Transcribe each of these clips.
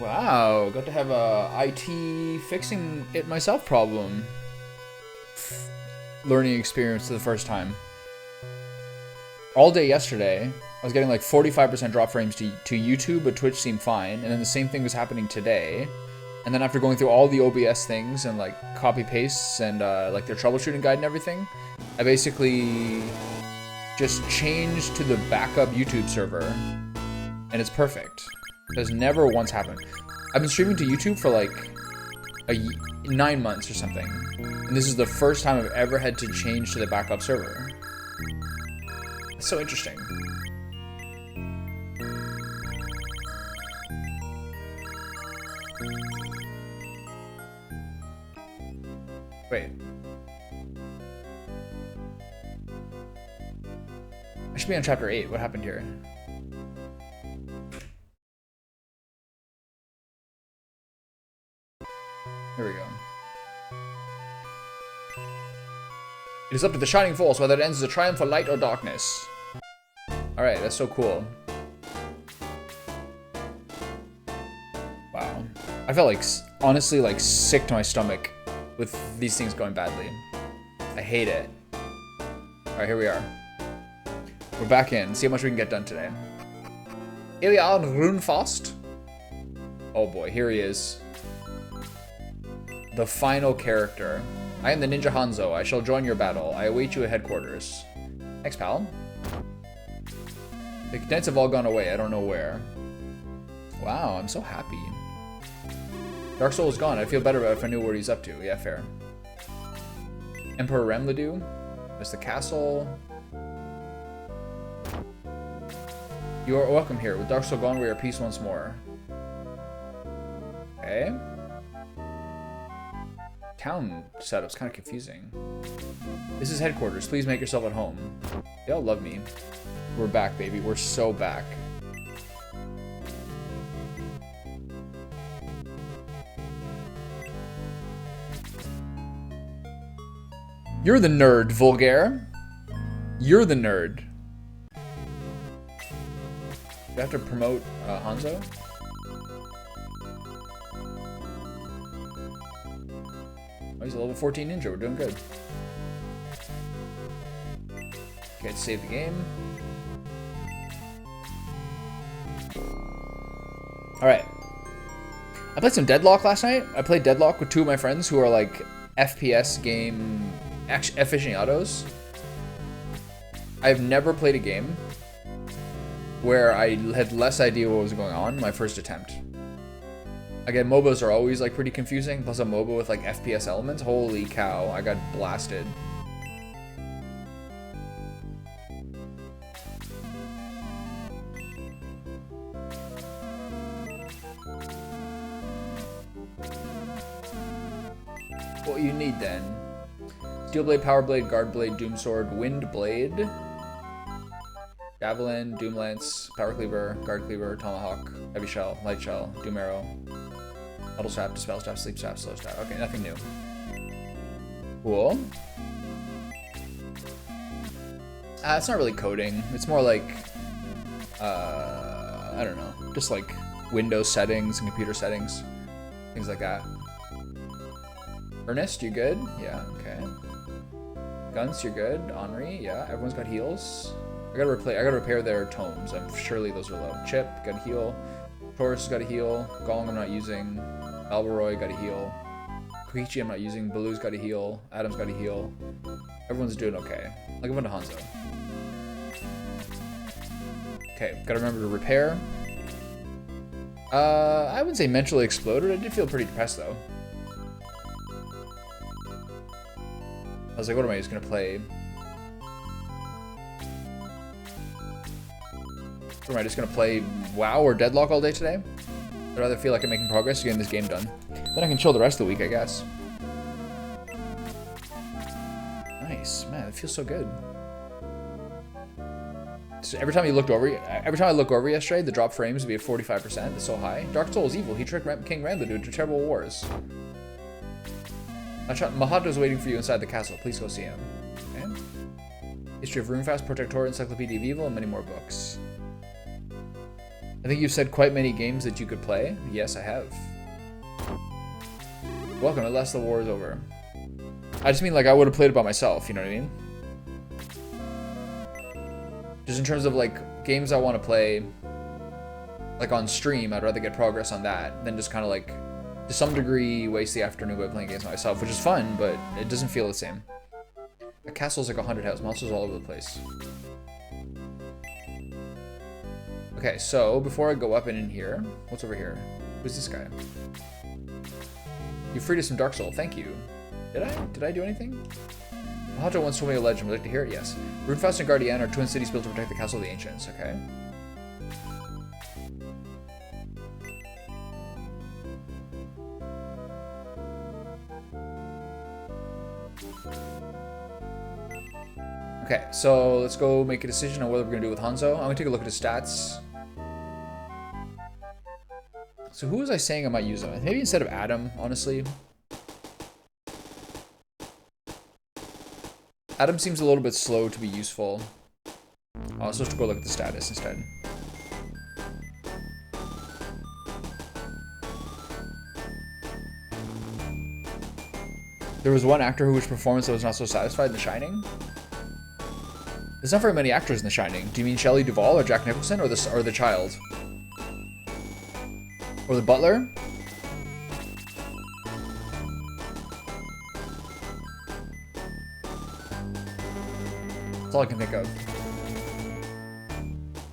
Wow, got to have a IT fixing it myself problem. Learning experience for the first time. All day yesterday, I was getting like 45% drop frames to YouTube, but Twitch seemed fine. And then the same thing was happening today. And then after going through all the OBS things and like copy pastes and like their troubleshooting guide and everything, I basically just changed to the backup YouTube server. And it's perfect. It has never once happened. I've been streaming to YouTube for like 9 months or something. And this is the first time I've ever had to change to the backup server. It's so interesting. Wait. I should be on chapter 8. What happened here? Here we go. It is up to the Shining Force whether it ends as a triumph for light or darkness. Alright, that's so cool. Wow. I felt like, honestly, like sick to my stomach with these things going badly. I hate it. Alright, here we are. We're back in. See how much we can get done today. Iliad Runefast. Oh boy, here he is. The final character. I am the Ninja Hanzo. I shall join your battle. I await you at headquarters. Thanks, pal. The cadets have all gone away. I don't know where. Wow, I'm so happy. Dark Soul is gone. I'd feel better about it if I knew what he's up to. Yeah, fair. Emperor Remledu. There's the castle. You are welcome here. With Dark Soul gone, we are at peace once more. Okay. Town setup's kind of confusing. This is headquarters. Please make yourself at home. They all love me. We're back, baby. We're so back. You're the nerd, Vulgaire. You're the nerd. Do I have to promote Hanzo? Oh, he's a level 14 ninja. We're doing good. Okay, let's save the game. Alright. I played some Deadlock last night. I played Deadlock with 2 of my friends who are like FPS game aficionados. I've never played a game where I had less idea what was going on my first attempt. Again, MOBAs are always like pretty confusing, plus a MOBA with like FPS elements. Holy cow, I got blasted. What you need then? Steel Blade, Power Blade, Guard Blade, Doom Sword, Wind Blade, Javelin, Doom Lance, Power Cleaver, Guard Cleaver, Tomahawk, Heavy Shell, Light Shell, Doom Arrow, Huddle Strap, Dispel Strap, Sleep Strap, Slow Strap. Okay, nothing new. Cool. It's not really coding. It's more like, I don't know, just like Windows settings and computer settings, things like that. Ernest, you good? Yeah, okay. Guns, you're good. Henri, yeah. Everyone's got heals. I gotta repair their tomes. Surely those are low. Chip, got a heal. Taurus got a heal. Gong, I'm not using. Alberoy got a heal. Koichi, I'm not using. Baloo's got a heal. Adam's got a heal. Everyone's doing okay. I'll give one to Hanzo. Okay, gotta remember to repair. I wouldn't say mentally exploded. I did feel pretty depressed though. I was like, what am I just gonna play? What am I just gonna play WoW or Deadlock all day today? I'd rather feel like I'm making progress getting this game done. Then I can chill the rest of the week, I guess. Nice, man, it feels so good. So every time I look over yesterday, the drop frames would be at 45%. It's so high. Dark Soul is evil. He tricked King Ranboo into terrible wars. Mahato's waiting for you inside the castle. Please go see him. Okay. History of Runefast, Protector, Encyclopedia of Evil, and many more books. I think you've said quite many games that you could play. Yes, I have. Welcome, at last the war is over. I just mean like I would have played it by myself, you know what I mean? Just in terms of like games I want to play like on stream, I'd rather get progress on that than just kind of like to some degree waste the afternoon by playing games myself, which is fun, but it doesn't feel the same. A castle's like 100 houses, monsters all over the place. Okay, so before I go up and in here, what's over here? Who's this guy? You freed us from Dark Soul, thank you. Did I? Did I do anything? Mahata once told me a legend, would you like to hear it? Yes. Runefast and Guardian are twin cities built to protect the Castle of the Ancients, okay. Okay, so let's go make a decision on what we're gonna do with Hanzo. I'm gonna take a look at his stats. So who was I saying I might use him? Maybe instead of Adam, honestly. Adam seems a little bit slow to be useful. Oh, so let's go look at the status instead. There was one actor whose performance I was not so satisfied in The Shining. There's not very many actors in The Shining. Do you mean Shelley Duvall or Jack Nicholson or the child? Or the butler? That's all I can think of.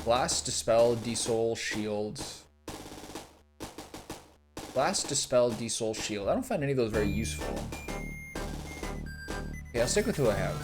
Blast, Dispel, Desoul, Shield. Blast, Dispel, Desoul, Shield. I don't find any of those very useful. Okay, I'll stick with who I have.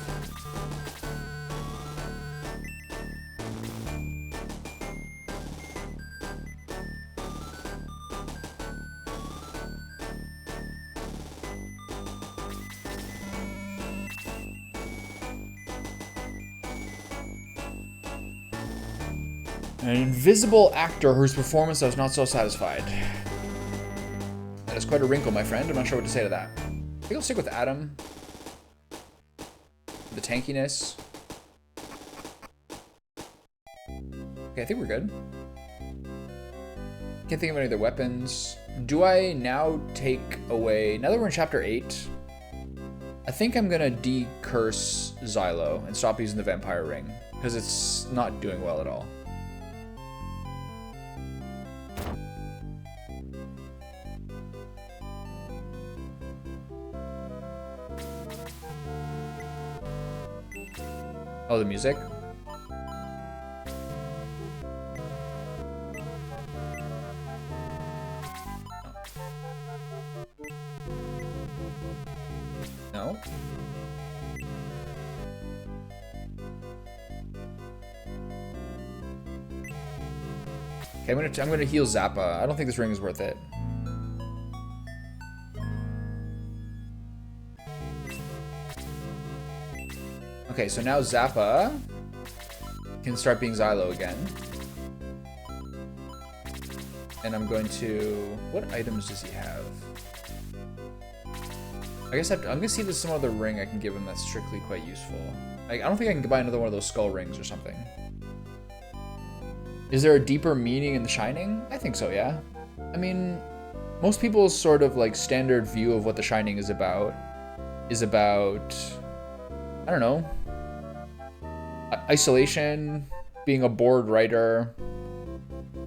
An invisible actor whose performance I was not so satisfied. That is quite a wrinkle, my friend. I'm not sure what to say to that. I think I'll stick with Adam. The tankiness. Okay, I think we're good. Can't think of any other weapons. Do I now take away... Now that we're in Chapter 8, I think I'm gonna de-curse Xylo and stop using the Vampire Ring, because it's not doing well at all. Oh, the music? No. Okay, I'm gonna heal Zappa. I don't think this ring is worth it. Okay, so now Zappa can start being Xylo again. And I'm going to... What items does he have? I guess I'm gonna see if there's some other ring I can give him that's strictly quite useful. I don't think I can buy another one of those skull rings or something. Is there a deeper meaning in The Shining? I think so, yeah. I mean, most people's sort of like standard view of what The Shining is about, I don't know, isolation, being a bored writer,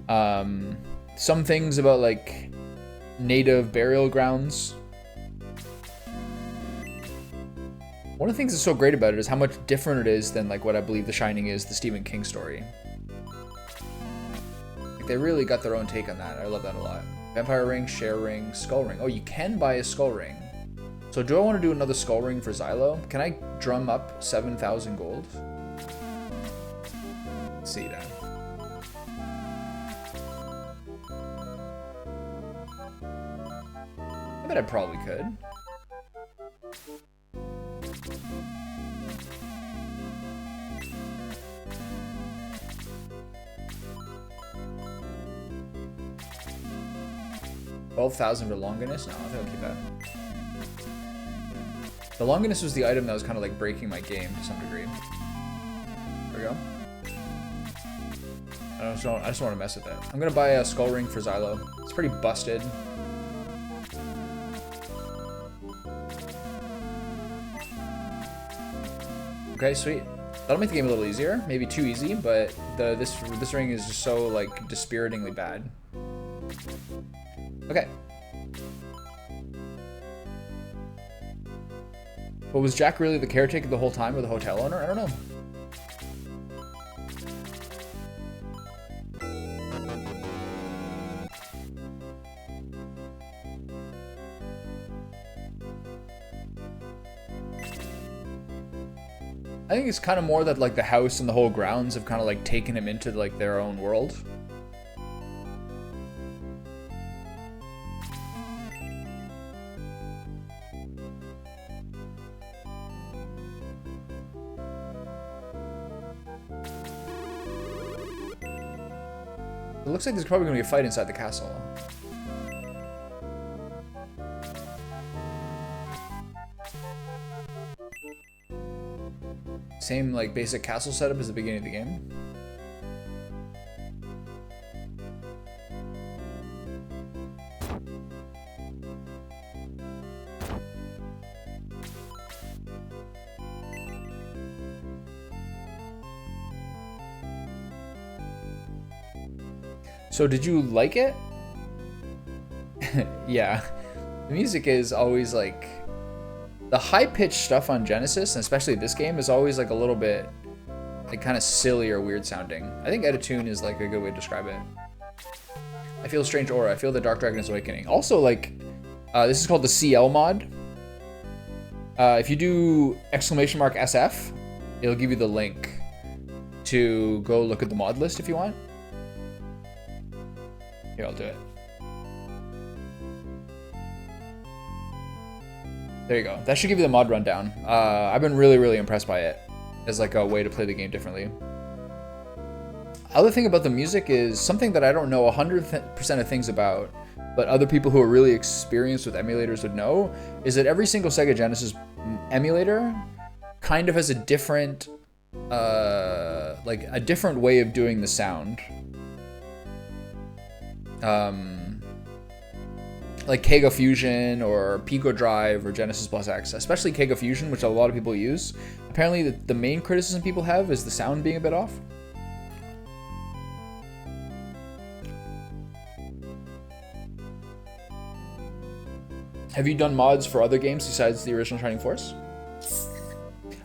some things about like native burial grounds. One of the things that's so great about it is how much different it is than like what I believe The Shining is, the Stephen King story. Like they really got their own take on that. I love that a lot. Vampire ring, share ring, skull ring. Oh, you can buy a skull ring. So do I want to do another skull ring for Xylo? Can I drum up 7,000 gold? Let's see that. I bet I probably could. $12,000 for Longinus? No, I think I'll keep that. The Longinus was the item that was kind of like breaking my game to some degree. There we go. I I just want to mess with it. I'm gonna buy a skull ring for Xylo. It's pretty busted. Okay, sweet. That'll make the game a little easier. Maybe too easy, but this ring is just so like dispiritingly bad. Okay. But was Jack really the caretaker the whole time, or the hotel owner? I don't know. I think it's kind of more that like the house and the whole grounds have kind of like taken him into like their own world. It looks like there's probably going to be a fight inside the castle. Same like basic castle setup as the beginning of the game. So did you like it? Yeah. The music is always like... The high-pitched stuff on Genesis, and especially this game, is always like a little bit like kind of silly or weird sounding. I think Editune is like a good way to describe it. I feel a strange aura. I feel the Dark Dragon is awakening. Also, like, this is called the CL mod. If you do !SF, it'll give you the link to go look at the mod list if you want. Here, I'll do it. There you go. That should give you the mod rundown. I've been really, really impressed by it as like a way to play the game differently. Other thing about the music is something that I don't know 100% of things about, but other people who are really experienced with emulators would know, is that every single Sega Genesis emulator kind of has a different, like a different way of doing the sound. Like Kega Fusion or Pico Drive or Genesis Plus X, especially Kega Fusion, which a lot of people use. Apparently the main criticism people have is the sound being a bit off. Have you done mods for other games besides the original Shining Force?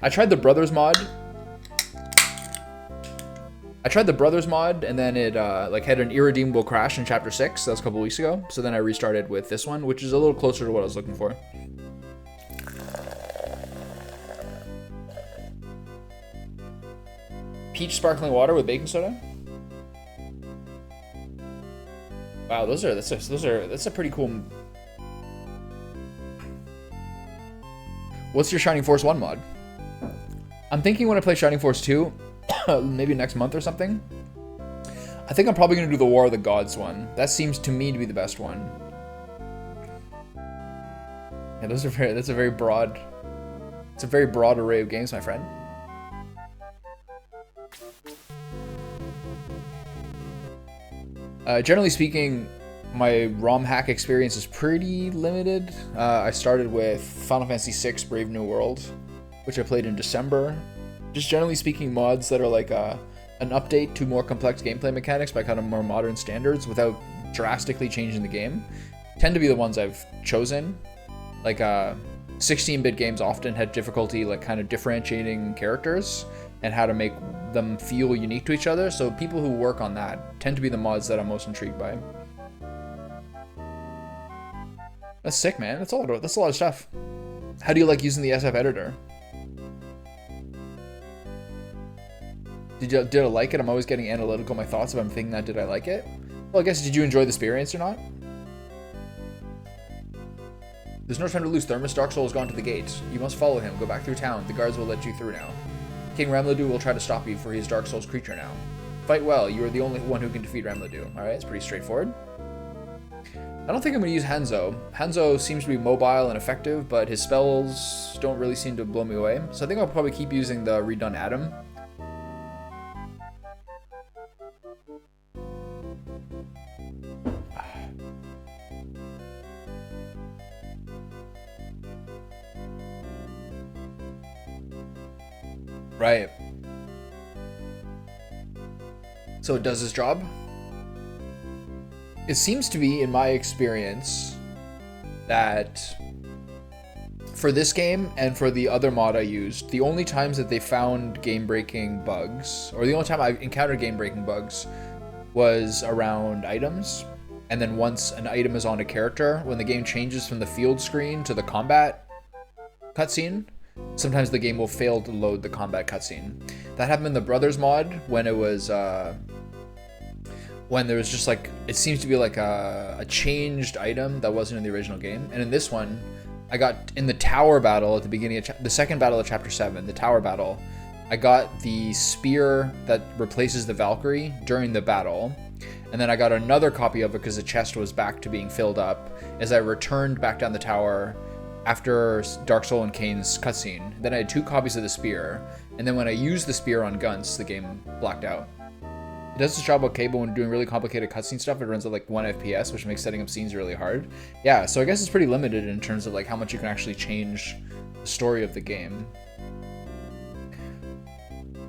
I tried the Brothers mod. And then it like had an irredeemable crash in Chapter 6. That was a couple weeks ago. So then I restarted with this one, which is a little closer to what I was looking for. Peach sparkling water with baking soda. Wow, that's a pretty cool. What's your Shining Force 1 mod? I'm thinking when I play Shining Force 2, maybe next month or something, I think I'm probably going to do the War of the Gods one. That seems to me to be the best one. Yeah, that's a very broad array of games, my friend. Generally speaking, my ROM hack experience is pretty limited. I started with Final Fantasy VI Brave New World, which I played in December. Just generally speaking, mods that are like an update to more complex gameplay mechanics by kind of more modern standards without drastically changing the game tend to be the ones I've chosen. Like 16-bit games often had difficulty like kind of differentiating characters and how to make them feel unique to each other. So people who work on that tend to be the mods that I'm most intrigued by. That's sick, man. That's a lot of stuff. How do you like using the SF editor? Did I like it? I'm always getting analytical my thoughts if I'm thinking that, did I like it? Well, I guess, did you enjoy the experience or not? There's no time to lose. Thermus. Dark Soul has gone to the gate. You must follow him. Go back through town. The guards will let you through now. King Ramladu will try to stop you, for he is Dark Soul's creature now. Fight well. You are the only one who can defeat Ramladu. Alright, it's pretty straightforward. I don't think I'm going to use Hanzo. Hanzo seems to be mobile and effective, but his spells don't really seem to blow me away. So I think I'll probably keep using the redone Adam. Right. So it does its job? It seems to be, in my experience, that for this game and for the other mod I used, the only times that they found game-breaking bugs, or the only time I encountered game-breaking bugs, was around items. And then once an item is on a character, when the game changes from the field screen to the combat cutscene, sometimes the game will fail to load the combat cutscene. That happened in the Brothers mod when it was when there was just like, it seems to be like a changed item that wasn't in the original game. And in this one, I got in the tower battle at the beginning of the second battle of chapter 7, the tower battle, I got the spear that replaces the Valkyrie during the battle. And then I got another copy of it because the chest was back to being filled up as I returned back down the tower after Dark Soul and Kane's cutscene. Then I had 2 copies of the spear, and then when I used the spear on Gunts, the game blacked out. It does its job okay, but when doing really complicated cutscene stuff, it runs at like 1 FPS, which makes setting up scenes really hard. Yeah, so I guess it's pretty limited in terms of like how much you can actually change the story of the game.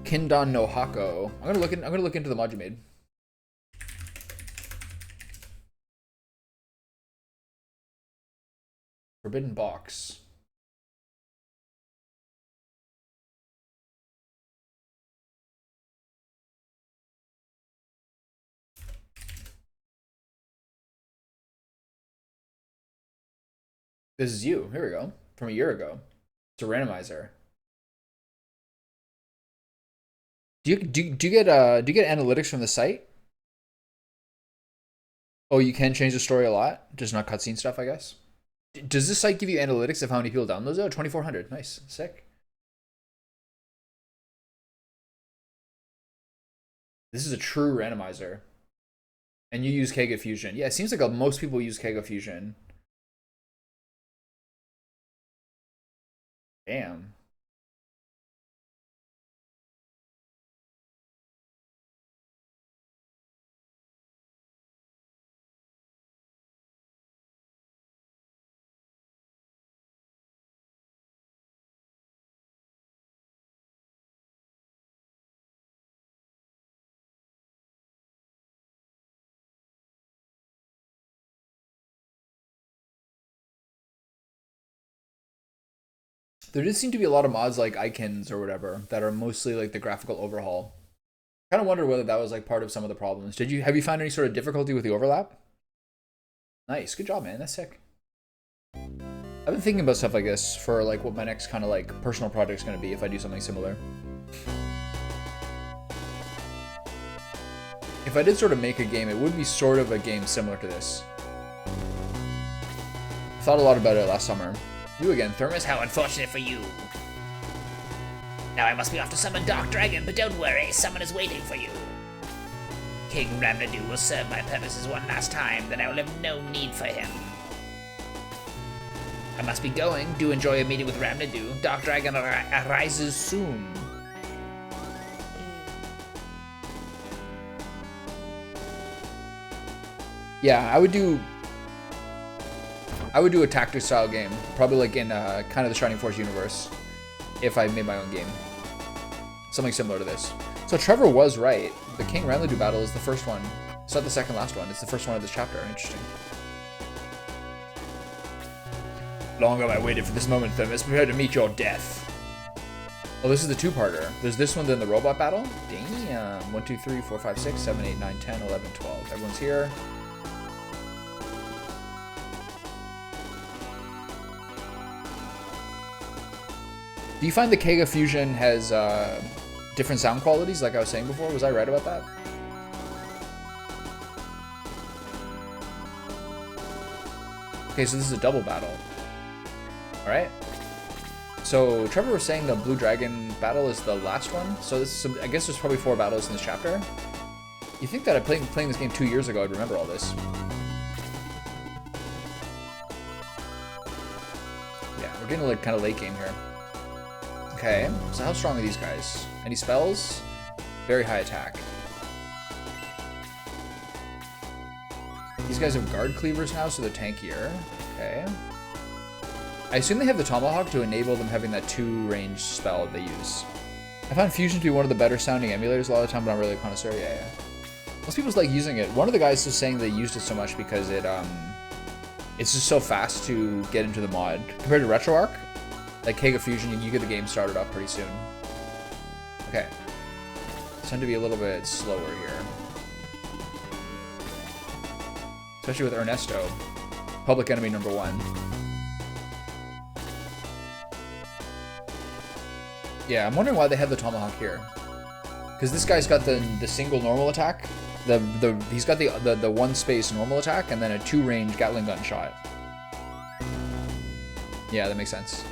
Kindan no Hako. I'm gonna look into the mod you made. Forbidden Box. This is you. Here we go. From a year ago. It's a randomizer. Do you get analytics from the site? Oh, you can change the story a lot, just not cutscene stuff, I guess. Does this site give you analytics of how many people download it? 2,400. Nice. Sick. This is a true randomizer. And you use Kega Fusion. Yeah, it seems like most people use Kega Fusion. Damn. There did seem to be a lot of mods like Icons or whatever that are mostly like the graphical overhaul. Kind of wonder whether that was like part of some of the problems. Have you found any sort of difficulty with the overlap? Nice, good job, man. That's sick. I've been thinking about stuff like this for like what my next kind of like personal project is going to be if I do something similar. If I did sort of make a game, it would be sort of a game similar to this. I thought a lot about it last summer. You again, Thermus? How unfortunate for you. Now I must be off to summon Dark Dragon, but don't worry, someone is waiting for you. King Ramnadu will serve my purposes one last time, then I will have no need for him. I must be going. Do enjoy a meeting with Ramnadu. Dark Dragon arises soon. Yeah, I would do a tactics style game, probably like in kind of the Shining Force universe, if I made my own game. Something similar to this. So Trevor was right. The King Ramnadu battle is the first one. It's not the second last one. It's the first one of this chapter. Interesting. Long have I waited for this moment, Thermus. Prepare to meet your death. Oh, this is the 2-parter. There's this one, then the robot battle. Damn. 1, 2, 3, 4, 5, 6, 7, 8, 9, 10, 11, 12. Everyone's here. Do you find the Kega Fusion has different sound qualities, like I was saying before? Was I right about that? Okay, so this is a double battle. Alright. So Trevor was saying the Blue Dragon battle is the last one. So this is I guess there's probably 4 battles in this chapter. You think that I playing this game 2 years ago, I'd remember all this. Yeah, we're getting like kind of late game here. Okay, so how strong are these guys? Any spells? Very high attack. These guys have guard cleavers now, so they're tankier. Okay. I assume they have the Tomahawk to enable them having that 2 range spell they use. I find Fusion to be one of the better sounding emulators a lot of the time, but I'm really a connoisseur. Yeah, yeah. Most people like using it. One of the guys was saying they used it so much because it's just so fast to get into the mod compared to RetroArch. Like Kega Fusion, you get the game started up pretty soon. Okay, tend to be a little bit slower here, especially with Ernesto, public enemy number 1. Yeah, I'm wondering why they have the tomahawk here. Because this guy's got the single normal attack. He's got the 1 space normal attack and then a 2 range Gatling gun shot. Yeah, that makes sense.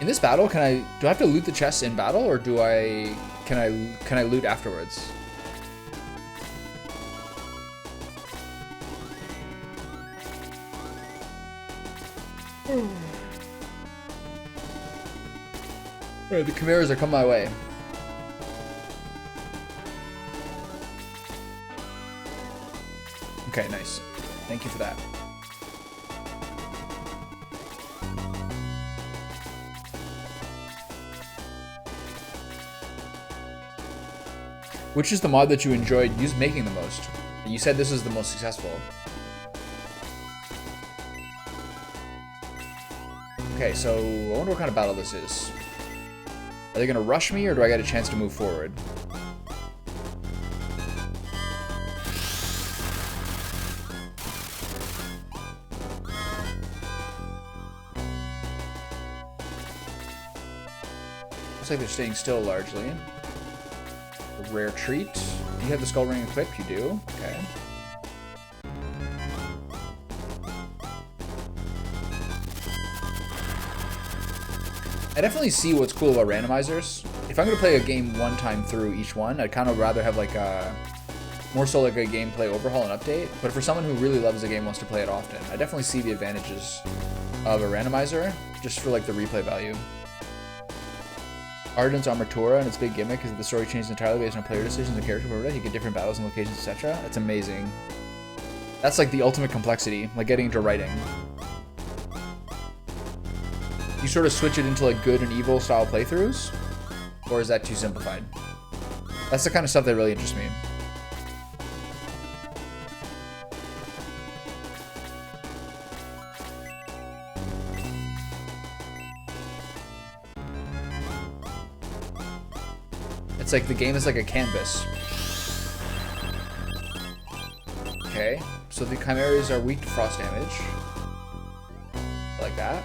In this battle, do I have to loot the chests in battle, or can I loot afterwards? Alright, the chimeras are coming my way. Okay, nice. Thank you for that. Which is the mod that you enjoyed making the most? You said this is the most successful. Okay, so I wonder what kind of battle this is. Are they gonna rush me, or do I get a chance to move forward? Looks like they're staying still largely. A rare treat. Do you have the skull ring equipped? You do. Okay. I definitely see what's cool about randomizers. If I'm gonna play a game one time through each one, I'd kind of rather have like a more so like a gameplay overhaul and update. But for someone who really loves a game, wants to play it often, I definitely see the advantages of a randomizer just for like the replay value. Arden's Armatura and its big gimmick is that the story changes entirely based on player decisions and character progress. You get different battles and locations, etc. It's amazing. That's like the ultimate complexity, like getting into writing. You sort of switch it into like good and evil style playthroughs, or is that too simplified? That's the kind of stuff that really interests me. It's like the game is like a canvas. Okay, so the chimeras are weak to frost damage. Like that.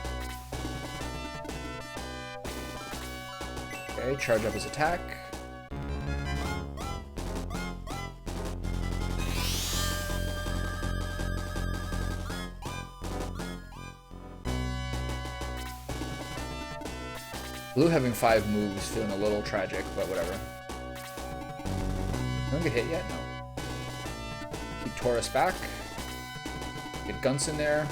Okay, charge up his attack. Blue having 5 moves, feeling a little tragic, but whatever. Don't get hit yet? No. Keep Taurus back. Get Gunts in there.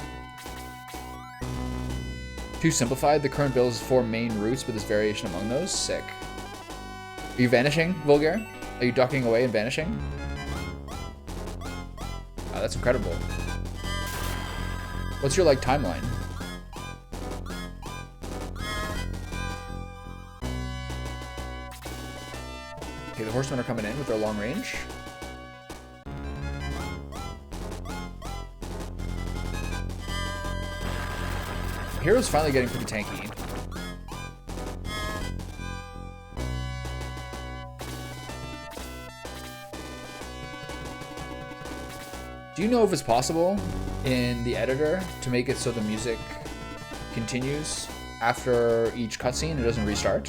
Too simplified. The current build is 4 main routes, but there's variation among those. Sick. Are you vanishing, Vulgar? Are you ducking away and vanishing? Oh, that's incredible. What's your, like, timeline? Okay, the horsemen are coming in with their long range. Hero's finally getting pretty tanky. Do you know if it's possible in the editor to make it so the music continues after each cutscene? It doesn't restart?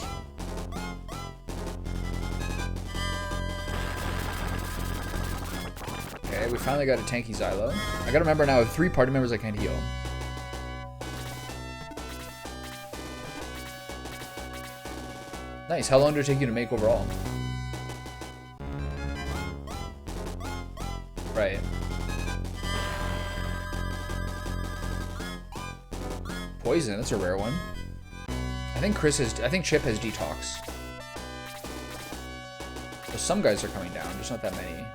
Okay, we finally got a tanky Xylo. I gotta remember now, I have 3 party members I can't heal. Nice. How long did it take you to make overall? Right. Poison, that's a rare one. I think Chip has detox. So some guys are coming down, there's not that many.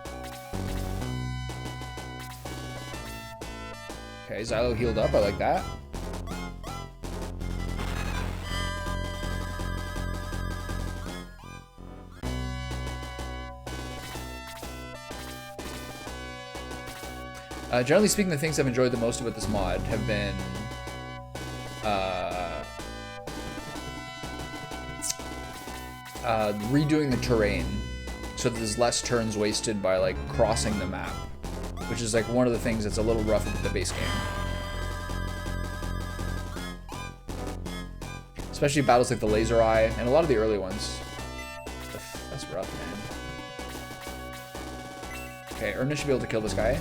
Okay, Xylo healed up, I like that. Generally speaking, the things I've enjoyed the most about this mod have been redoing the terrain so that there's less turns wasted by like crossing the map, which is like one of the things that's a little rough with the base game. Especially battles like the Laser Eye and a lot of the early ones. That's rough, man. Okay, Ernest should be able to kill this guy.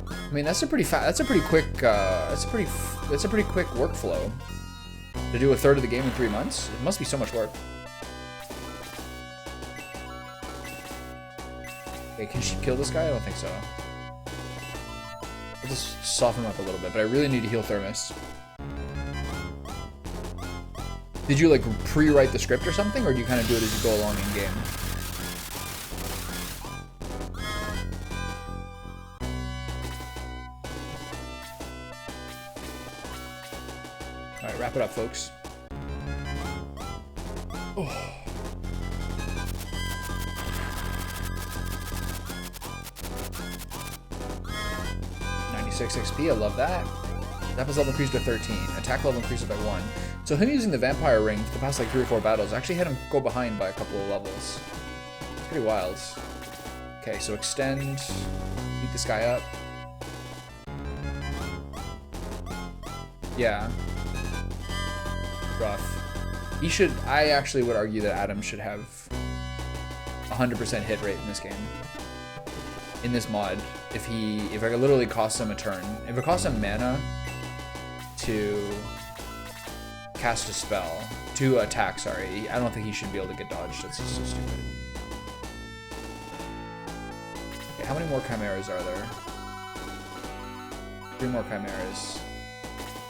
I mean, that's a pretty quick workflow. To do a third of the game in 3 months, it must be so much work. Okay, can she kill this guy? I don't think so. I'll just soften him up a little bit, but I really need to heal Thermus. Did you like pre-write the script or something, or do you kind of do it as you go along in game? Alright, wrap it up, folks. Oh. XP, I love that. Weapons level increased to 13. Attack level increased by 1. So him using the Vampire Ring for the past like 3 or 4 battles actually had him go behind by a couple of levels. It's pretty wild. Okay, so extend. Beat this guy up. Yeah. Rough. He should... I actually would argue that Adam should have 100% hit rate in this game. In this mod. If it literally costs him a turn. If it costs him mana to cast a spell, to attack, sorry, I don't think he should be able to get dodged. That's just so stupid. Okay, how many more chimeras are there? 3 more chimeras.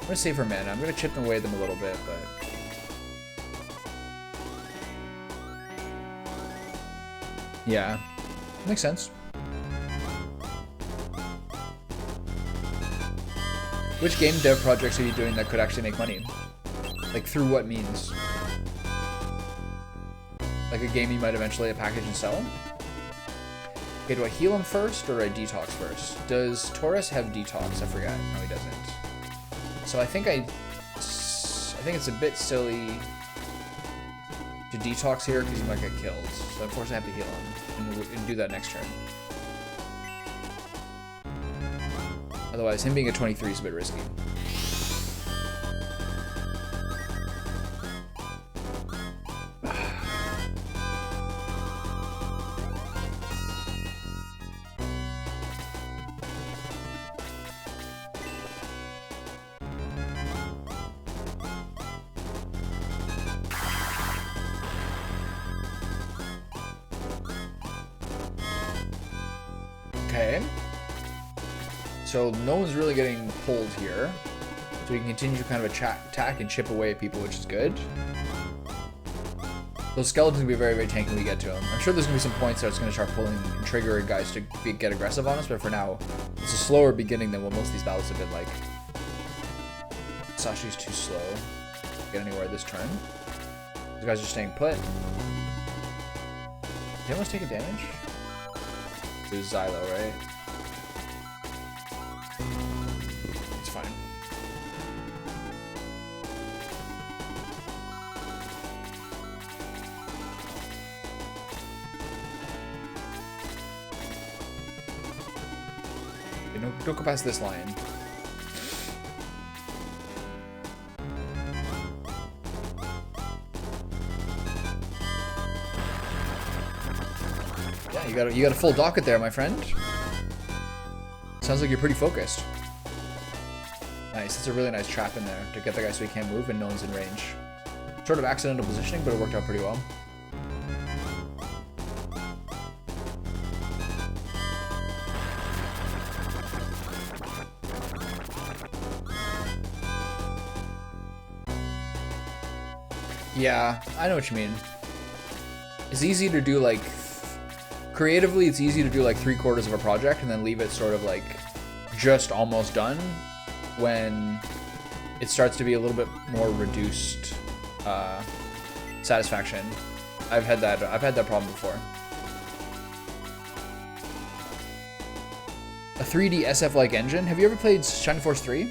I'm gonna save her mana. I'm gonna chip away them a little bit, but... yeah, makes sense. Which game dev projects are you doing that could actually make money? Like, through what means? Like a game you might eventually package and sell? Okay, do I heal him first or do I detox first? Does Taurus have detox? I forgot. No, he doesn't. So I think it's a bit silly to detox here because he might get killed. So unfortunately I have to heal him and do that next turn. Otherwise, him being a 23 is a bit risky. Okay. So no one's really getting pulled here. So we can continue to kind of attack and chip away at people, which is good. Those skeletons will be very, very tanky when we get to them. I'm sure there's going to be some points that it's going to start pulling and triggering guys to get aggressive on us, but for now, it's a slower beginning than what most of these battles have been like. Sashi's too slow to get anywhere this turn. These guys are staying put. Did anyone take a damage? It was Xylo, right? It's fine. Okay, don't go past this line. Yeah, you got a full docket there, my friend. Sounds like you're pretty focused. Nice, that's a really nice trap in there to get the guy so he can't move and no one's in range. Sort of accidental positioning, but it worked out pretty well. Yeah, I know what you mean. It's easy to do like... Creatively, it's easy to do like 3/4 of a project and then leave it sort of like just almost done when it starts to be a little bit more reduced satisfaction. I've had that problem before. A 3D SF-like engine. Have you ever played Shining Force 3?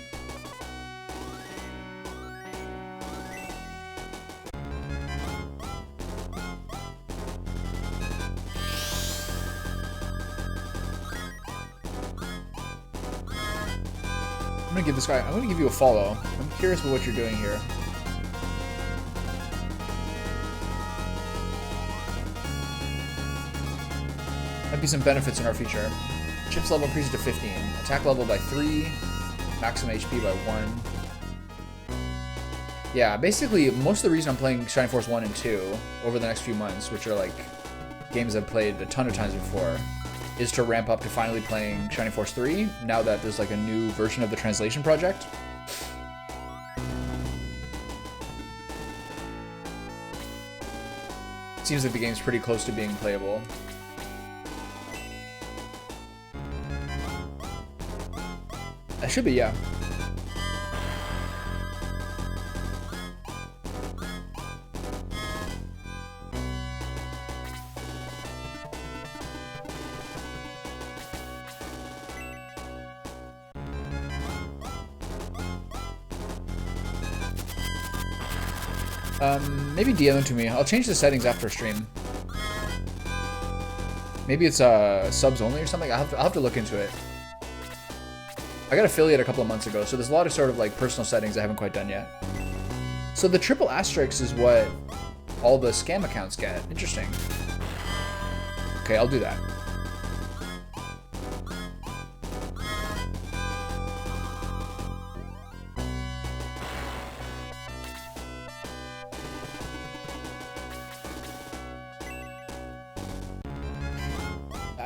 I'm gonna give you a follow. I'm curious about what you're doing here. Might be some benefits in our feature. Chips level increases to 15. Attack level by 3. Maximum HP by 1. Yeah, basically, most of the reason I'm playing Shining Force 1 and 2 over the next few months, which are like games I've played a ton of times before, is to ramp up to finally playing Shining Force 3, now that there's like a new version of the translation project. It seems like the game's pretty close to being playable. That should be, yeah. Maybe DM it to me. I'll change the settings after stream. Maybe it's subs only or something. I'll have to look into it. I got affiliate a couple of months ago, so there's a lot of sort of like personal settings I haven't quite done yet. So the triple asterisk is what all the scam accounts get. Interesting. Okay, I'll do that.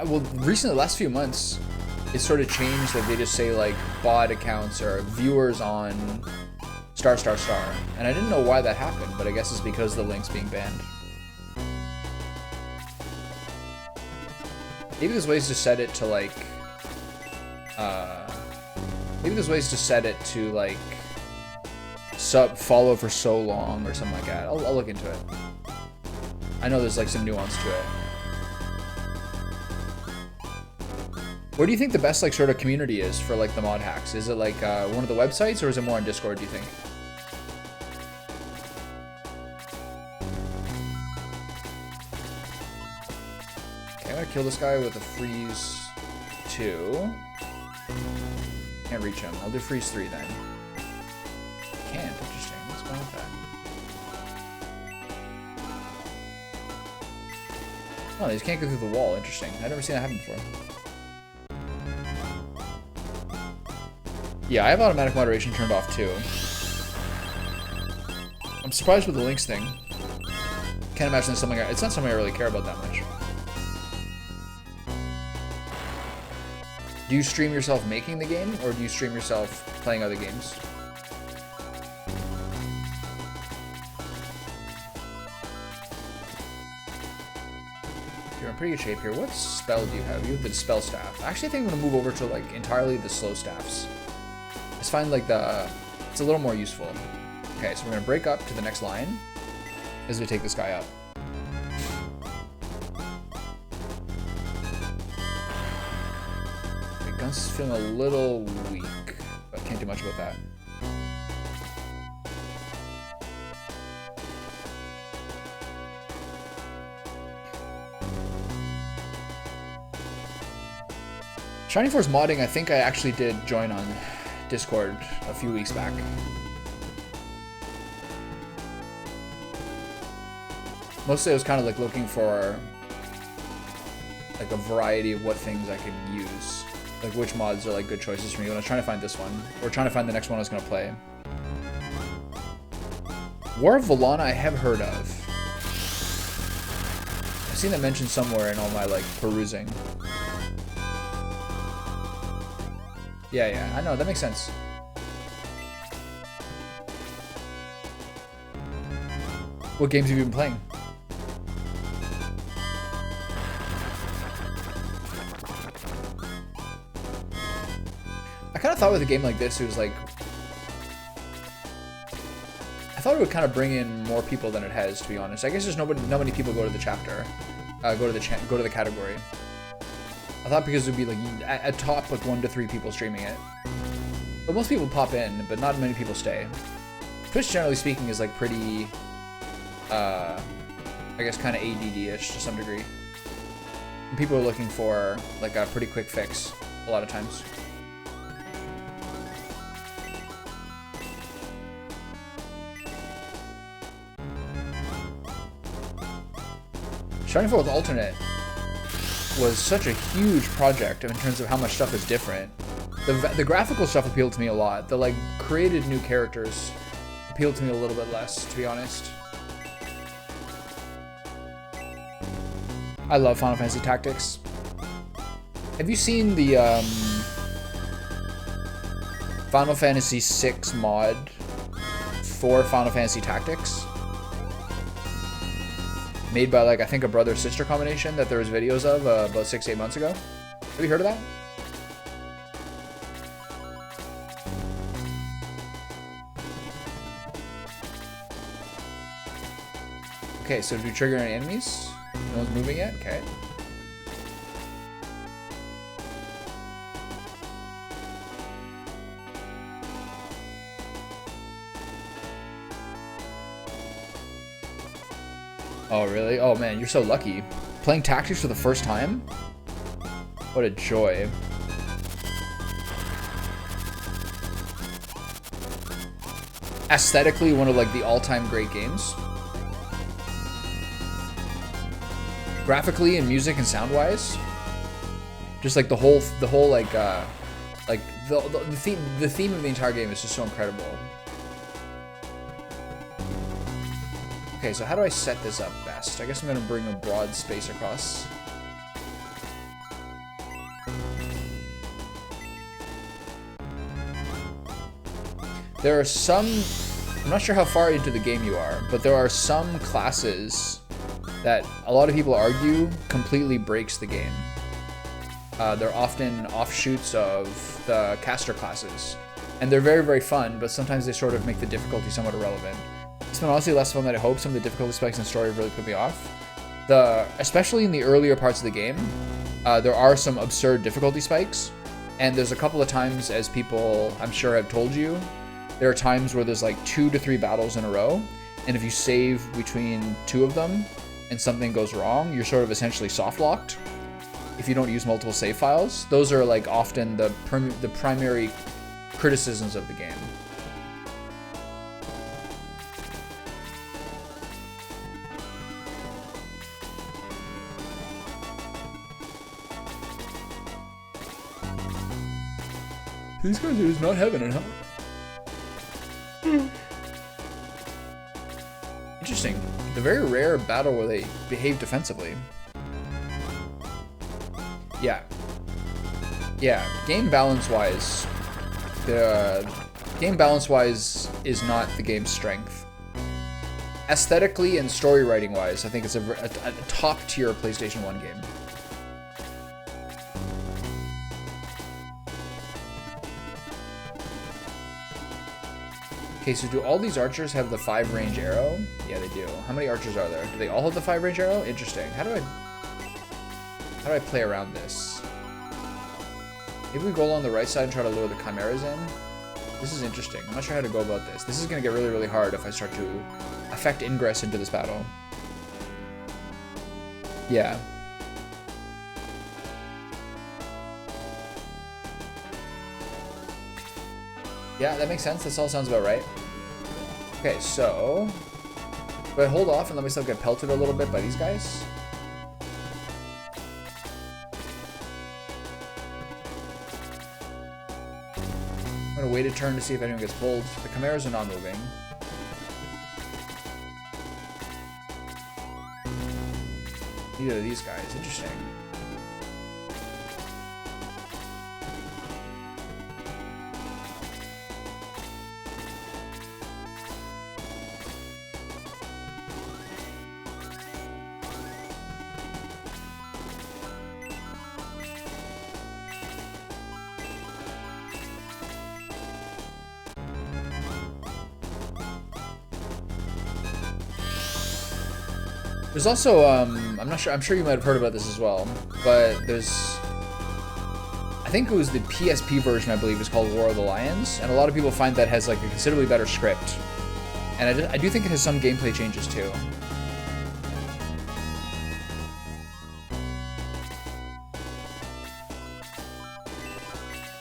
Well, recently, the last few months, it sort of changed that they just say like bot accounts or viewers on ****, and I didn't know why that happened, but I guess it's because the link's being banned. Maybe there's ways to set it to like, maybe there's ways to set it to like follow for so long or something like that. I'll look into it. I know there's like some nuance to it. Where do you think the best like sort of community is for like the mod hacks? Is it like one of the websites, or is it more on Discord, do you think? Okay, I'm gonna kill this guy with a freeze 2. Can't reach him. I'll do freeze 3 then. Can't. Interesting. What's going on with that? Oh, they just can't go through the wall. Interesting. I've never seen that happen before. Yeah, I have automatic moderation turned off too. I'm surprised with the links thing. Can't imagine it's something it's not something I really care about that much. Do you stream yourself making the game, or do you stream yourself playing other games? You're in pretty good shape here. What spell do you have? You have the spell staff. Actually, I think I'm gonna move over to like entirely the slow staffs. I just find like it's a little more useful. Okay, so we're gonna break up to the next line as we take this guy up. Okay, Guns is feeling a little weak, but can't do much about that. Shining Force modding, I think I actually did join on Discord a few weeks back. Mostly I was kind of like looking for like a variety of what things I could use. Like which mods are like good choices for me when I was trying to find this one. Or trying to find the next one I was going to play. War of Volana I have heard of. I've seen it mentioned somewhere in all my like perusing. Yeah, I know, that makes sense. What games have you been playing? I kind of thought with a game like this, it was like... I thought it would kind of bring in more people than it has, to be honest. I guess there's not many people go to the chapter, go to the category. I thought because it would be like at top like 1 to 3 people streaming it. But most people pop in, but not many people stay. Twitch, generally speaking, is like pretty, I guess, kind of ADD-ish to some degree. And people are looking for like a pretty quick fix a lot of times. Shining Forth Alternate was such a huge project in terms of how much stuff is different. The graphical stuff appealed to me a lot. The like created new characters appealed to me a little bit less, to be honest. I love Final Fantasy Tactics. Have you seen the Final Fantasy VI mod for Final Fantasy Tactics? Made by like I think a brother-sister combination that there was videos of about 6-8 months ago. Have you heard of that? Okay, so do we trigger any enemies? No one's moving yet? Okay. Oh, really? Oh, man, you're so lucky. Playing Tactics for the first time? What a joy. Aesthetically, one of like the all-time great games. Graphically and music and sound-wise, just like the whole like the theme of the entire game is just so incredible. Okay, so how do I set this up best? I guess I'm gonna bring a broad space across. There are some, I'm not sure how far into the game you are, but there are some classes that a lot of people argue completely breaks the game. They're often offshoots of the caster classes. And they're very, very fun, but sometimes they sort of make the difficulty somewhat irrelevant. It's been honestly less fun than I hoped. Some of the difficulty spikes in the story really put me off. Especially in the earlier parts of the game, there are some absurd difficulty spikes. And there's a couple of times, as people I'm sure have told you, there are times where there's like 2 to 3 battles in a row. And if you save between 2 of them, and something goes wrong, you're sort of essentially soft locked if you don't use multiple save files. Those are like often the primary criticisms of the game. These guys are just not having it, huh? Interesting. The very rare battle where they behave defensively. Yeah. Yeah, game balance-wise, is not the game's strength. Aesthetically and story writing-wise, I think it's a top-tier PlayStation 1 game. Okay, so do all these archers have the 5-range arrow? Yeah, they do. How many archers are there? Do they all have the 5-range arrow? Interesting. How do I play around this? Maybe we go along the right side and try to lure the chimeras in? This is interesting. I'm not sure how to go about this. This is going to get really, really hard if I start to affect ingress into this battle. Yeah. Yeah, that makes sense. This all sounds about right. Okay, so do I hold off and let myself get pelted a little bit by these guys? I'm gonna wait a turn to see if anyone gets pulled. The chimeras are not moving. Neither of these guys. Interesting. There's also, I'm not sure, I'm sure you might have heard about this as well, but there's, I think it was the PSP version, I believe, is called War of the Lions, and a lot of people find that has like a considerably better script. And I do think it has some gameplay changes too.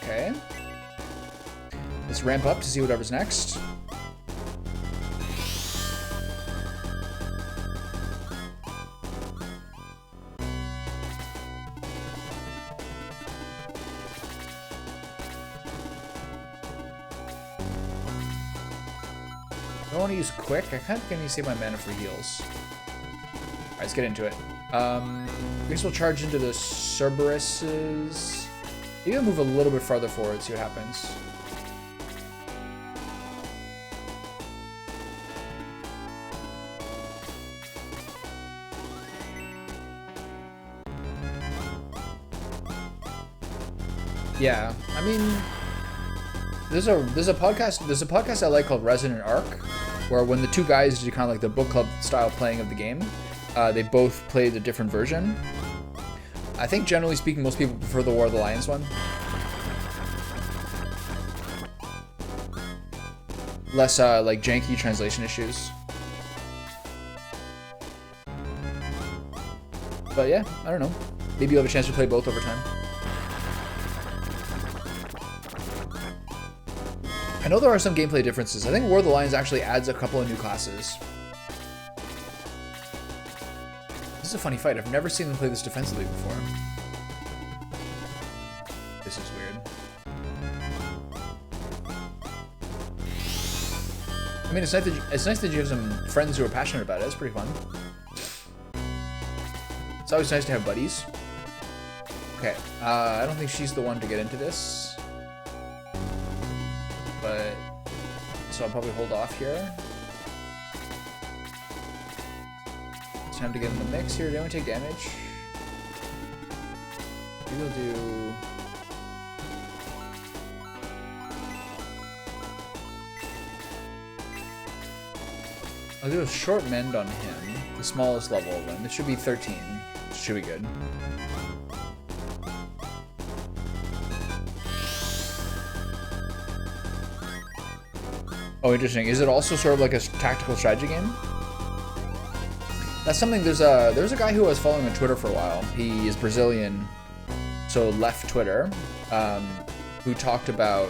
Okay. Let's ramp up to see whatever's next. I don't want to use quick. I kind of need to save my mana for heals. Alright, let's get into it. I guess we'll charge into the Cerberuses. Maybe I'll move a little bit farther forward, see what happens. Yeah, I mean, there's a podcast I like called Resonant Arc, where when the two guys do kind of like the book club style playing of the game, they both played a different version. I think generally speaking, most people prefer the War of the Lions one. Less like janky translation issues. But yeah, I don't know. Maybe you'll have a chance to play both over time. I know there are some gameplay differences. I think War of the Lions actually adds a couple of new classes. This is a funny fight. I've never seen them play this defensively before. This is weird. I mean, it's nice that you have some friends who are passionate about it. It's pretty fun. It's always nice to have buddies. Okay, I don't think she's the one to get into this. But, so I'll probably hold off here. It's time to get in the mix here. Did anyone take damage? Maybe we'll do... I'll do a short mend on him. The smallest level of him. This should be 13. This should be good. Oh, interesting. Is it also sort of like a tactical strategy game? That's something. There's a guy who I was following on Twitter for a while. He is Brazilian, so left Twitter, who talked about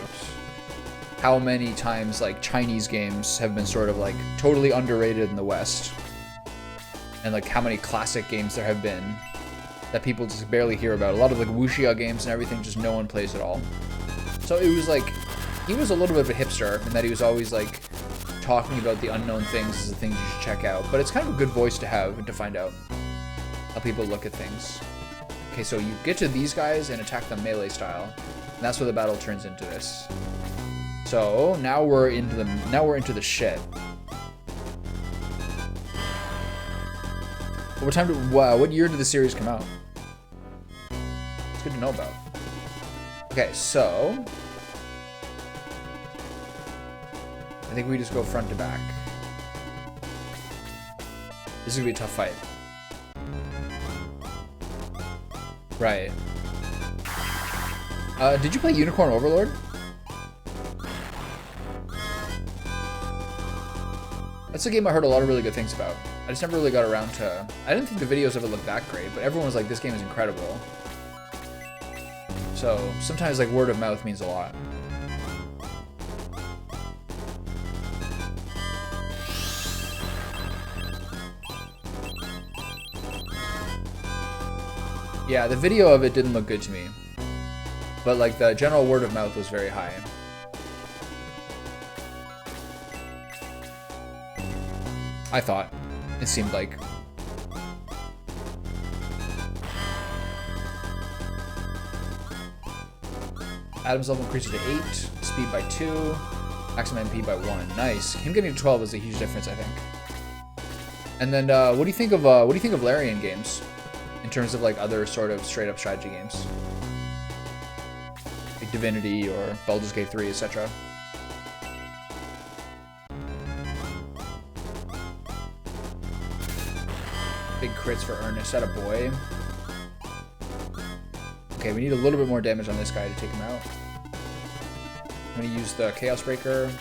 how many times like Chinese games have been sort of like totally underrated in the West, and like how many classic games there have been that people just barely hear about. A lot of like wuxia games and everything, just no one plays at all. So it was like, he was a little bit of a hipster in that he was always like talking about the unknown things as the things you should check out. But it's kind of a good voice to have and to find out how people look at things. Okay, so you get to these guys and attack them melee style, and that's where the battle turns into this. So now we're into the shit. What year did the series come out? It's good to know about. Okay, so I think we just go front to back. This is gonna be a tough fight. Right. Did you play Unicorn Overlord? That's a game I heard a lot of really good things about. I just never really got around to... I didn't think the videos ever looked that great, but everyone was like, this game is incredible. So sometimes like word of mouth means a lot. Yeah, the video of it didn't look good to me, but like the general word of mouth was very high. I thought. It seemed like. Adam's level increases to 8, speed by 2, maximum MP by 1. Nice. Him getting to 12 is a huge difference, I think. And then, what do you think of Larian games? In terms of like other sort of straight up strategy games, like Divinity or Baldur's Gate 3, etc. Big crits for Ernest. That a boy. Okay, we need a little bit more damage on this guy to take him out. I'm gonna use the Chaos Breaker.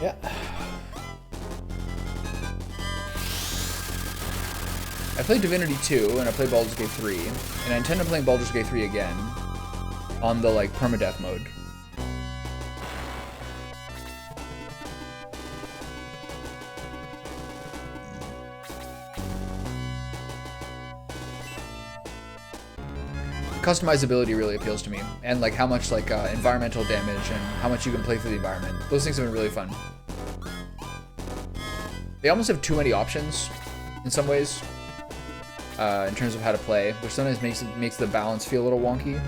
Yeah. I played Divinity 2 and I played Baldur's Gate 3, and I intend on playing Baldur's Gate 3 again on the like permadeath mode. Customizability really appeals to me, and like how much like environmental damage and how much you can play through the environment. Those things have been really fun. They almost have too many options in some ways in terms of how to play, which sometimes makes the balance feel a little wonky.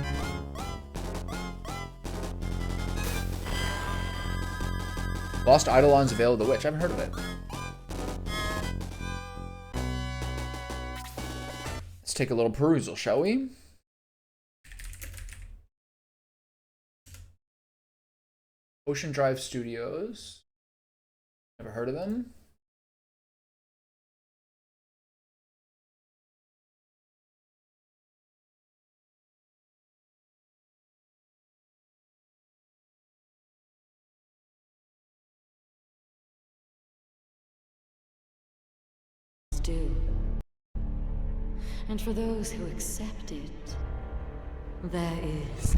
Lost Eidolon's Veil of the Witch. I haven't heard of it. Let's take a little perusal, shall we? Ocean Drive Studios. Never heard of them. Do. And for those who accept it, there is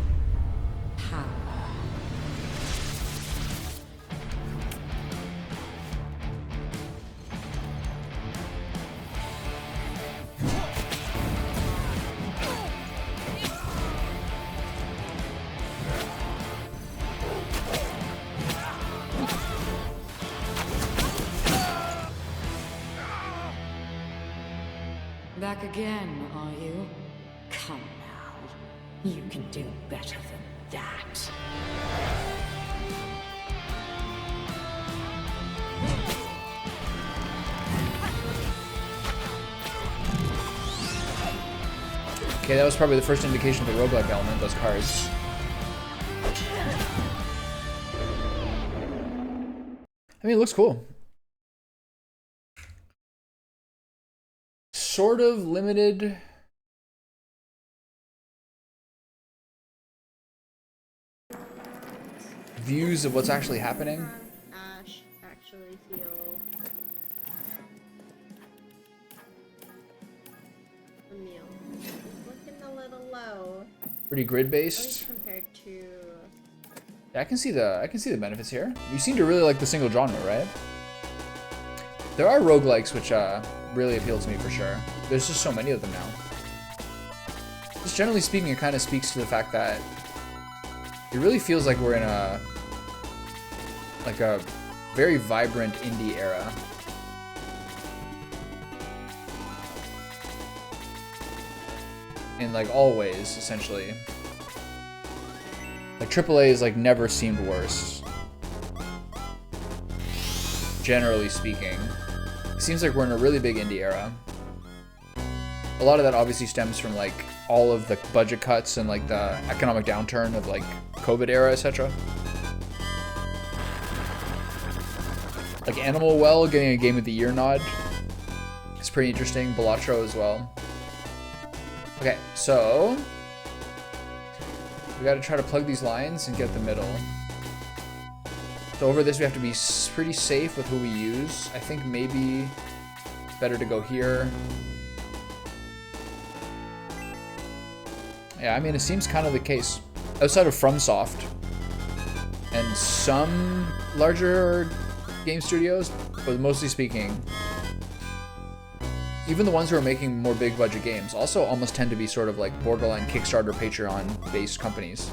power. Back again, are you? Come now. You can do better than that. Okay, that was probably the first indication of the roguelike element, those cards. I mean, it looks cool. Sort of limited. Views of what's actually happening. Ash actually heal. Emil. Looking a little low. Pretty grid At based. least compared to. Yeah, I can see the benefits here. You seem to really like the single genre, right? There are roguelikes which really appeal to me for sure. There's just so many of them now. Just generally speaking, it kind of speaks to the fact that it really feels like we're in a very vibrant indie era. In like all ways, essentially. Like AAA has like never seemed worse. Generally speaking. It seems like we're in a really big indie era. A lot of that obviously stems from like all of the budget cuts and like the economic downturn of like COVID era, etc. Like Animal Well getting a Game of the Year nod. It's pretty interesting. Balatro as well. Okay, so we gotta try to plug these lines and get the middle. So over this we have to be pretty safe with who we use. I think maybe it's better to go here. Yeah, I mean it seems kind of the case. Outside of FromSoft and some larger game studios, but mostly speaking, even the ones who are making more big budget games also almost tend to be sort of like borderline Kickstarter, Patreon based companies.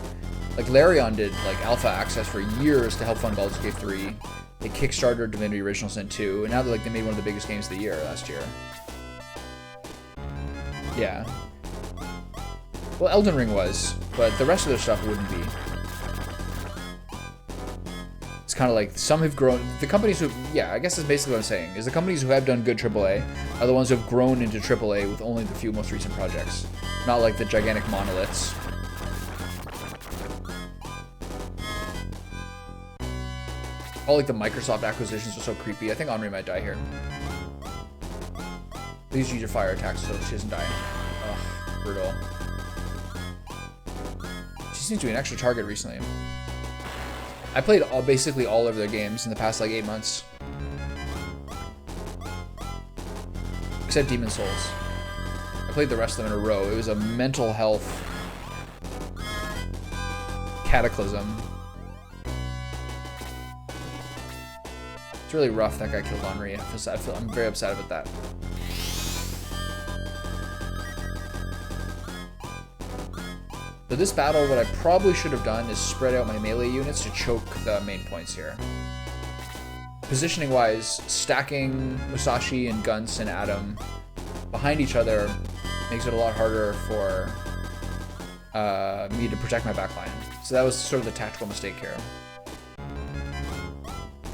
Like Larian did like alpha access for years to help fund Baldur's Gate 3. They Kickstarter Divinity Original Sin 2, and now they made one of the biggest games of the year last year. Yeah. Well, Elden Ring was, but the rest of their stuff wouldn't be. It's kind of like some have grown. The companies who, yeah, I guess that's basically what I'm saying, is the companies who have done good AAA are the ones who have grown into AAA with only the few most recent projects. Not like the gigantic monoliths. All like the Microsoft acquisitions are so creepy. I think Henri might die here. Please use your fire attacks so she doesn't die. Ugh, brutal. She seems to be an extra target recently. I played basically all of their games in the past like 8 months. Except Demon Souls. I played the rest of them in a row. It was a mental health cataclysm. It's really rough that guy killed Henri. I'm very upset about that. So this battle, what I probably should have done is spread out my melee units to choke the main points here. Positioning wise, stacking Musashi and Guns and Adam behind each other makes it a lot harder for me to protect my backline. So that was sort of the tactical mistake here.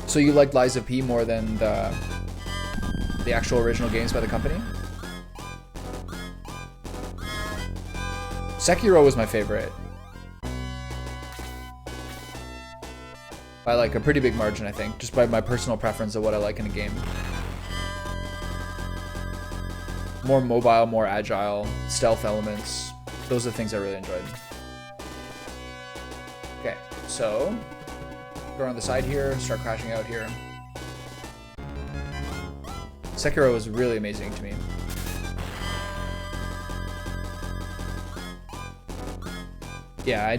So you liked Lies of P more than the actual original games by the company? Sekiro was my favorite. By like a pretty big margin, I think. Just by my personal preference of what I like in a game. More mobile, more agile, stealth elements. Those are the things I really enjoyed. Okay, so go on the side here, start crashing out here. Sekiro was really amazing to me. Yeah, I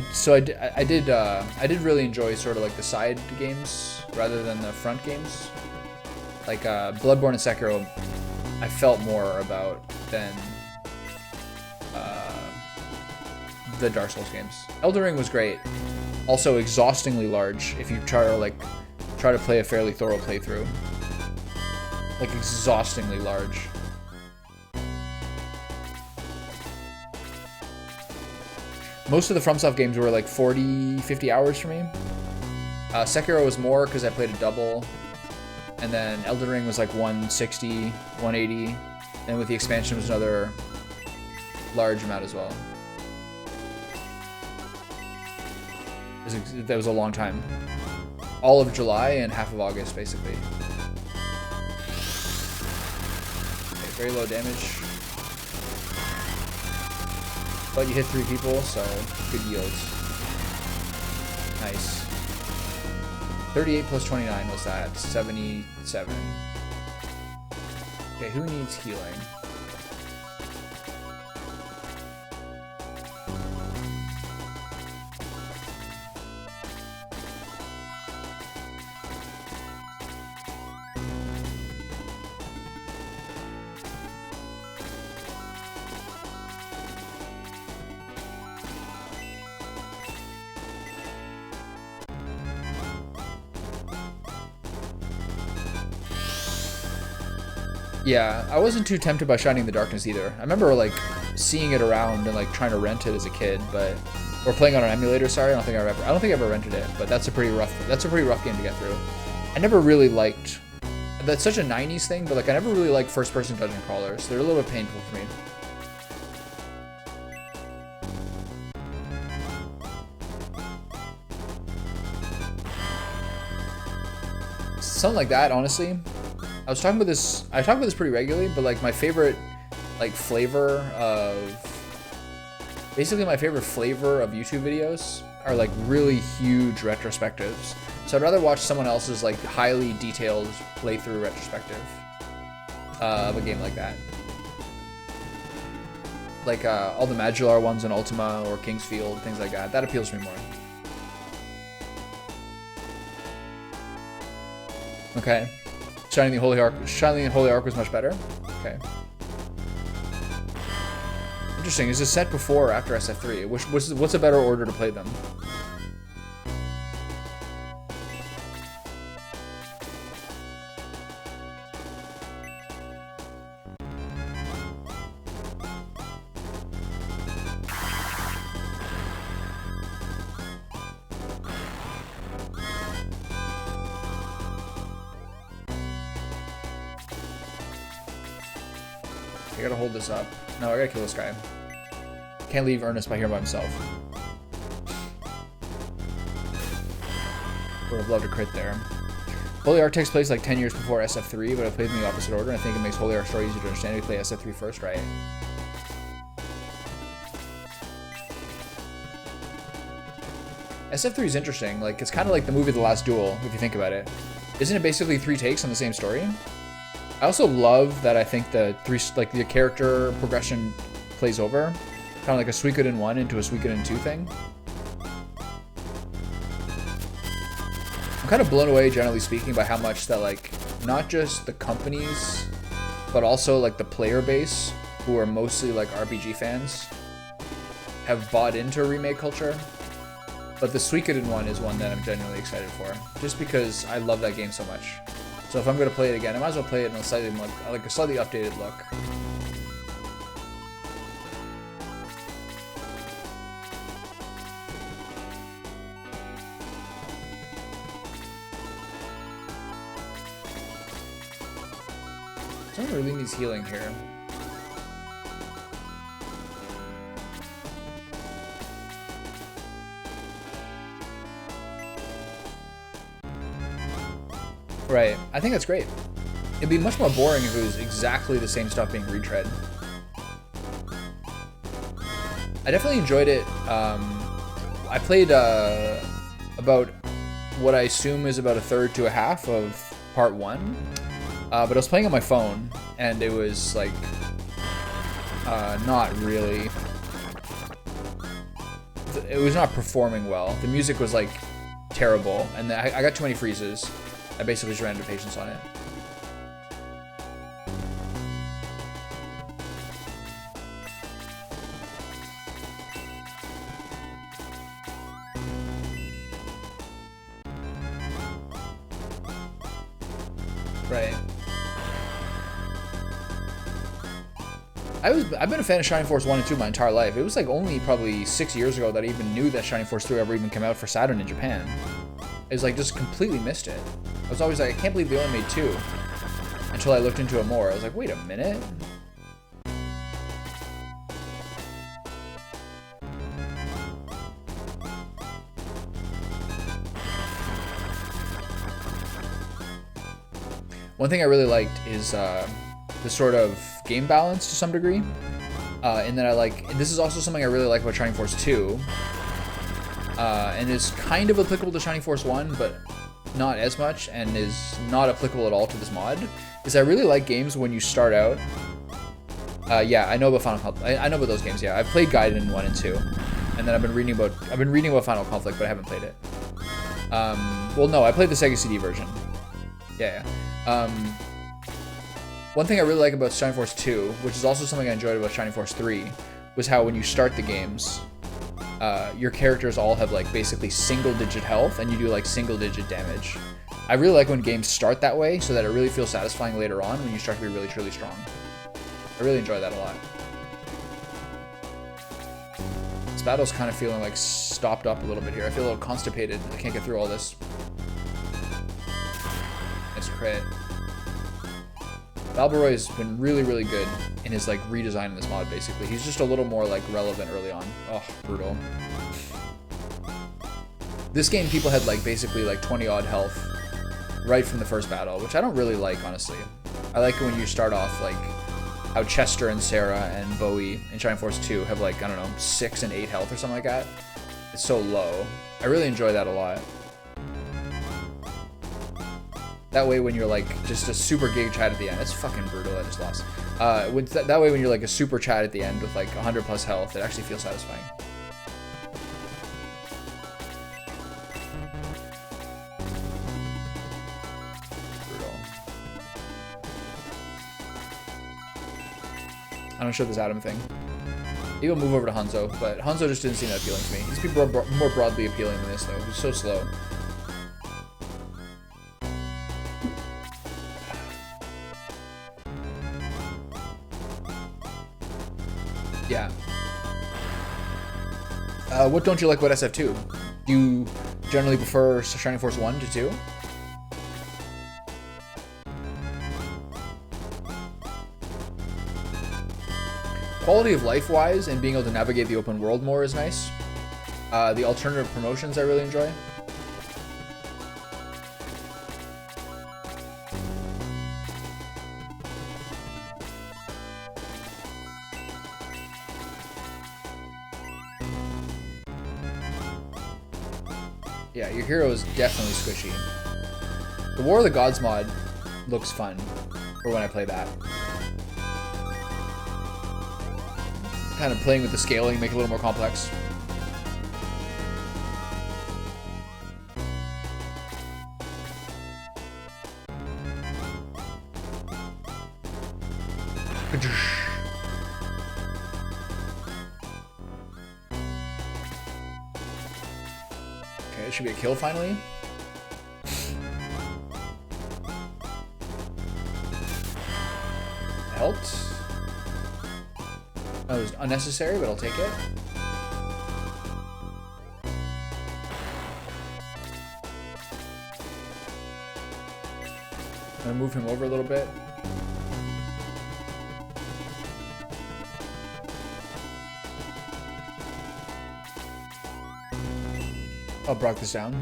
did really enjoy sort of like the side games rather than the front games. Like Bloodborne and Sekiro, I felt more about than the Dark Souls games. Elden Ring was great, also exhaustingly large if you try to play a fairly thorough playthrough. Like exhaustingly large. Most of the FromSoft games were like 40, 50 hours for me. Sekiro was more because I played a double. And then Elden Ring was like 160, 180. And with the expansion was another large amount as well. That was a long time. All of July and half of August, basically. Okay, very low damage. But you hit 3 people, so good yields. Nice. 38 plus 29 was that? 77. Okay, who needs healing? Yeah, I wasn't too tempted by Shining the Darkness either. I remember like seeing it around and like trying to rent it as a kid, or playing on an emulator. Sorry, I don't think I ever rented it. But that's a pretty rough game to get through. I never really liked. That's such a '90s thing, but like I never really liked first-person dungeon crawlers. They're a little bit painful for me. Something like that, honestly. I talk about this pretty regularly, but like my favorite flavor of YouTube videos are like really huge retrospectives. So I'd rather watch someone else's like highly detailed playthrough retrospective of a game like that. Like all the Madular ones in Ultima or Kingsfield, things like that. That appeals to me more. Okay. Shining the Holy Ark was much better. Okay. Interesting. Is this set before or after SF3? What's a better order to play them? I gotta hold this up. No, I gotta kill this guy. Can't leave Ernest by here by himself. Would have loved to crit there. Holy Ark takes place like 10 years before SF3, but I played in the opposite order, and I think it makes Holy Ark story easier to understand if you play SF3 first, right? SF3 is interesting. Like, it's kind of like the movie The Last Duel, if you think about it. Isn't it basically 3 takes on the same story? I also love that I think the character progression plays over. Kind of like a Suikoden 1 into a Suikoden 2 thing. I'm kind of blown away, generally speaking, by how much that, like, not just the companies, but also, like, the player base, who are mostly, like, RPG fans, have bought into remake culture. But the Suikoden one is one that I'm genuinely excited for, just because I love that game so much. So if I'm going to play it again, I might as well play it in a slightly updated look. Someone really needs healing here. Right. I think that's great. It'd be much more boring if it was exactly the same stuff being retread. I definitely enjoyed it. I played about what I assume is about a third to a half of part 1. But I was playing on my phone, and it was, like, not really... It was not performing well. The music was, like, terrible, and I got too many freezes. I basically just ran out of patience on it. Right. I've been a fan of Shining Force 1 and 2 my entire life. It was like only probably 6 years ago that I even knew that Shining Force 3 ever even came out for Saturn in Japan. It was like just completely missed it. I was always like, I can't believe they only made 2. Until I looked into it more. I was like, wait a minute. One thing I really liked is the sort of game balance to some degree. In that this is also something I really like about Shining Force 2. And is kind of applicable to Shining Force 1, but not as much, and is not applicable at all to this mod, is I really like games when you start out. Yeah, I know about Final Conflict. I know about those games, yeah. I've played Gaiden 1 and 2, and then I've been reading about Final Conflict, but I haven't played it. Well, no, I played the Sega CD version. Yeah. One thing I really like about Shining Force 2, which is also something I enjoyed about Shining Force 3, was how when you start the games, your characters all have like basically single-digit health, and you do like single-digit damage. I really like when games start that way, so that it really feels satisfying later on when you start to be really truly strong. I really enjoy that a lot. This battle's kind of feeling like stopped up a little bit here. I feel a little constipated. I can't get through all this. Nice crit. Balboroy has been really, really good in his like redesign in this mod, basically. He's just a little more like relevant early on. Oh, brutal. This game, people had like basically like 20 odd health right from the first battle, which I don't really like, honestly. I like it when you start off like how Chester and Sarah and Bowie in Shining Force 2 have like, I don't know, 6 and 8 health or something like that. It's so low. I really enjoy that a lot. That way when you're like just a super gig chat at the end, it's fucking brutal, I just lost. That way when you're like a super chat at the end with like 100 plus health, it actually feels satisfying. Brutal. I don't show this Adam thing. Maybe I'll move over to Hanzo, but Hanzo just didn't seem that appealing to me. He's more broadly appealing than this though. He's so slow. Yeah. What don't you like about SF2? Do you generally prefer Shining Force 1 to 2? Quality of life wise and being able to navigate the open world more is nice. The alternative promotions I really enjoy. Yeah, your hero is definitely squishy. The War of the Gods mod looks fun for when I play that. Kind of playing with the scaling, make it a little more complex. Okay, it should be a kill finally. Helped. That was unnecessary, but I'll take it. I'm gonna move him over a little bit. I'll block this down.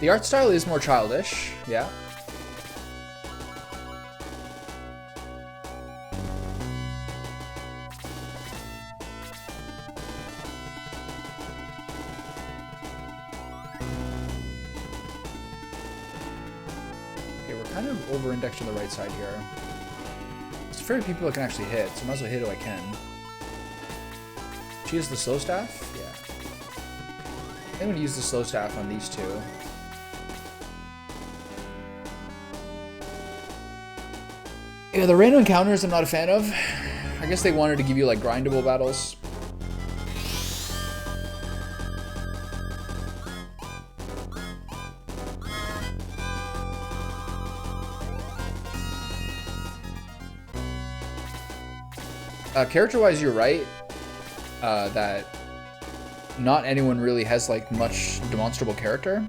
The art style is more childish, yeah. Okay, we're kind of over-indexed on the right side here. There's very few people I can actually hit, so I might as well hit who I can. She has the slow staff? Yeah. I'm gonna use the slow staff on these two. Yeah, the random encounters I'm not a fan of. I guess they wanted to give you like grindable battles. Character-wise, you're right. That not anyone really has like much demonstrable character.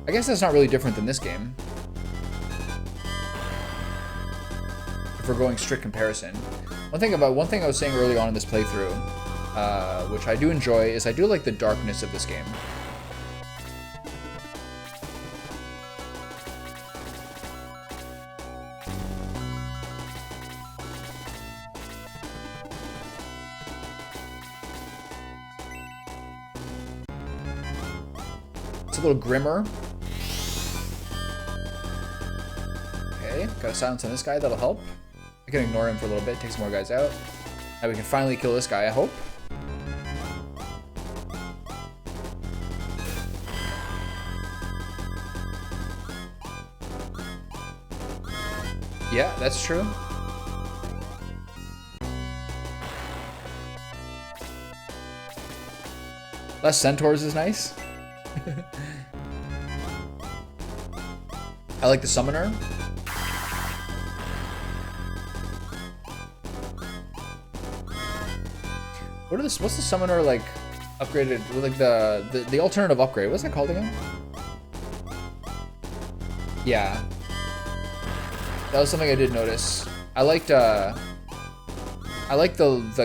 I guess that's not really different than this game. If we're going strict comparison. One thing I was saying early on in this playthrough, which I do enjoy, is I do like the darkness of this game. It's a little grimmer. Okay, got a silence on this guy, that'll help. I can ignore him for a little bit, take some more guys out. Now we can finally kill this guy, I hope. Yeah, that's true. Less centaurs is nice. I like the summoner. What's the summoner like upgraded, like the alternative upgrade? What's that called again? Yeah. That was something I did notice. I liked the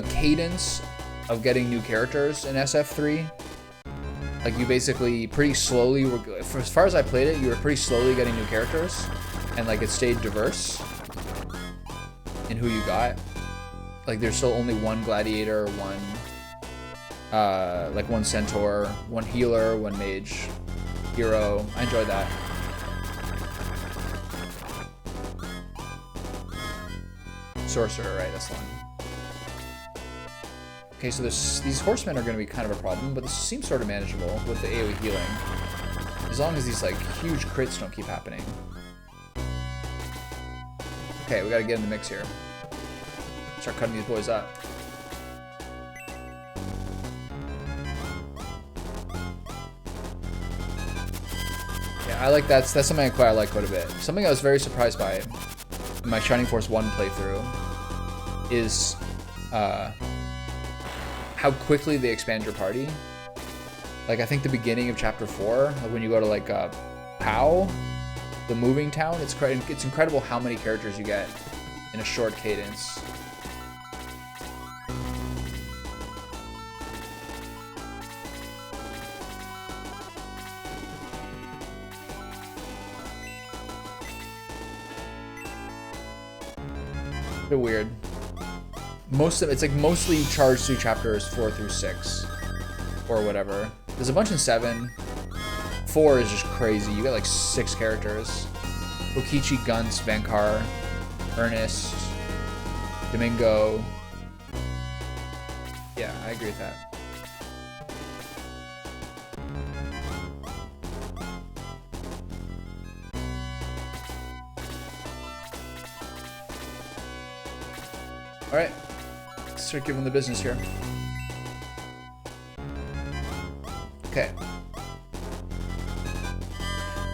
cadence of getting new characters in SF3. Like you basically pretty slowly for as far as I played it, you were pretty slowly getting new characters, and like it stayed diverse in who you got. Like there's still only one gladiator, one one centaur, one healer, one mage, hero. I enjoyed that. Sorcerer, right? That's the one. Okay, so these horsemen are going to be kind of a problem, but this seems sort of manageable with the AoE healing, as long as these like huge crits don't keep happening. Okay, we got to get in the mix here. Start cutting these boys up. Yeah, I like that. That's something I like quite a bit. Something I was very surprised by in my Shining Force 1 playthrough is how quickly they expand your party. Like I think the beginning of chapter 4, like when you go to like POW, the moving town, it's incredible how many characters you get in a short cadence. A bit weird. Most of it's like mostly charged through chapters 4 through 6 or whatever. There's a bunch in 7. 4 is just crazy. You got like 6 characters. Okichi, Gunts, Vankar, Ernest, Domingo. Yeah, I agree with that. All right, let's start giving the business here. Okay.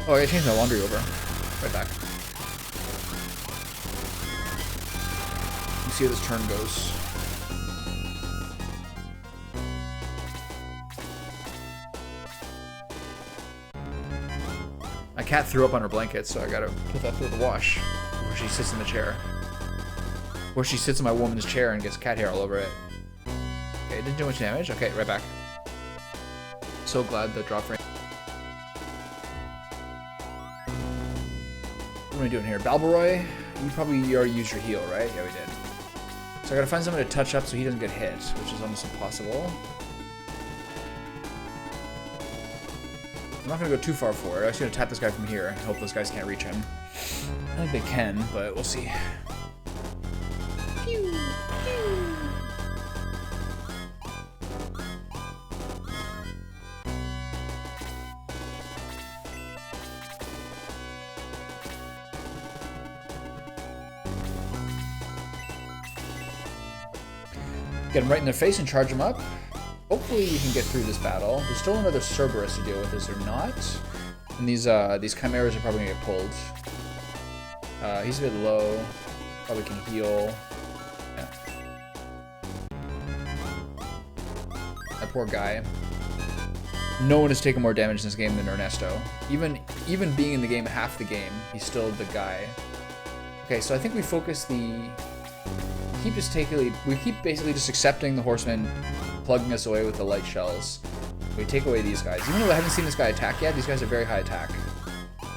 Oh, I gotta change my laundry over. Right back. Let's see how this turn goes. My cat threw up on her blanket, so I gotta put that through the wash where she sits in the chair. Where she sits in my woman's chair and gets cat hair all over it. Okay, didn't do much damage. Okay, right back. So glad the drop range. What am I doing here? Balboroy, you probably already used your heal, right? Yeah, we did. So I gotta find someone to touch up so he doesn't get hit, which is almost impossible. I'm not gonna go too far forward. I'm just gonna tap this guy from here and hope those guys can't reach him. I think they can, but we'll see. Get him right in the face and charge him up. Hopefully we can get through this battle. There's still another Cerberus to deal with, is there not? And these chimeras are probably gonna get pulled. He's a bit low. Probably can heal. Yeah. That poor guy. No one has taken more damage in this game than Ernesto. Even being in the game half the game, he's still the guy. Okay, so I think we focus the... We keep basically just accepting the horsemen plugging us away with the light shells. We take away these guys. Even though I haven't seen this guy attack yet, these guys are very high attack.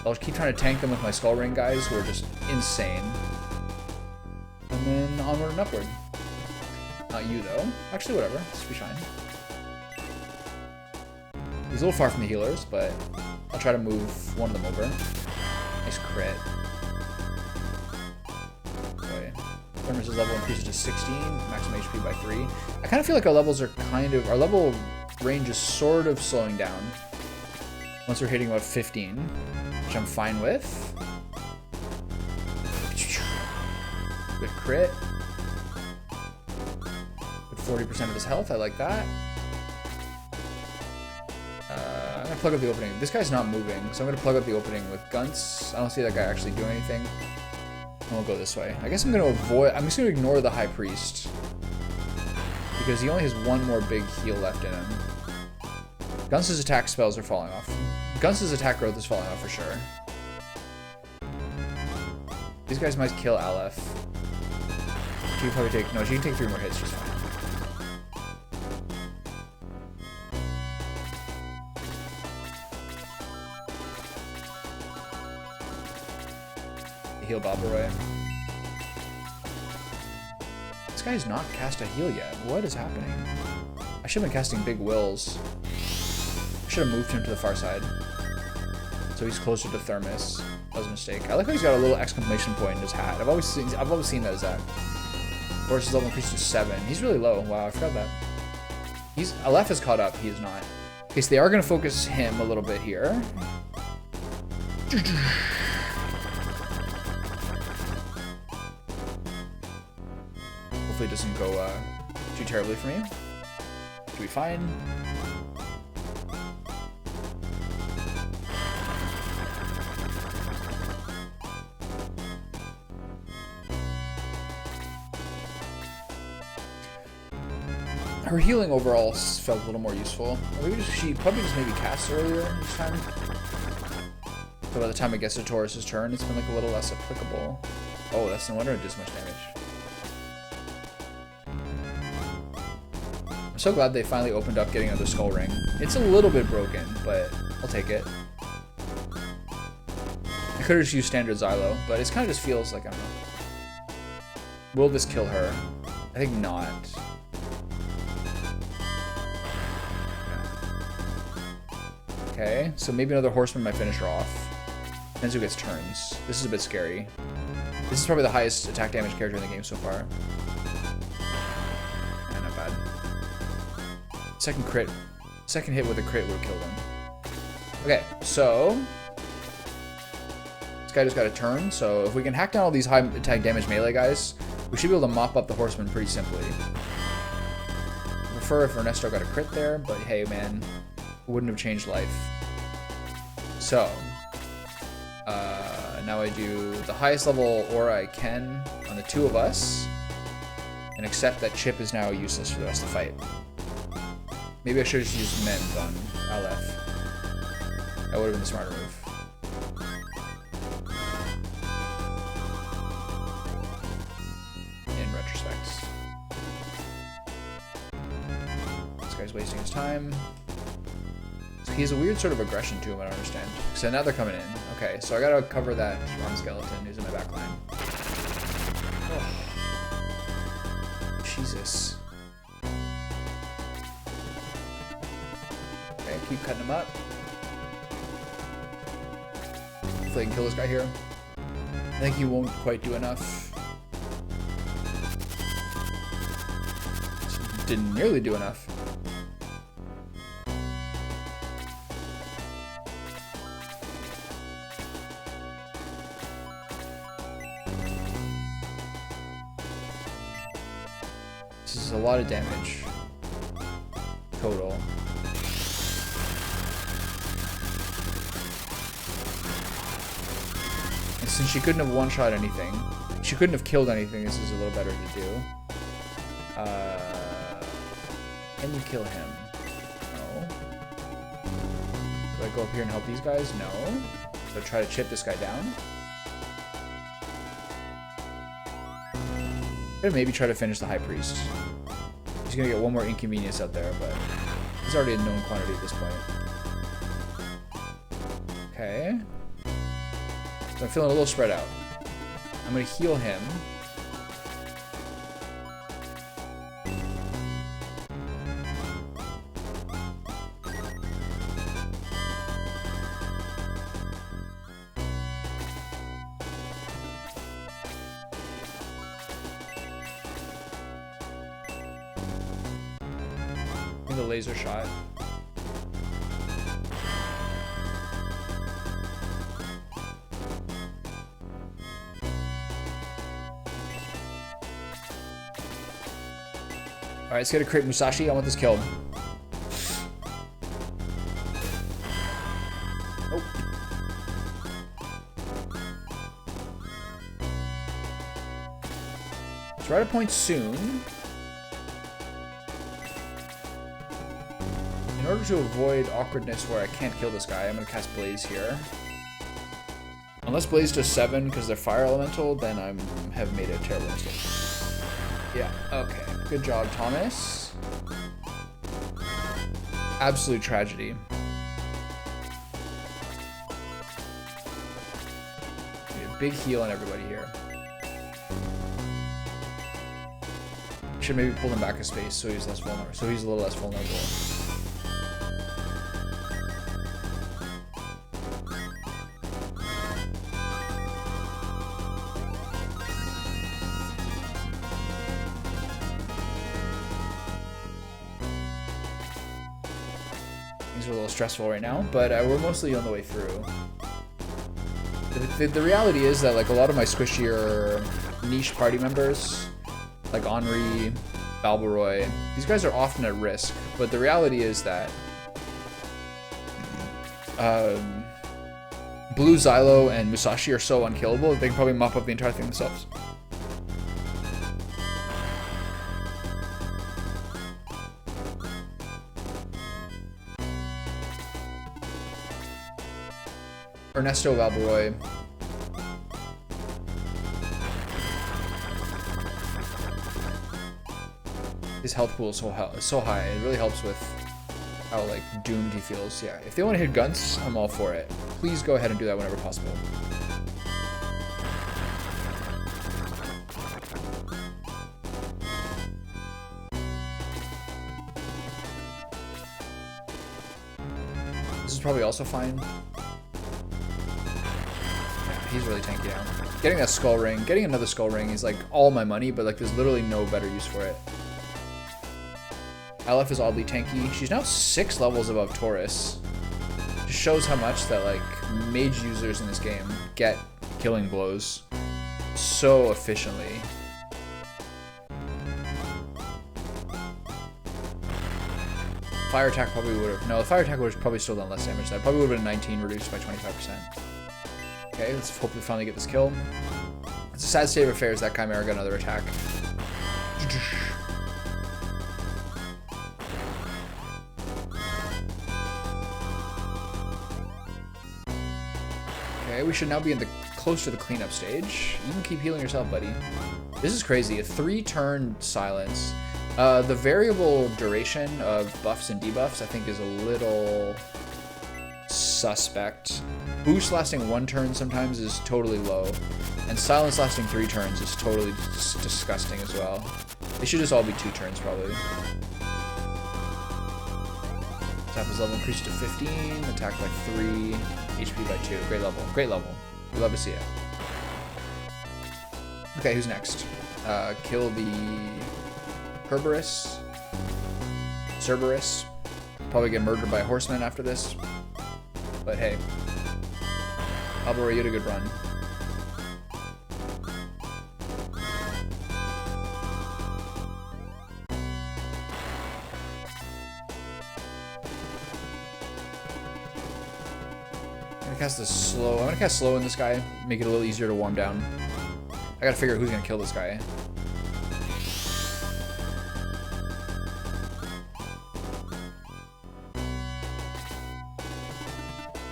I'll keep trying to tank them with my Skull Ring guys, who are just insane. And then onward and upward. Not you, though. Actually, whatever. This should be fine. He's a little far from the healers, but I'll try to move one of them over. Nice crit. Boy. Thermos' level increases to 16, maximum HP by 3. I kind of feel like our levels are our level range is sort of slowing down. Once we're hitting about 15, which I'm fine with. Good crit. Good 40% of his health, I like that. I'm gonna plug up the opening. This guy's not moving, so I'm gonna plug up the opening with Gunts. I don't see that guy actually doing anything. And we'll go this way. I guess I'm just gonna ignore the High Priest. Because he only has one more big heal left in him. Gunts' attack spells are falling off. Gunts' attack growth is falling off for sure. These guys might kill Aleph. She can probably take... No, she can take 3 more hits just fine. Heal Balboroy. This guy's not cast a heal yet. What is happening? I should have been casting Big Wills. I should have moved him to the far side. So he's closer to Thermos. That was a mistake. I like how he's got a little exclamation point in his hat. I've always seen that as that. Horse's level increased to 7. He's really low. Wow, I forgot that. Aleph is caught up. He is not. Okay, so they are going to focus him a little bit here. Hopefully it doesn't go too terribly for me. Should be fine. Her healing overall felt a little more useful. Or maybe she probably just maybe cast earlier this time. So by the time it gets to Taurus's turn, it's been like a little less applicable. Oh, that's no wonder it did so much damage. I'm so glad they finally opened up getting another Skull Ring. It's a little bit broken, but I'll take it. I could have just used standard Xylo, but it kind of just feels like, I don't know. Will this kill her? I think not. Okay, so maybe another horseman might finish her off. Depends who gets turns. This is a bit scary. This is probably the highest attack damage character in the game so far. Yeah, not bad. Second crit. Second hit with a crit would have killed him. Okay, so this guy just got a turn. So if we can hack down all these high attack damage melee guys, we should be able to mop up the horseman pretty simply. I prefer if Ernesto got a crit there, but hey man, wouldn't have changed life. So now I do the highest level aura I can on the two of us, and accept that Chip is now useless for the rest of the fight. Maybe I should have just used Mend on Aleph. That would have been the smarter move. In retrospect. This guy's wasting his time. So he has a weird sort of aggression to him, I don't understand. So now they're coming in. Okay, so I gotta cover that arm skeleton who's in my back line. Oh. Jesus. Okay, keep cutting him up. Hopefully I can kill this guy here. I think he won't quite do enough. Didn't nearly do enough. This is a lot of damage. Total. And since she couldn't have one-shot anything, she couldn't have killed anything, this is a little better to do. Can you kill him? No. Do I go up here and help these guys? No. So try to chip this guy down. I'm gonna maybe try to finish the High Priest. He's gonna get one more inconvenience out there, but he's already a known quantity at this point. Okay. So I'm feeling a little spread out. I'm gonna heal him. The laser shot. Alright, let's get a crit Musashi. I want this killed. Oh. It's right at point soon. In order to avoid awkwardness where I can't kill this guy, I'm going to cast Blaze here. Unless Blaze does 7 because they're fire elemental, then I have made a terrible mistake. Yeah, okay. Good job, Thomas. Absolute tragedy. Need a big heal on everybody here. Should maybe pull him back a space so he's less vulnerable. So he's a little less vulnerable. Things are a little stressful right now, but we're mostly on the way through. The reality is that like a lot of my squishier niche party members, like Henri, Balbaroy, these guys are often at risk, but the reality is that Blue, Xylo, and Musashi are so unkillable that they can probably mop up the entire thing themselves. Ernesto Balbaroy. His health pool is so high. It really helps with how like doomed he feels. Yeah, if they want to hit guns, I'm all for it. Please go ahead and do that whenever possible. probably also fine. Yeah, he's really tanky now. Getting that skull ring, getting another skull ring is like all my money, but like there's literally no better use for it. LF is oddly tanky. She's now 6 levels above Taurus. Just shows how much that like mage users in this game get killing blows so efficiently. Fire attack probably would have... No, the fire attack would have probably still done less damage. That probably would have been 19 reduced by 25%. Okay, let's hopefully finally get this kill. It's a sad state of affairs that Chimera got another attack. Okay, we should now be in the close to the cleanup stage. You can keep healing yourself, buddy. This is crazy. A 3-turn silence. The variable duration of buffs and debuffs, I think, is a little suspect. Boost lasting 1 turn sometimes is totally low, and silence lasting 3 turns is totally disgusting as well. They should just all be 2 turns, probably. Tap his level increased to 15, attack by 3, HP by 2. Great level. Great level. We love to see it. Okay, who's next? Kill the... Cerberus. Probably get murdered by a horseman after this. But hey. Albora, you had a good run. I'm gonna cast this slow. I'm gonna cast slow in this guy. Make it a little easier to warm down. I gotta figure out who's gonna kill this guy.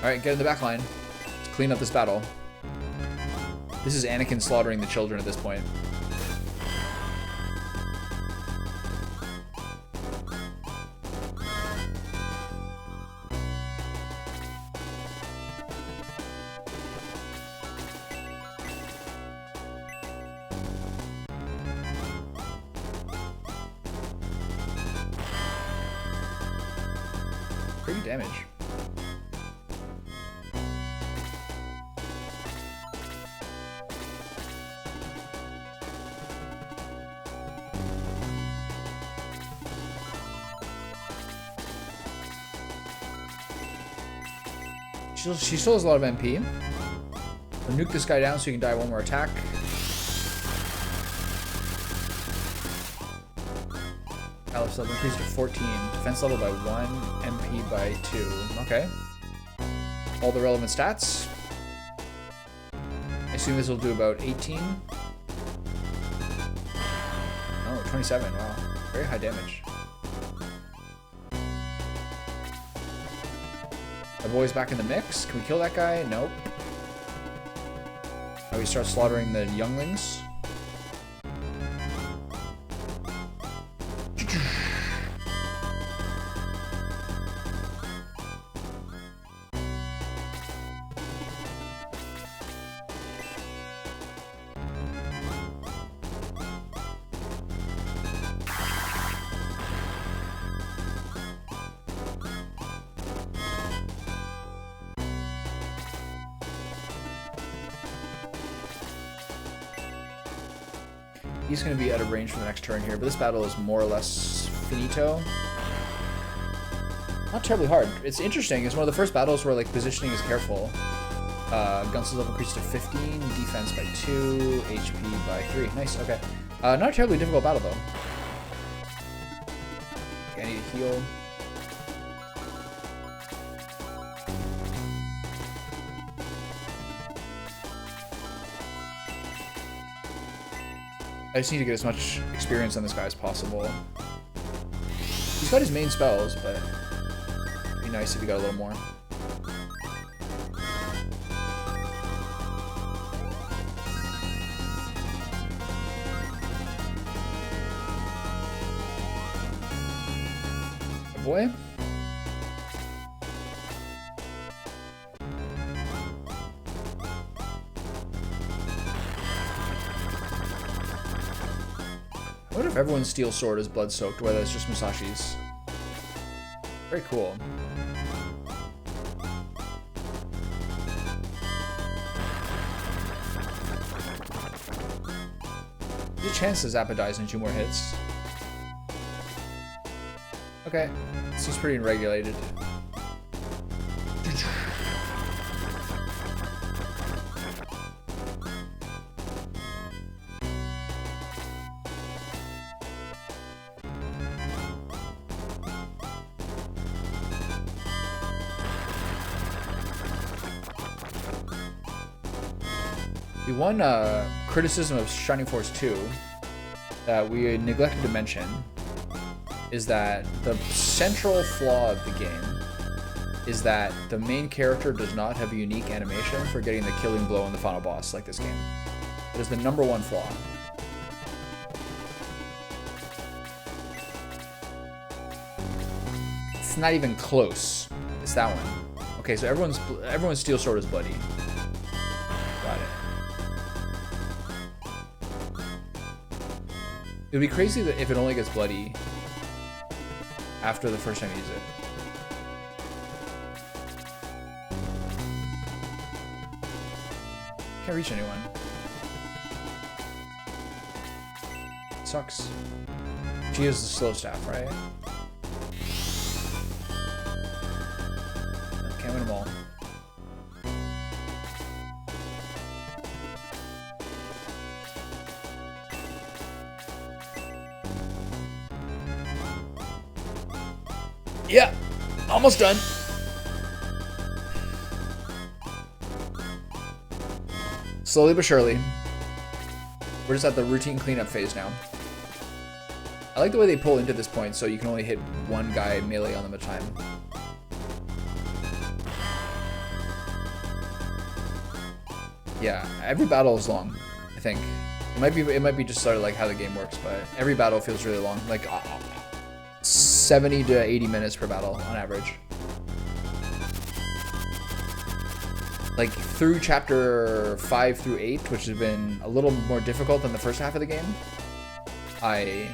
Alright, get in the back line. Let's clean up this battle. This is Anakin slaughtering the children at this point. Pretty damage. She still has a lot of MP. We'll nuke this guy down so he can die 1 more attack. Alice level increased to 14. Defense level by 1. MP by 2. Okay. All the relevant stats. I assume this will do about 18. Oh, 27. Wow. Very high damage. The boy's back in the mix. Can we kill that guy? Nope. Now we start slaughtering the younglings. He's going to be out of range for the next turn here, but this battle is more or less finito. Not terribly hard. It's interesting. It's one of the first battles where like positioning is careful. Guns' level increased to 15, defense by 2, HP by 3. Nice, okay. Not a terribly difficult battle though. Okay, I need to heal. I just need to get as much experience on this guy as possible. He's got his main spells, but it'd be nice if he got a little more. Oh boy. I wonder if everyone's steel sword is blood soaked, whether it's just Musashi's. Very cool. There's a chance that Zappa dies in 2 more hits. Okay, this is pretty unregulated. The one criticism of Shining Force 2 that we neglected to mention is that the central flaw of the game is that the main character does not have a unique animation for getting the killing blow on the final boss like this game. That is the #1 flaw. It's not even close. It's that one. Okay, so everyone's steel sword is bloody. Got it. It would be crazy that if it only gets bloody after the first time you use it. Can't reach anyone. Sucks. She is the slow staff, right? Can't win them all. Yeah, almost done. Slowly but surely. We're just at the routine cleanup phase now. I like the way they pull into this point so you can only hit one guy melee on them at a time. Yeah, every battle is long, I think. It might be just sort of like how the game works, but every battle feels really long. Like 70 to 80 minutes per battle on average. Like through chapter 5 through 8, which has been a little more difficult than the first half of the game, I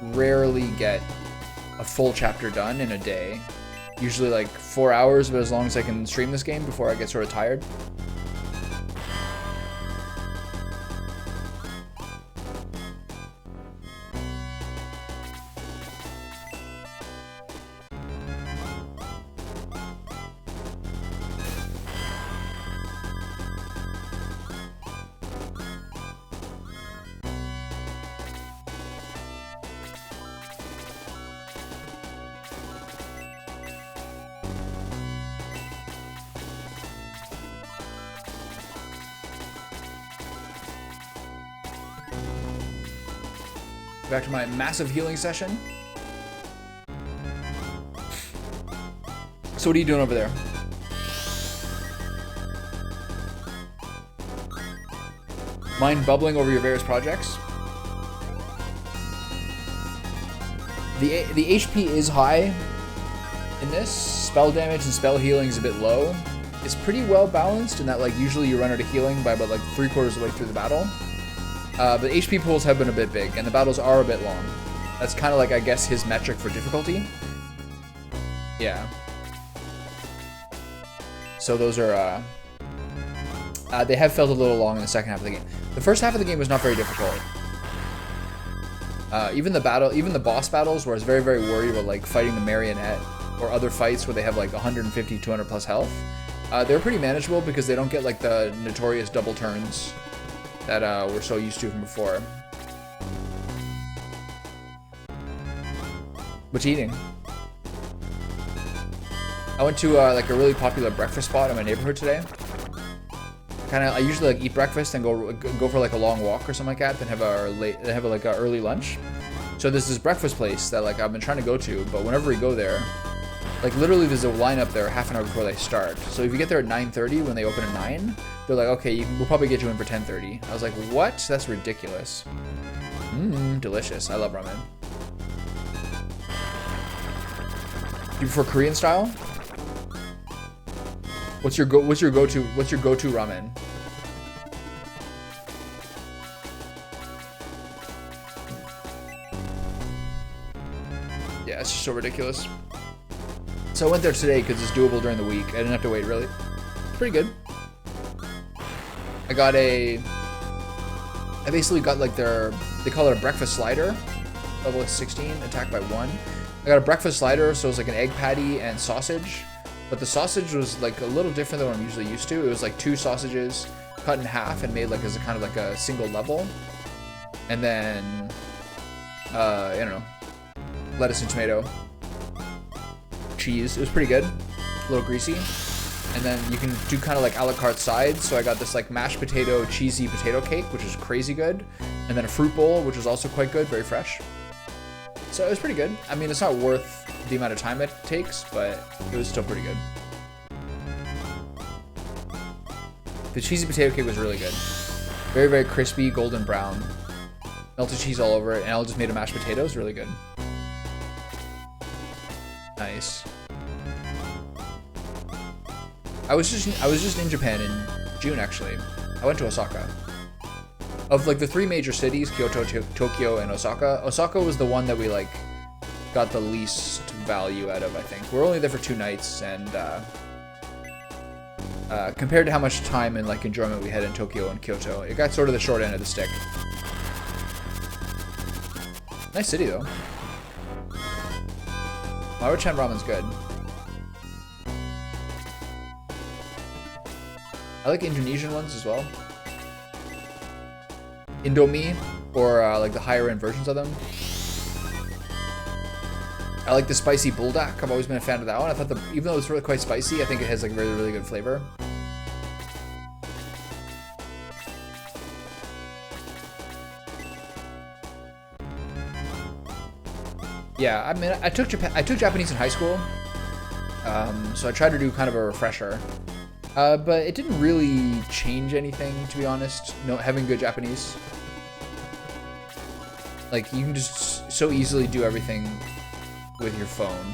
rarely get a full chapter done in a day. Usually like 4 hours, but as long as I can stream this game before I get sort of tired. Back to my massive healing session. So what are you doing over there? Mind bubbling over your various projects? The HP is high in this. Spell damage and spell healing is a bit low. It's pretty well balanced in that like usually you run out of healing by about like 3/4 of the way through the battle. But HP pools have been a bit big, and the battles are a bit long. That's kind of like, I guess, his metric for difficulty. Yeah. So those are, they have felt a little long in the second half of the game. The first half of the game was not very difficult. Even the boss battles, where I was very, very worried about like fighting the marionette or other fights where they have like 150, 200 plus health, they're pretty manageable because they don't get like the notorious double turns that we're so used to from before. What you eating? I went to like a really popular breakfast spot in my neighborhood today. I usually like eat breakfast and go for like a long walk or something like that, then have a early lunch. So there's this breakfast place that like I've been trying to go to, but whenever we go there, like literally there's a lineup there half an hour before they start. So if you get there at 9:30 when they open at 9, they're like, okay, we'll probably get you in for 10:30. I was like, what? That's ridiculous. Delicious. I love ramen. Do you prefer Korean style? What's your go-to ramen? Yeah, it's just so ridiculous. So I went there today because it's doable during the week. I didn't have to wait, really. It's pretty good. I I basically got like they call it a breakfast slider, level 16, attack by 1. I got a breakfast slider, so it was like an egg patty and sausage, but the sausage was like a little different than what I'm usually used to. It was like 2 sausages cut in half and made like as a kind of like a single level, and then I don't know, lettuce and tomato, cheese. It was pretty good, a little greasy. And then you can do kind of like a la carte sides. So I got this like mashed potato, cheesy potato cake, which is crazy good. And then a fruit bowl, which was also quite good, very fresh. So it was pretty good. I mean, it's not worth the amount of time it takes, but it was still pretty good. The cheesy potato cake was really good. Very, very crispy, golden brown. Melted cheese all over it, and I just made a mashed potatoes, really good. Nice. I was just in Japan in June, actually. I went to Osaka. Of like the 3 major cities, Kyoto, Tokyo, and Osaka, Osaka was the one that we like got the least value out of, I think. We're only there for 2 nights, and compared to how much time and like enjoyment we had in Tokyo and Kyoto, it got sort of the short end of the stick. Nice city though. Maruchan ramen's good. I like Indonesian ones as well. Indomie, or like the higher end versions of them. I like the spicy buldak. I've always been a fan of that one. I thought even though it's really quite spicy, I think it has like really, really good flavor. Yeah, I mean, I took Japanese in high school, so I tried to do kind of a refresher. But it didn't really change anything, to be honest. No, having good Japanese. Like, you can just so easily do everything with your phone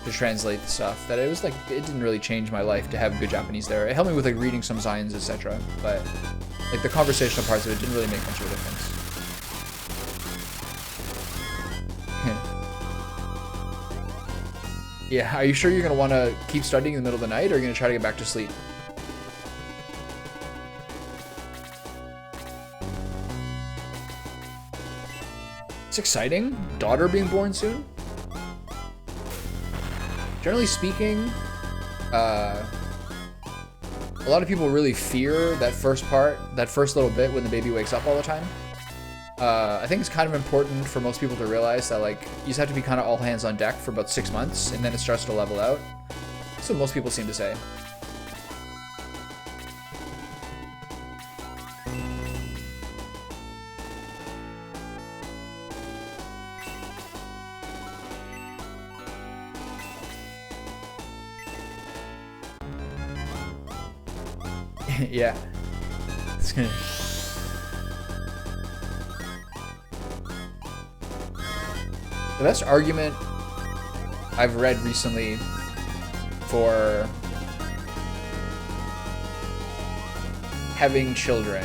to translate the stuff that it was like, it didn't really change my life to have good Japanese there. It helped me with like reading some signs, etc. But like the conversational parts of it didn't really make much of a difference. Yeah, are you sure you're going to want to keep studying in the middle of the night, or are you going to try to get back to sleep? It's exciting. Daughter being born soon. Generally speaking, a lot of people really fear that first part, that first little bit when the baby wakes up all the time. I think it's kind of important for most people to realize that like you just have to be kind of all hands on deck for about 6 months, and then it starts to level out. That's what most people seem to say. Yeah. It's gonna... The best argument I've read recently for having children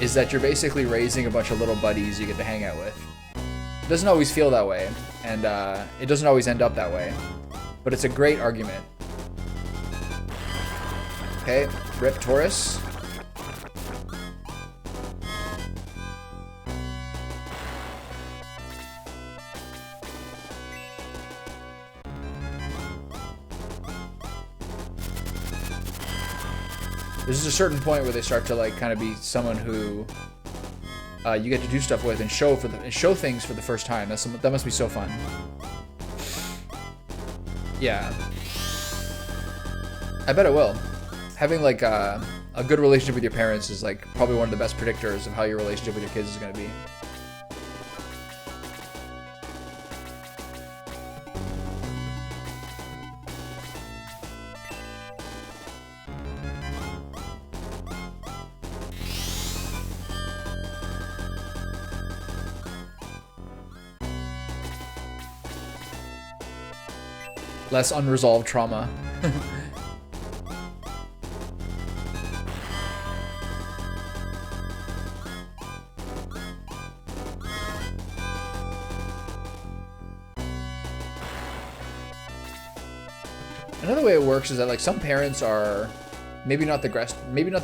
is that you're basically raising a bunch of little buddies you get to hang out with. It doesn't always feel that way, and it doesn't always end up that way, but it's a great argument. Okay, rip Taurus. There's a certain point where they start to like kind of be someone who you get to do stuff with and show things for the first time. That must be so fun. Yeah, I bet it will. Having like a good relationship with your parents is like probably one of the best predictors of how your relationship with your kids is going to be. Less unresolved trauma. Another way it works is that like some parents are maybe not the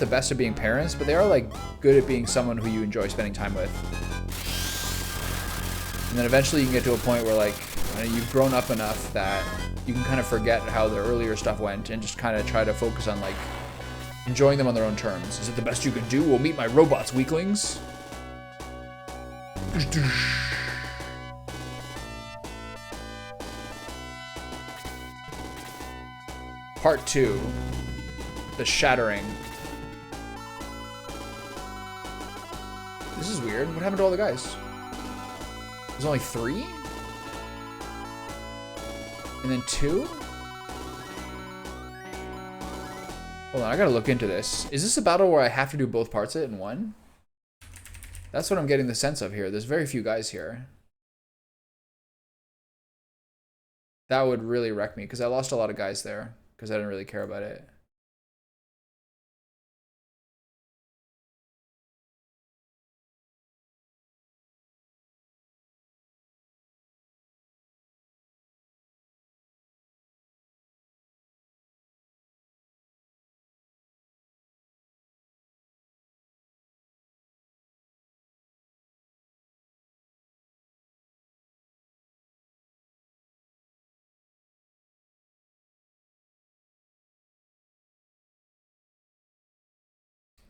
best at being parents, but they are like good at being someone who you enjoy spending time with. And then eventually you can get to a point where like you've grown up enough that you can kind of forget how the earlier stuff went and just kind of try to focus on like enjoying them on their own terms. Is it the best you can do? We'll meet my robots, weaklings. Part 2. The Shattering. This is weird. What happened to all the guys? There's only 3? And then 2? Hold on, I gotta look into this. Is this a battle where I have to do both parts of it in one? That's what I'm getting the sense of here. There's very few guys here. That would really wreck me, because I lost a lot of guys there, because I didn't really care about it.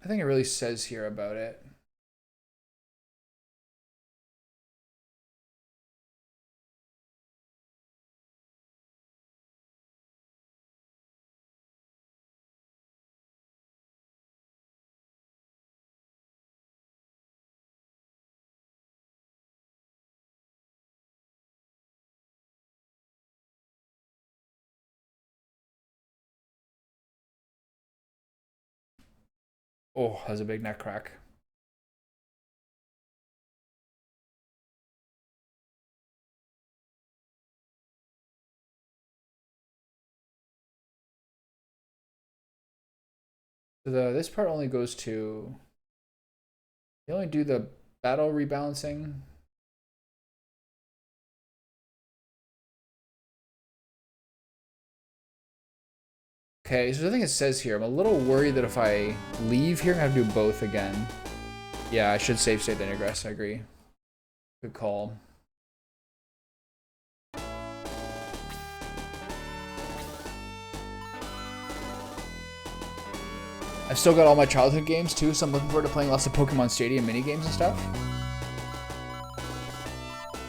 I think it really says here about it. Oh, that's a big neck crack. This part only goes to... You only do the battle rebalancing. Okay, so I think it says here, I'm a little worried that if I leave here, I have to do both again. Yeah, I should save state then regress, I agree. Good call. I've still got all my childhood games too, so I'm looking forward to playing lots of Pokemon Stadium mini games and stuff.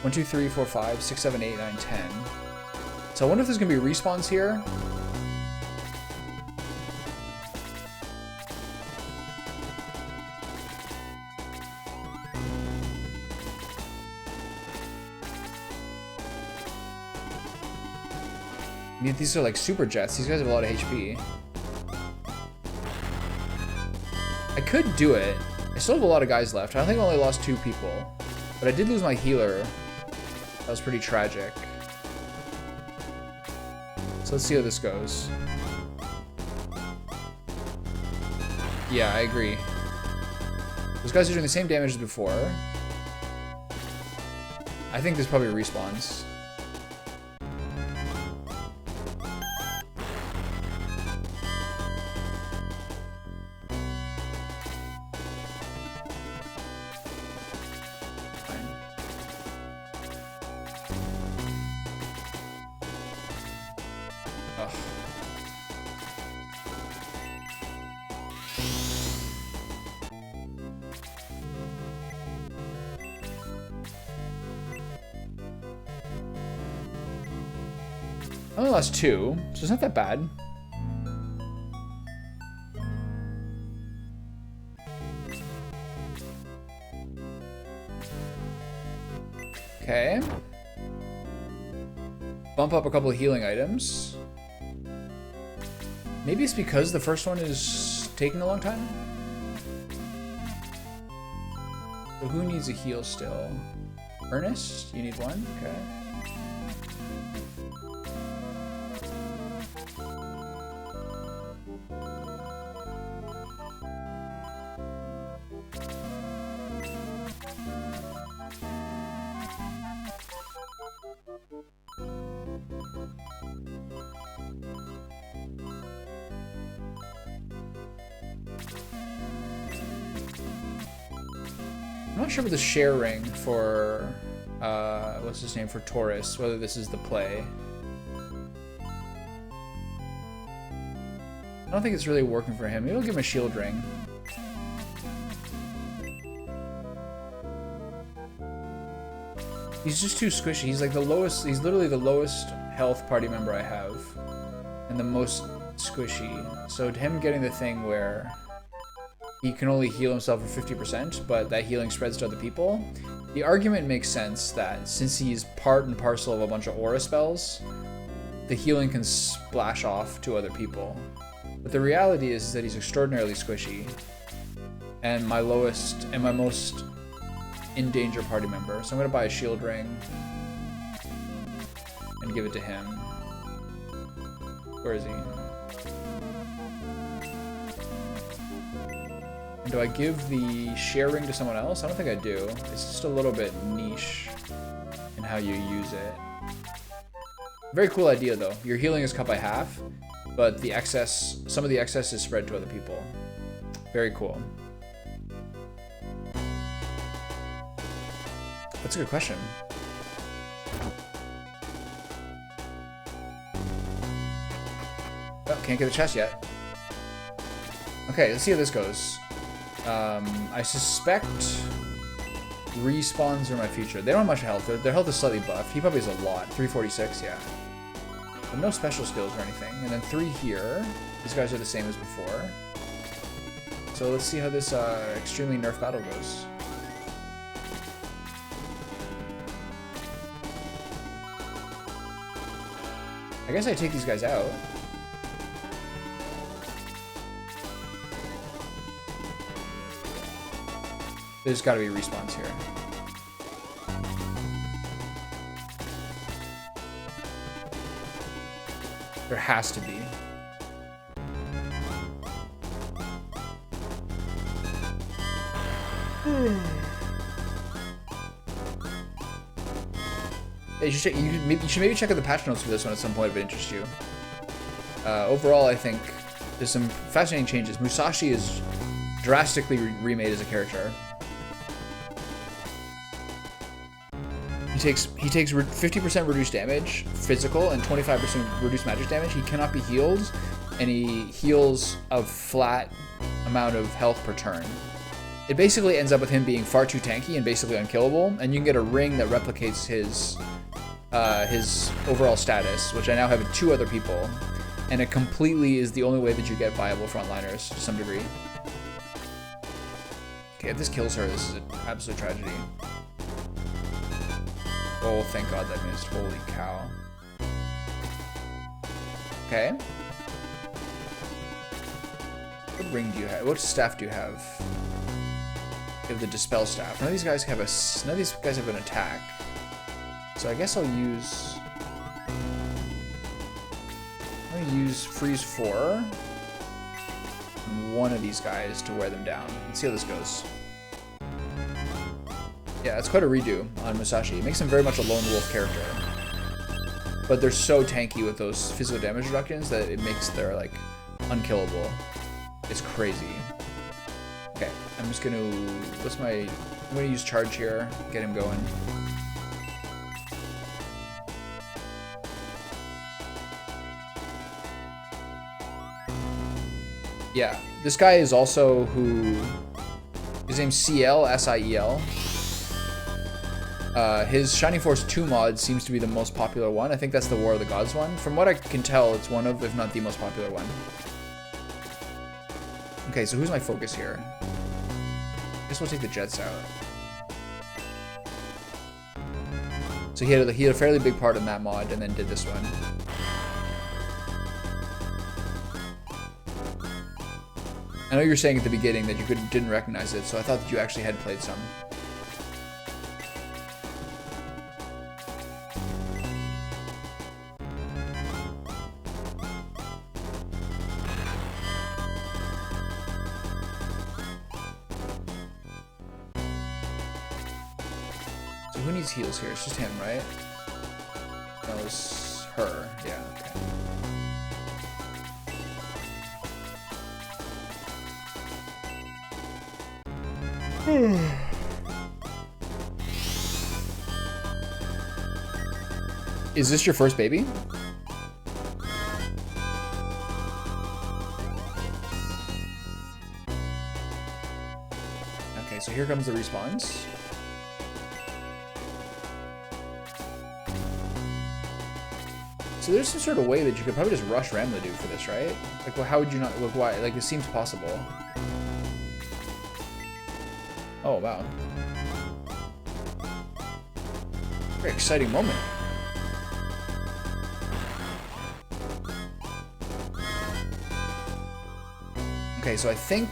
1, 2, 3, 4, 5, 6, 7, 8, 9, 10. So I wonder if there's gonna be respawns here. I mean, these are like super jets. These guys have a lot of HP. I could do it. I still have a lot of guys left. I think I only lost 2 people. But I did lose my healer. That was pretty tragic. So let's see how this goes. Yeah, I agree. Those guys are doing the same damage as before. I think this probably respawns. I only lost 2, so it's not that bad. Okay. Bump up a couple of healing items. Maybe it's because the first one is taking a long time? So who needs a heal still? Ernest? You need 1? Okay. not sure about the share ring for, what's his name, for Taurus, whether this is the play. I don't think it's really working for him. Maybe we'll give him a shield ring. He's just too squishy. He's like the lowest, he's literally the lowest health party member I have. And the most squishy. So him getting the thing where he can only heal himself for 50%, but that healing spreads to other people. The argument makes sense that since he's part and parcel of a bunch of aura spells, the healing can splash off to other people. But the reality is that he's extraordinarily squishy. And my lowest and my most in danger party member. So I'm gonna buy a shield ring and give it to him. Where is he? And do I give the share ring to someone else? I don't think I do. It's just a little bit niche in how you use it. Very cool idea though. Your healing is cut by half, but the excess, some of the excess is spread to other people. Very cool. That's a good question. Oh, can't get the chest yet. Okay, let's see how this goes. I suspect respawns are my future. They don't have much health. Their health is slightly buffed. He probably has a lot. 346, yeah. But no special skills or anything. And then 3 here. These guys are the same as before. So let's see how this extremely nerf battle goes. I guess I take these guys out. There's gotta be respawns here. There has to be. You should maybe check out the patch notes for this one at some point if it interests you. Overall, I think there's some fascinating changes. Musashi is drastically remade as a character. He takes 50% reduced damage, physical, and 25% reduced magic damage. He cannot be healed, and he heals a flat amount of health per turn. It basically ends up with him being far too tanky and basically unkillable, and you can get a ring that replicates his overall status, which I now have in 2 other people, and it completely is the only way that you get viable frontliners to some degree. Okay, if this kills her, this is an absolute tragedy. Oh, thank God that missed. Holy cow. Okay. What ring do you have? What staff do you have? You have the Dispel staff. None of these guys have an attack. So I guess I'll use... I'm gonna use Freeze 4 on one of these guys to wear them down. Let's see how this goes. Yeah, it's quite a redo on Musashi. It makes him very much a lone wolf character. But they're so tanky with those physical damage reductions that it makes their, like, unkillable. It's crazy. Okay, I'm just gonna... I'm gonna use charge here, get him going. Yeah, this guy is also who... His name's CL, S-I-E-L. His Shining Force 2 mod seems to be the most popular one. I think that's the War of the Gods one. From what I can tell, it's one of, if not the most popular one. Okay, so who's my focus here? I guess we'll take the Jets out. So he had a fairly big part in that mod and then did this one. I know you were saying at the beginning that you didn't recognize it, so I thought that you actually had played some. So who needs heals here? It's just him, right? That was her. Yeah, okay. Is this your first baby? Okay, so here comes the response. So there's some sort of way that you could probably just rush Ramladu for this, right? Like, well, how would you not? Look, why? Like, it seems possible. Oh wow! Very exciting moment. Okay, so I think,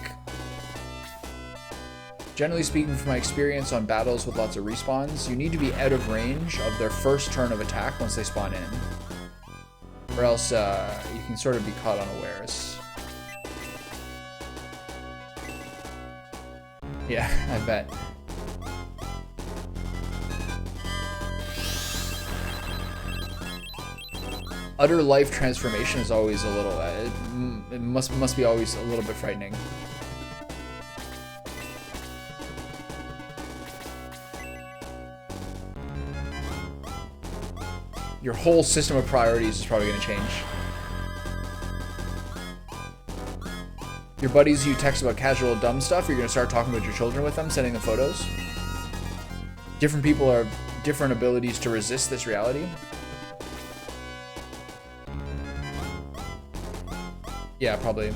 generally speaking, from my experience on battles with lots of respawns, you need to be out of range of their first turn of attack once they spawn in. Or else you can sort of be caught unawares. Yeah, I bet. Utter life transformation is always a little, it must be always a little bit frightening. Your whole system of priorities is probably going to change. Your buddies you text about casual dumb stuff, you're going to start talking about your children with them, sending them photos. Different people have different abilities to resist this reality. Yeah, probably.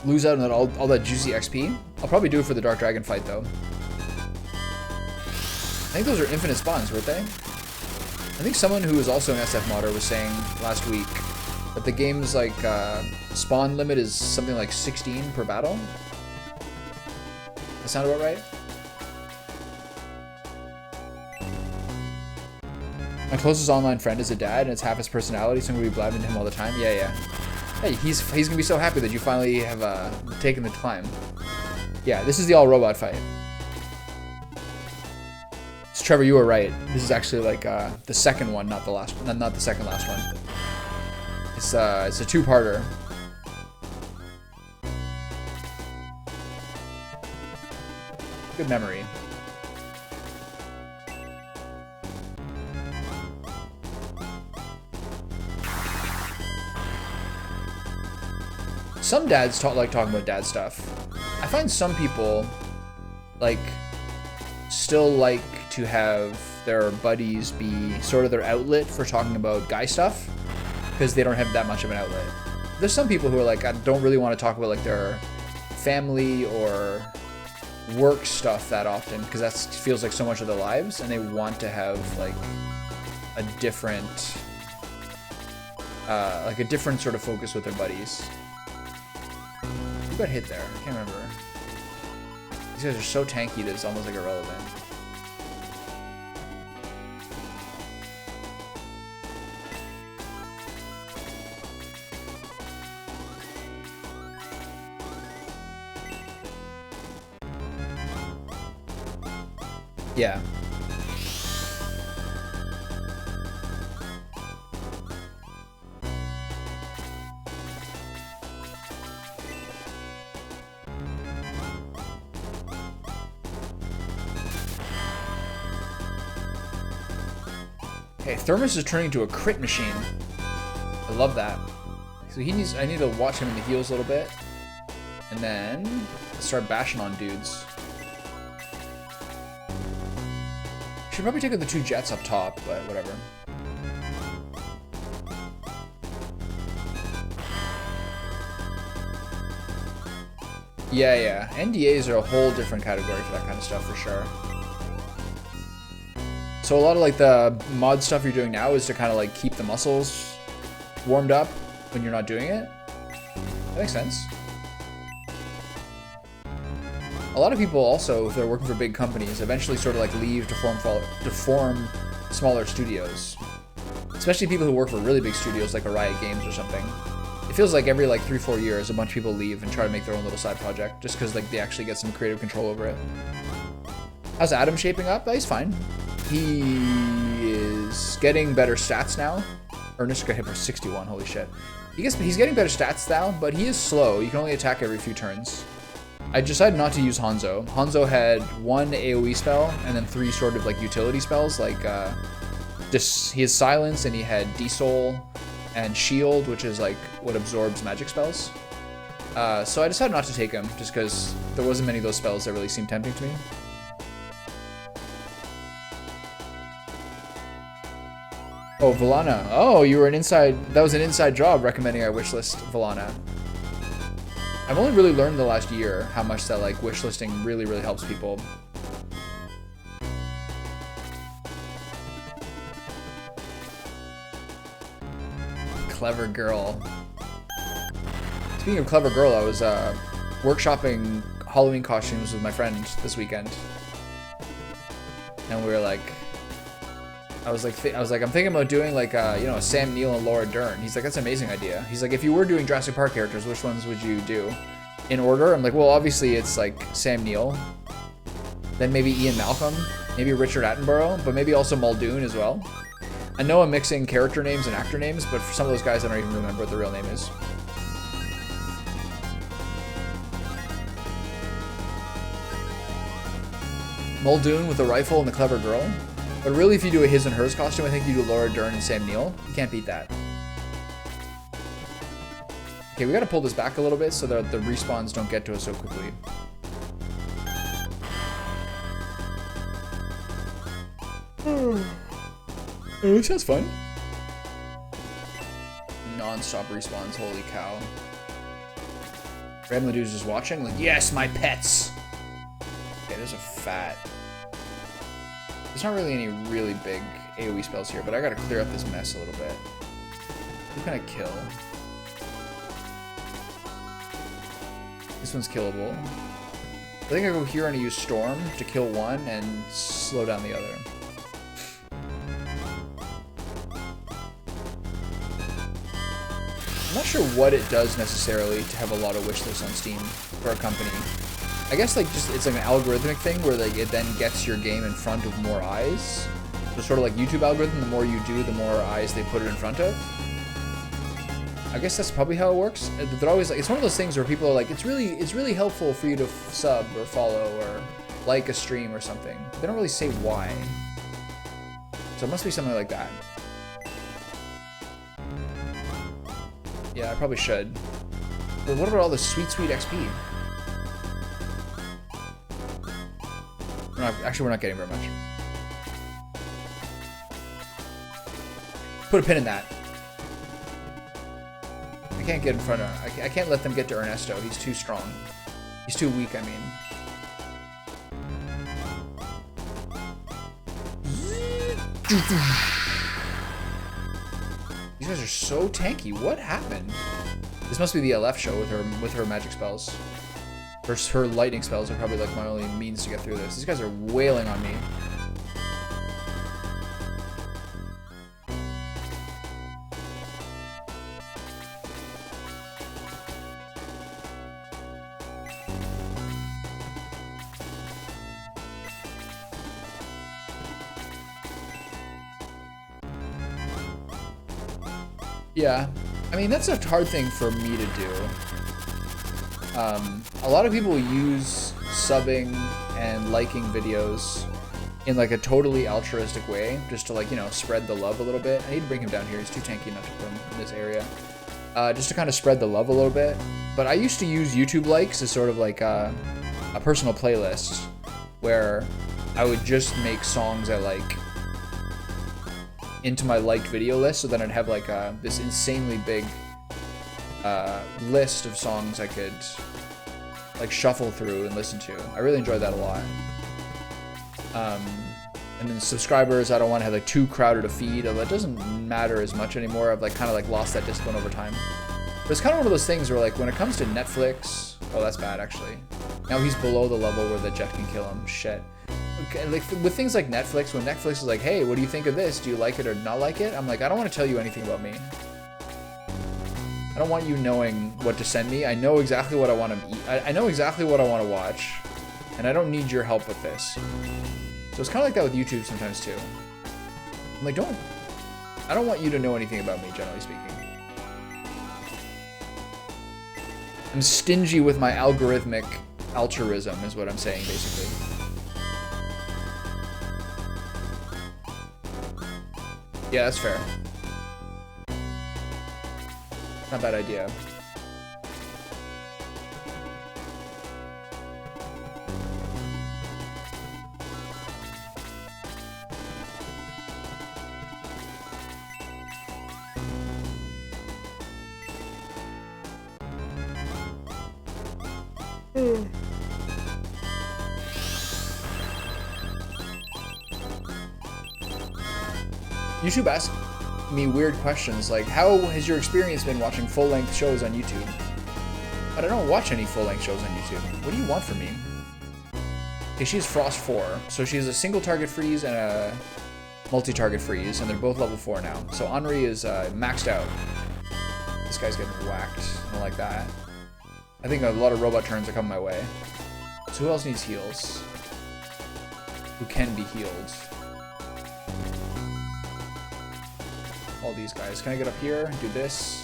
Lose out on all that juicy XP. I'll probably do it for the Dark Dragon fight, though. I think those are infinite spawns, weren't they? I think someone who was also an SF modder was saying last week that the game's like spawn limit is something like 16 per battle. That sound about right? My closest online friend is a dad, and it's half his personality, so I'm gonna be blabbing to him all the time. Yeah, yeah. Hey, he's gonna be so happy that you finally have taken the time. Yeah, this is the all robot fight. So Trevor, you were right. This is actually like the second one, not the last, not the second last one. It's a two-parter. Good memory. Some dads like talking about dad stuff. I find some people like still like to have their buddies be sort of their outlet for talking about guy stuff because they don't have that much of an outlet. There's some people who are like, I don't really want to talk about like their family or work stuff that often because that feels like so much of their lives, and they want to have like a different sort of focus with their buddies. Who got hit there? I can't remember. These guys are so tanky that it's almost like irrelevant. Yeah. Okay, Thermos is turning into a crit machine. I love that. So I need to watch him in the heels a little bit. And then start bashing on dudes. Should probably take out the two jets up top, but whatever. Yeah. NDAs are a whole different category for that kind of stuff, for sure. So a lot of like the mod stuff you're doing now is to kind of like keep the muscles warmed up when you're not doing it. That makes sense. A lot of people also, if they're working for big companies, eventually sort of like leave to form smaller studios. Especially people who work for really big studios like a Riot Games or something. It feels like every like 3-4 years a bunch of people leave and try to make their own little side project just because like they actually get some creative control over it. How's Adam shaping up? He's fine. He is getting better stats now. Ernest got hit for 61, holy shit. He's getting better stats now, but he is slow. You can only attack every few turns. I decided not to use Hanzo. Hanzo had 1 AoE spell and then 3 sort of like utility spells, like he has Silence and he had Desoul and Shield, which is like what absorbs magic spells. So I decided not to take him just because there wasn't many of those spells that really seemed tempting to me. Oh, Villana. Oh, you were that was an inside job recommending I wishlist Villana. I've only really learned the last year how much that like wishlisting really, really helps people. Clever girl. Speaking of clever girl, I was workshopping Halloween costumes with my friend this weekend. And we were like, I was like, I'm thinking about doing like, you know, Sam Neill and Laura Dern. He's like, that's an amazing idea. He's like, if you were doing Jurassic Park characters, which ones would you do? In order? I'm like, well, obviously it's like Sam Neill, then maybe Ian Malcolm, maybe Richard Attenborough, but maybe also Muldoon as well. I know I'm mixing character names and actor names, but for some of those guys, I don't even remember what the real name is. Muldoon with a rifle and the clever girl. But really, if you do a his and hers costume, I think you do Laura Dern and Sam Neill. You can't beat that. Okay, we gotta pull this back a little bit so that the respawns don't get to us so quickly. Oh, this sounds fun. Non-stop respawns, holy cow. Ram Ladou's just watching, like, yes, my pets! Okay, there's a fat. There's not really any really big AoE spells here, but I gotta clear up this mess a little bit. Who can I kill? This one's killable. I think I go here and I use Storm to kill one and slow down the other. I'm not sure what it does necessarily to have a lot of wish lists on Steam for a company. I guess like just it's like an algorithmic thing where like it then gets your game in front of more eyes. So sort of like YouTube algorithm, the more you do, the more eyes they put it in front of. I guess that's probably how it works. They're always like, it's one of those things where people are like, it's really helpful for you to sub or follow or like a stream or something. They don't really say why. So it must be something like that. Yeah, I probably should. But what about all the sweet XP? Actually, we're not getting very much. Put a pin in that. I can't get in front of... I can't let them get to Ernesto. He's too strong. He's too weak, I mean. These guys are so tanky. What happened? This must be the LF show with her magic spells. Her lightning spells are probably like my only means to get through this. These guys are wailing on me. Yeah, I mean, that's a hard thing for me to do. A lot of people use subbing and liking videos in like a totally altruistic way, just to like, you know, spread the love a little bit. I need to bring him down here. He's too tanky not to put him in this area. Just to kind of spread the love a little bit. But I used to use YouTube likes as sort of like a personal playlist where I would just make songs I like into my liked video list, so then I'd have like this insanely big list of songs I could like shuffle through and listen to. I really enjoyed that a lot. And then subscribers, I don't want to have like too crowded a feed, although it doesn't matter as much anymore. I've like kind of like lost that discipline over time. But it's kind of one of those things where like when it comes to Netflix, oh, that's bad actually. Now he's below the level where the jet can kill him. Shit. Okay, like with things like Netflix, when Netflix is like, hey, what do you think of this? Do you like it or not like it? I'm like, I don't want to tell you anything about me. I don't want you knowing what to send me. I know exactly what I want to eat. I know exactly what I want to watch, and I don't need your help with this. So it's kind of like that with YouTube sometimes too. I'm like, I don't want you to know anything about me, generally speaking. I'm stingy with my algorithmic altruism, is what I'm saying, basically. Yeah, that's fair. Not a bad idea. YouTube asks me weird questions like, how has your experience been watching full-length shows on YouTube? But I don't watch any full-length shows on YouTube. What do you want from me? Okay, she's Frost 4. So she has a single target freeze and a multi-target freeze, and they're both level 4 now. So Henri is maxed out. This guy's getting whacked. I don't like that. I think a lot of robot turns are coming my way. So who else needs heals? Who can be healed? All these guys. Can I get up here? Do this.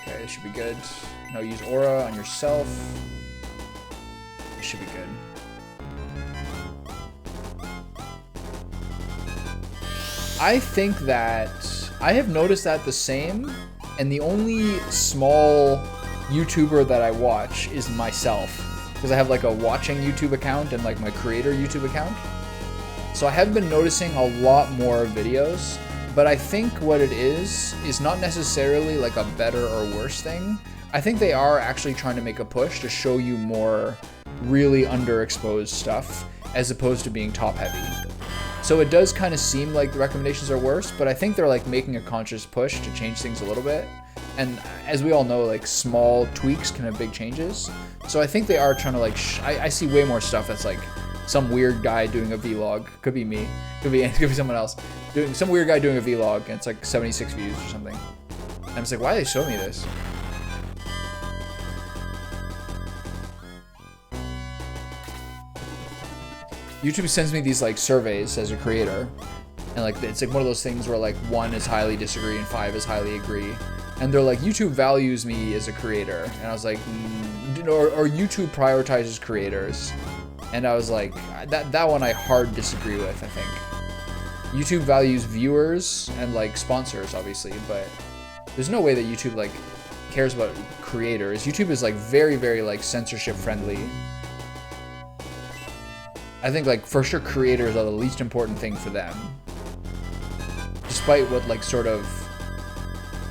Okay, this should be good. Now use aura on yourself. This should be good. I think that I have noticed that the same, and the only small YouTuber that I watch is myself, because I have like a watching YouTube account and like my creator YouTube account. So I have been noticing a lot more videos. But I think what it is not necessarily like a better or worse thing. I think they are actually trying to make a push to show you more really underexposed stuff as opposed to being top heavy. So it does kind of seem like the recommendations are worse, but I think they're like making a conscious push to change things a little bit. And as we all know, like small tweaks can have big changes. So I think they are trying to like, I see way more stuff that's like some weird guy doing a vlog. Could be me, could be someone else. Doing some weird guy doing a vlog and it's like 76 views or something. And I'm just like, why are they showing me this? YouTube sends me these like surveys as a creator, and like it's like one of those things where like 1 is highly disagree and 5 is highly agree, and they're like, YouTube values me as a creator, and I was like, or YouTube prioritizes creators, and I was like, that one I hard disagree with. I think YouTube values viewers and like sponsors, obviously, but there's no way that YouTube like cares about creators. YouTube is like very, very like censorship friendly. I think like for sure creators are the least important thing for them. Despite what like sort of,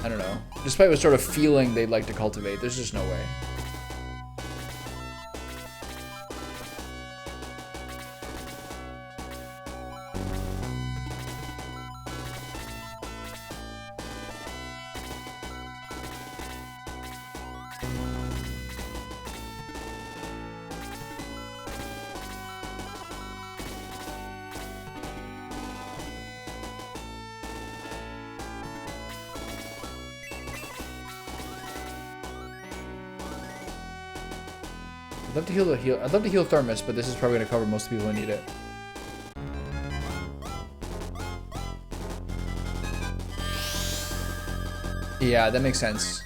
I don't know, despite what sort of feeling they'd like to cultivate, there's just no way. I'd love to heal Thermos, but this is probably going to cover most people who need it. Yeah, that makes sense.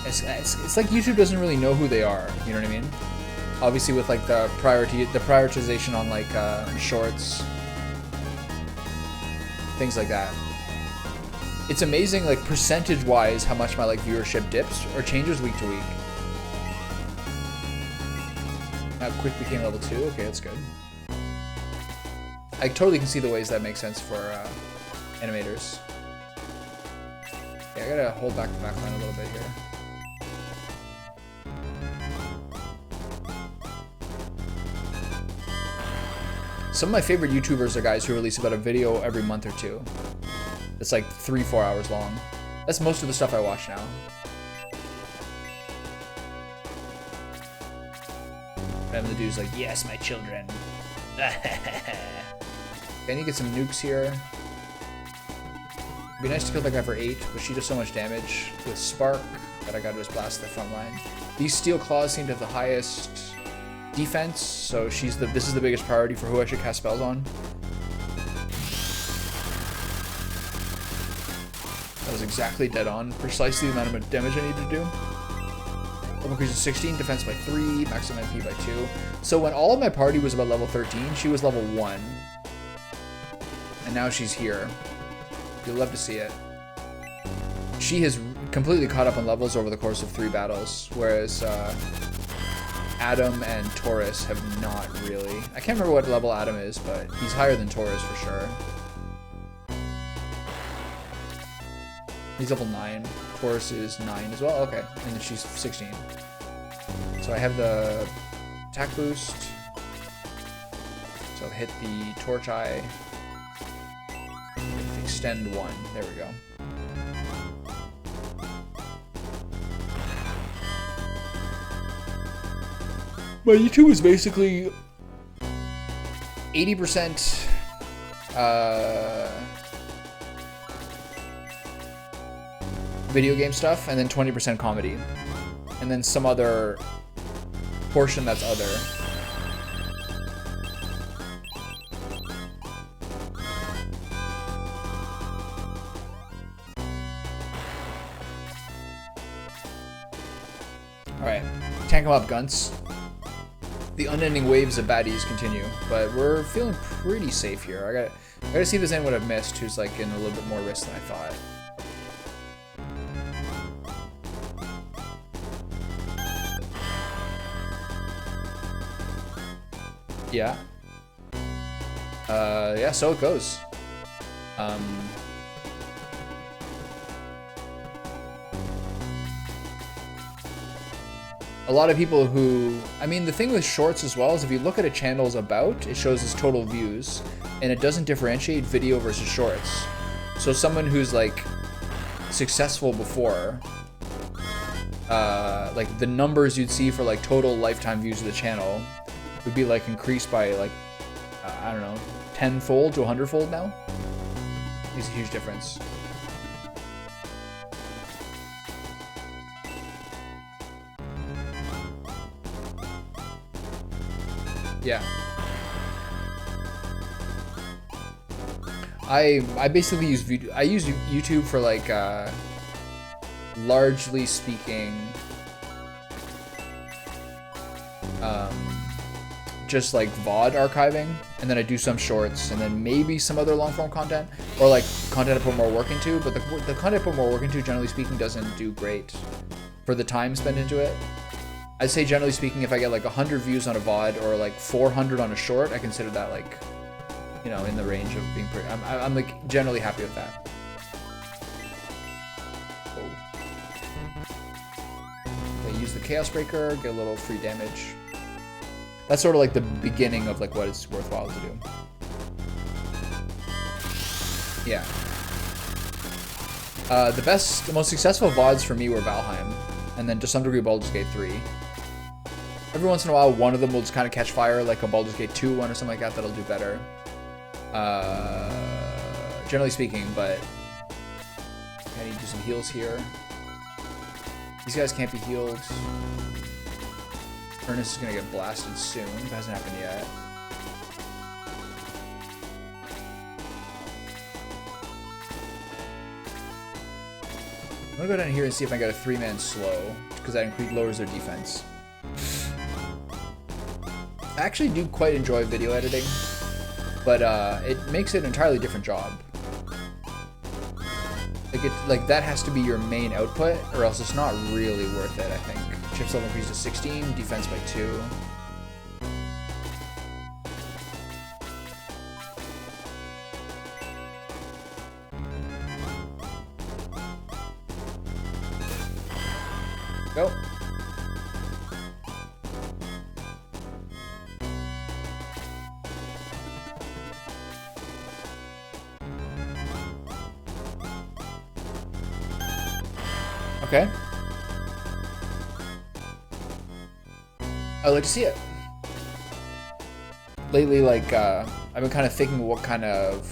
It's like YouTube doesn't really know who they are, you know what I mean? Obviously with like the prioritization on like shorts, things like that. It's amazing, like percentage-wise, how much my like viewership dips or changes week to week. How quick became level 2? Okay, that's good. I totally can see the ways that make sense for animators. Yeah, I gotta hold back the backline a little bit here. Some of my favorite YouTubers are guys who release about a video every month or two. It's like 3-4 hours long. That's most of the stuff I watch now. And the dude's like, yes, my children. Okay, I need to get some nukes here. It'd be nice to kill that guy for 8, but she does so much damage with Spark that I gotta just blast the front line. These steel claws seem to have the highest defense, so this is the biggest priority for who I should cast spells on. That was exactly dead on. Precisely the amount of damage I needed to do. Level increase to 16, defense by 3, maximum MP by 2. So when all of my party was about level 13, she was level 1. And now she's here. You'll love to see it. She has completely caught up on levels over the course of 3 battles, whereas Adam and Taurus have not really. I can't remember what level Adam is, but he's higher than Taurus for sure. He's level 9. Taurus is 9 as well. Okay, and then she's 16. So I have the attack boost. So hit the torch eye. Extend 1. There we go. My YouTube is basically 80% video game stuff, and then 20% comedy, and then some other portion that's other. Alright, tank 'em up, Gunts. The unending waves of baddies continue, but we're feeling pretty safe here. I gotta see if there's anyone I've missed who's like in a little bit more risk than I thought. Yeah. Yeah, so it goes. A lot of people who, I mean, the thing with shorts as well is if you look at a channel's about, it shows its total views, and it doesn't differentiate video versus shorts. So someone who's like successful before, like the numbers you'd see for like total lifetime views of the channel would be like increased by like, I don't know, 10-fold to 100-fold now. It's a huge difference. Yeah. I basically use YouTube for like largely speaking just like VOD archiving, and then I do some shorts, and then maybe some other long form content, or like content I put more work into, but the content I put more work into, generally speaking, doesn't do great for the time spent into it. I'd say generally speaking, if I get like 100 views on a VOD or like 400 on a short, I consider that like, you know, in the range of being pretty, I'm like generally happy with that. Okay, use the Chaos Breaker, get a little free damage. That's sort of like the beginning of like what is worthwhile to do. Yeah. The most successful VODs for me were Valheim, and then to some degree Baldur's Gate 3. Every once in a while, one of them will just kind of catch fire, like a Baldur's Gate 2 one or something like that, that'll do better. Generally speaking, but I need to do some heals here. These guys can't be healed. Furnace is gonna get blasted soon. It hasn't happened yet. I'm gonna go down here and see if I got a 3-man slow, because that lowers their defense. I actually do quite enjoy video editing, but it makes it an entirely different job. Like that has to be your main output, or else it's not really worth it, I think. Chips level increased to 16, defense by 2. Go. Okay. I'd like to see it. Lately, like, I've been kind of thinking what kind of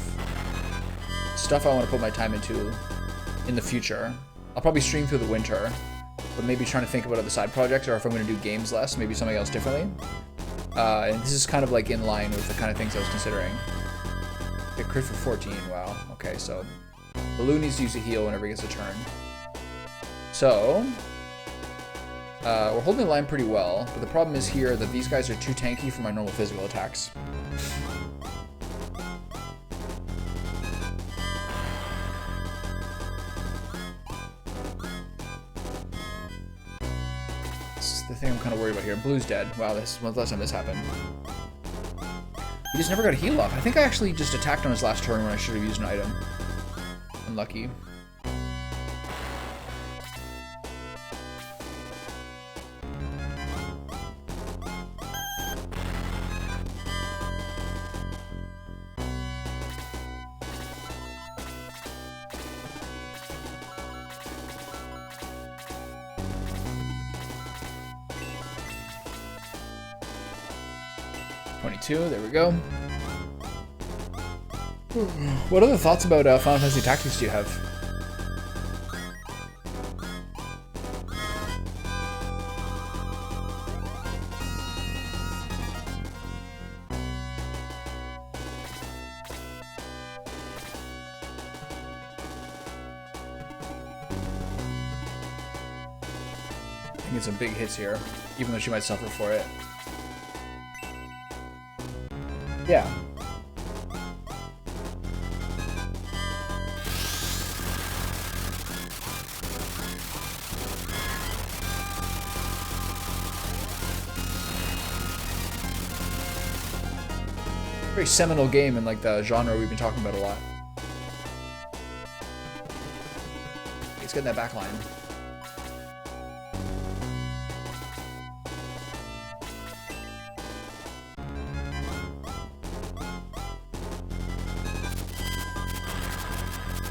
stuff I want to put my time into in the future. I'll probably stream through the winter, but maybe trying to think about other side projects, or if I'm going to do games less, maybe something else differently. And this is kind of like in line with the kind of things I was considering. Okay, crit for 14, wow. Okay, so Baloo needs to use a heal whenever he gets a turn. So, we're holding the line pretty well, but the problem is here that these guys are too tanky for my normal physical attacks. This is the thing I'm kind of worried about here. Blue's dead. Wow, this is the last time this happened. He just never got a heal up. I think I actually just attacked on his last turn when I should have used an item. Unlucky. There we go. What other thoughts about Final Fantasy Tactics do you have? I think it's some big hits here, even though she might suffer for it. Yeah. Very seminal game in like the genre we've been talking about a lot. Let's get in that back line.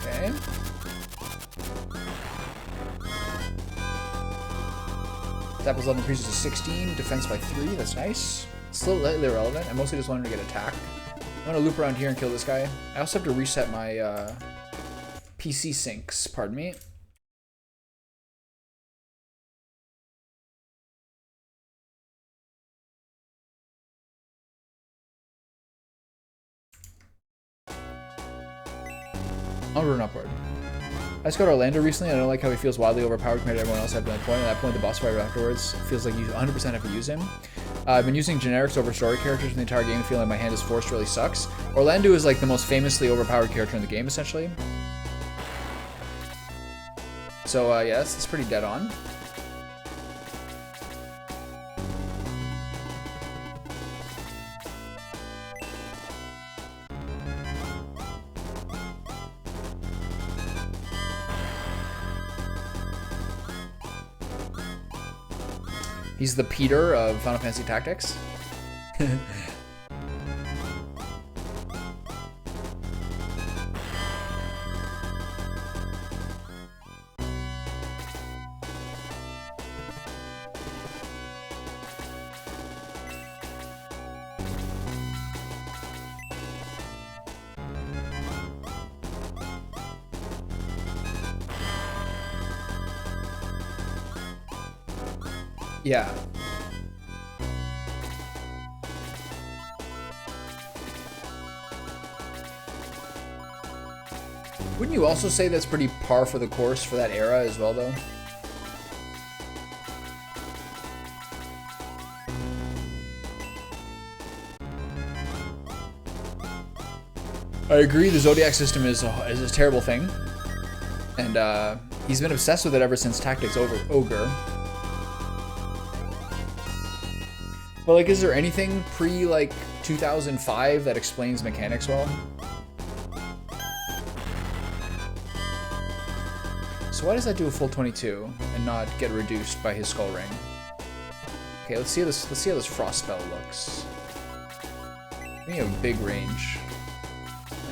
Okay. Attack level increases to 16, defense by 3, that's nice. Still lightly irrelevant, I mostly just wanted to get attack. I'm gonna loop around here and kill this guy. I also have to reset my PC syncs, pardon me. Onward and upward. I just got Orlando recently, and I don't like how he feels wildly overpowered compared to everyone else at that point. At that point, the boss fight afterwards feels like you 100% have to use him. I've been using generics over story characters in the entire game, feeling like my hand is forced really sucks. Orlando is like the most famously overpowered character in the game, essentially. So yeah, that's pretty dead on. He's the Peter of Final Fantasy Tactics. Yeah. Wouldn't you also say that's pretty par for the course for that era as well, though? I agree, the Zodiac system is a terrible thing. And he's been obsessed with it ever since Tactics Ogre. But like, is there anything pre like 2005 that explains mechanics well? So why does that do a full 22 and not get reduced by his skull ring? Okay, let's see how this frost spell looks. We have a big range.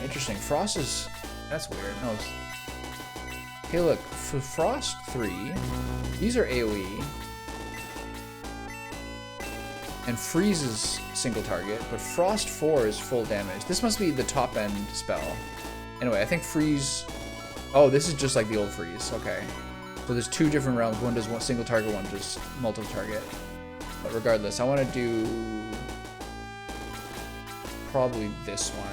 Interesting. Frost is, that's weird. No. Okay, look, for Frost 3, these are AoE. And Freeze is single target, but Frost 4 is full damage. This must be the top end spell. Anyway, I think Freeze... Oh, this is just like the old Freeze. Okay. So there's two different realms. One does one single target, one does multiple target. But regardless, I want to do probably this one.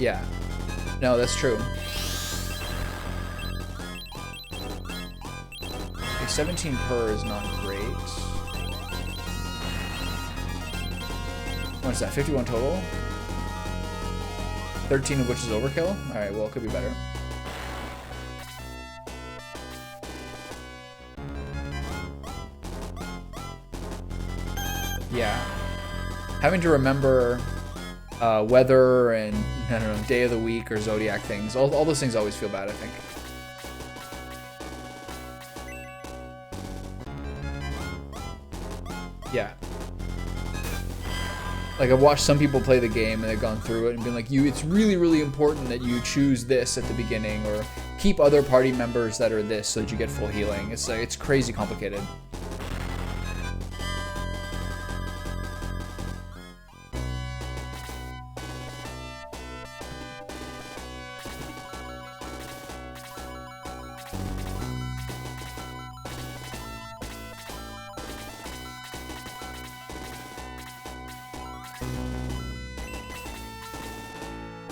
Yeah. No, that's true. Okay, 17 per is not great. What is that? 51 total? 13 of which is overkill? Alright, well, it could be better. Yeah. Having to remember weather and, I don't know, day of the week or zodiac things. All those things always feel bad, I think. Yeah. Like, I've watched some people play the game and they've gone through it and been like, it's really, really important that you choose this at the beginning or keep other party members that are this so that you get full healing. It's like, it's crazy complicated.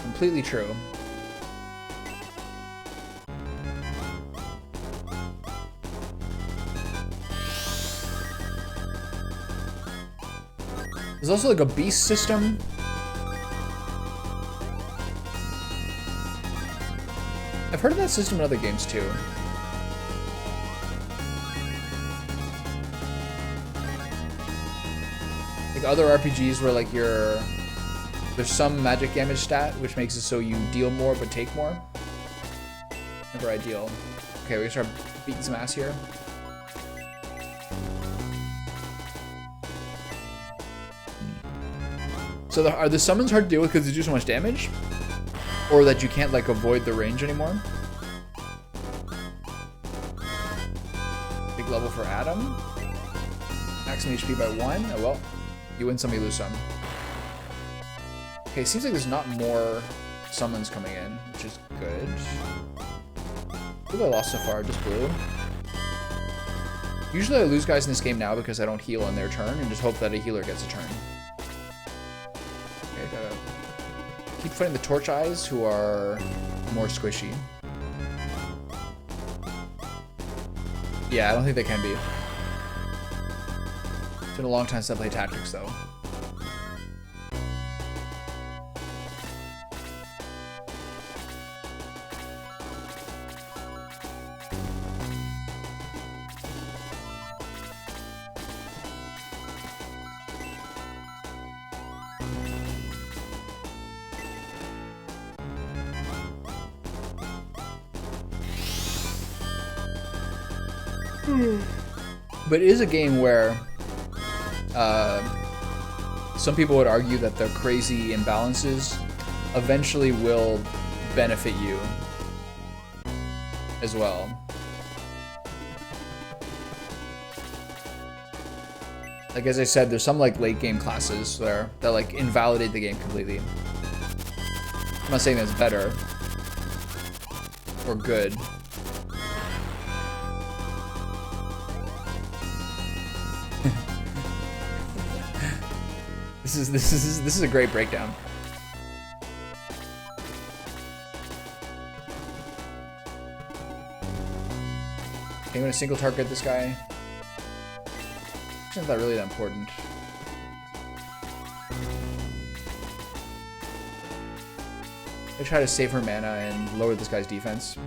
Completely true. There's also like a beast system. I've heard of that system in other games too. Like other RPGs where like there's some magic damage stat, which makes it so you deal more but take more. Never ideal. Okay, we can start beating some ass here. So are the summons hard to deal with because they do so much damage? Or that you can't like avoid the range anymore? Big level for Adam. Maximum HP by 1. Oh well. You win some, you lose some. Okay, seems like there's not more summons coming in, which is good. What have I lost so far? Just blue. Usually I lose guys in this game now because I don't heal on their turn and just hope that a healer gets a turn. Okay, gotta keep fighting the torch eyes who are more squishy. Yeah, I don't think they can be. It's been a long time since I played Tactics though. But it is a game where some people would argue that the crazy imbalances eventually will benefit you as well. Like, as I said, there's some like late game classes that like invalidate the game completely. I'm not saying that's better or good. This is a great breakdown. Okay, I'm gonna single target this guy. It's not that really that important. I try to save her mana and lower this guy's defense.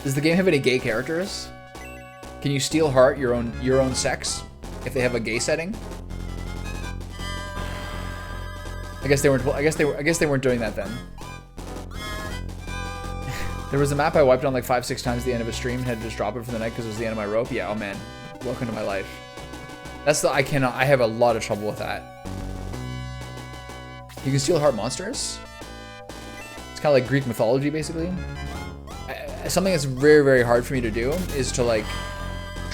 Does the game have any gay characters? Can you steal heart your own sex if they have a gay setting? I guess they weren't. I guess they weren't doing that then. There was a map I wiped on like 5-6 times at the end of a stream and had to just drop it for the night because it was the end of my rope. Yeah, oh man, welcome to my life. That's the I have a lot of trouble with that. You can steal heart monsters. It's kind of like Greek mythology, basically. Something that's very, very hard for me to do is to like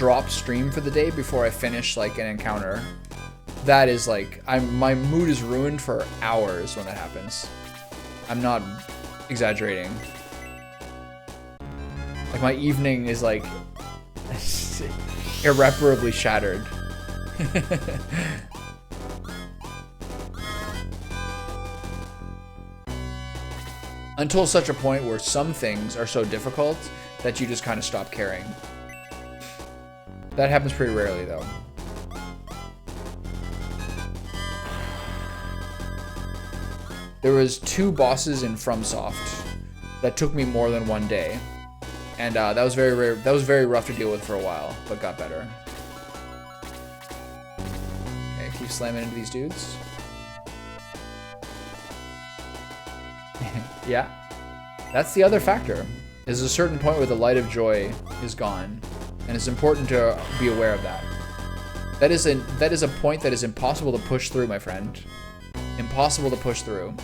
drop stream for the day before I finish like an encounter, that is like, my mood is ruined for hours when that happens. I'm not exaggerating. Like my evening is like irreparably shattered. Until such a point where some things are so difficult that you just kind of stop caring. That happens pretty rarely though. There was 2 bosses in FromSoft that took me more than 1 day. And that was very rare. That was very rough to deal with for a while, but got better. Okay, keep slamming into these dudes. Yeah, that's the other factor. There's a certain point where the light of joy is gone, and it's important to be aware of that. That is a point that is impossible to push through, my friend. Impossible to push through.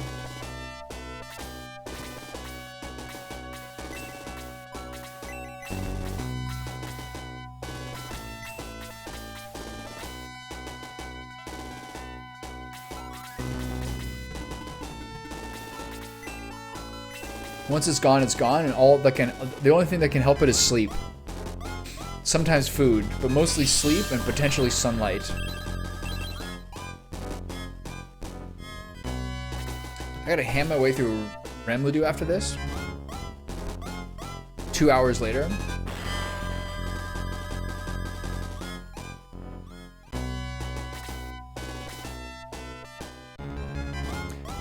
Once it's gone, and the only thing that can help it is sleep. Sometimes food, but mostly sleep and potentially sunlight. I gotta ham my way through Ramladu after this. 2 hours later.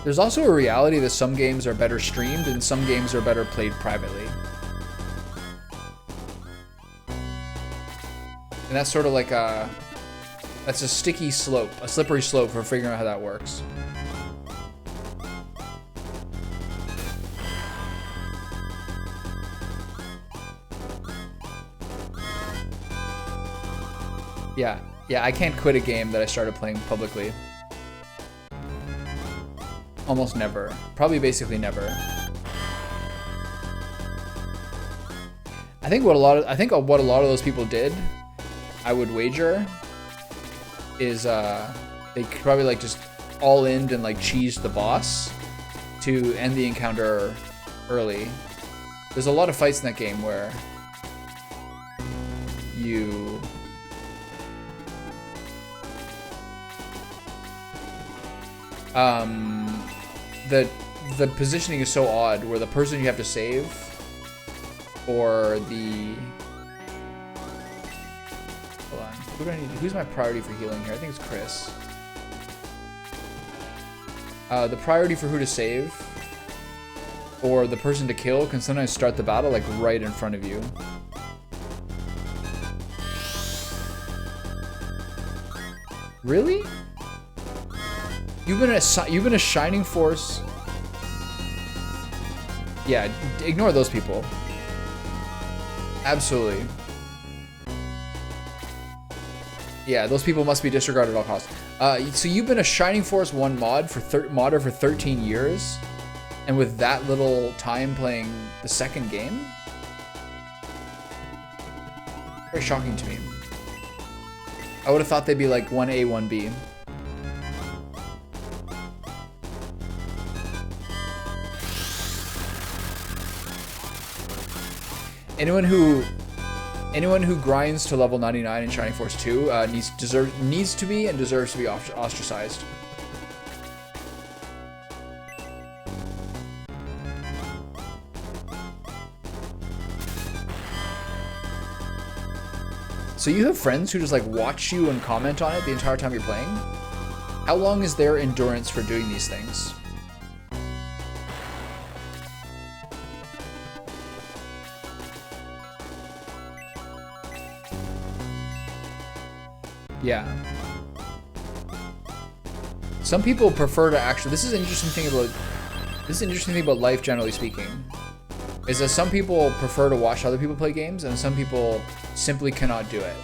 There's also a reality that some games are better streamed and some games are better played privately. And that's sort of like that's a sticky slope, a slippery slope for figuring out how that works. Yeah, I can't quit a game that I started playing publicly. Almost never. Probably basically never. I think what a lot of those people did, I would wager, is they probably like just all in and like cheesed the boss to end the encounter early. There's a lot of fights in that game where you the positioning is so odd where the person you have to save or the hold on, who do I need? Who's my priority for healing here? I think it's Chris. The priority for who to save or the person to kill can sometimes start the battle like right in front of you. Really? You've been a shining force. Yeah, ignore those people. Absolutely. Yeah, those people must be disregarded at all costs. So you've been a Shining Force 1 modder for 13 years, and with that little time playing the second game? Very shocking to me. I would have thought they'd be like 1A, 1B. Anyone who grinds to level 99 in Shining Force 2 needs to be and deserves to be ostracized. So you have friends who just like watch you and comment on it the entire time you're playing? How long is their endurance for doing these things? Yeah. Some people prefer to actually. This is an interesting thing about life, generally speaking, is that some people prefer to watch other people play games, and some people simply cannot do it.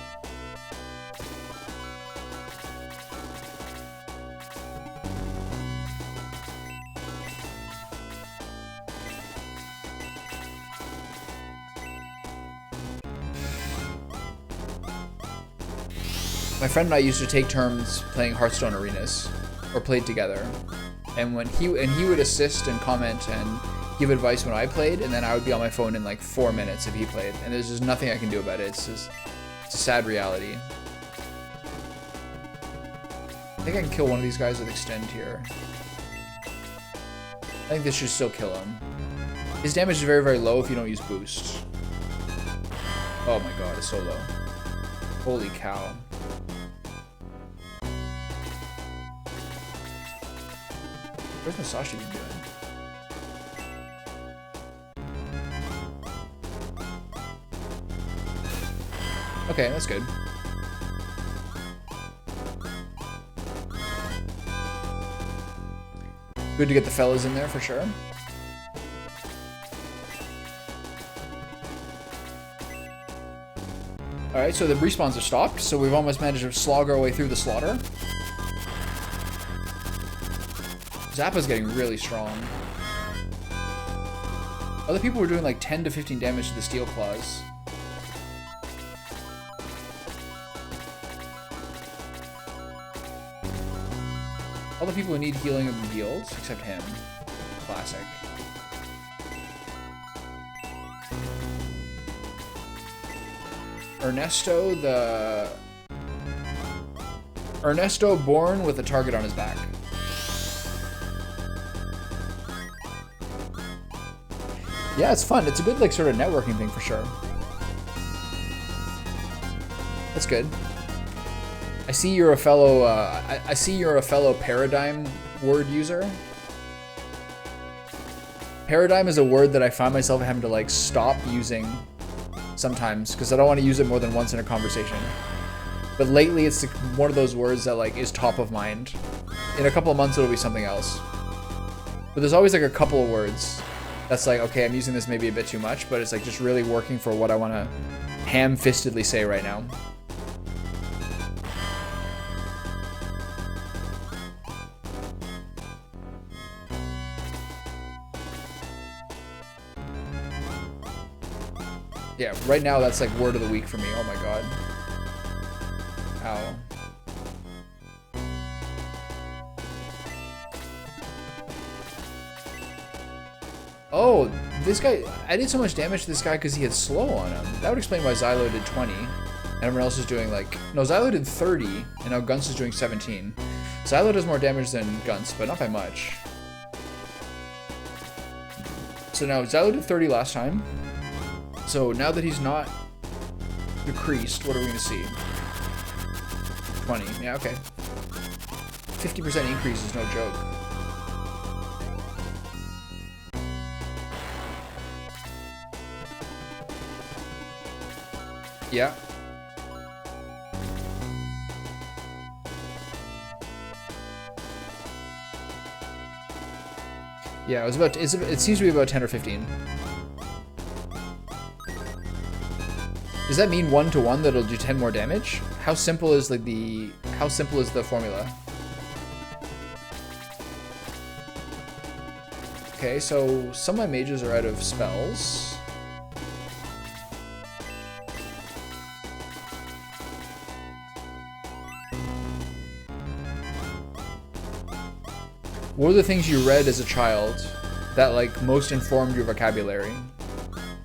My friend and I used to take turns playing Hearthstone arenas, or played together. And when he would assist and comment and give advice when I played, and then I would be on my phone in like 4 minutes if he played. And there's just nothing I can do about it. It's a sad reality. I think I can kill one of these guys with extend here. I think this should still kill him. His damage is very, very low if you don't use boost. Oh my god, it's so low. Holy cow. Where's Masashi been doing? Okay, that's good. Good to get the fellas in there for sure. Alright, so the respawns are stopped, so we've almost managed to slog our way through the slaughter. Zappa's getting really strong. Other people were doing like 10 to 15 damage to the Steel Claws. All the people who need healing have been healed, except him. Classic. Ernesto born with a target on his back. Yeah, it's fun. It's a good like sort of networking thing for sure. That's good. I see you're a fellow. I see you're a fellow paradigm word user. Paradigm is a word that I find myself having to like stop using sometimes because I don't want to use it more than once in a conversation. But lately, it's one of those words that like is top of mind. In a couple of months, it'll be something else. But there's always like a couple of words that's like, okay, I'm using this maybe a bit too much, but it's like just really working for what I want to ham-fistedly say right now. Yeah, right now that's like word of the week for me. Oh my god. Ow. Oh, this guy, I did so much damage to this guy because he had slow on him. That would explain why Xylo did 20 and everyone else is doing like, no, Xylo did 30 and now Gunst is doing 17. Xylo does more damage than Gunst, but not by much. So now Xylo did 30 last time. So now that he's not decreased, what are we going to see? 20. Yeah, okay. 50% increase is no joke. Yeah. Yeah, it seems to be about 10 or 15. Does that mean 1-to-1 that it'll do 10 more damage? How simple is the formula? Okay, so some of my mages are out of spells. What were the things you read as a child that like most informed your vocabulary?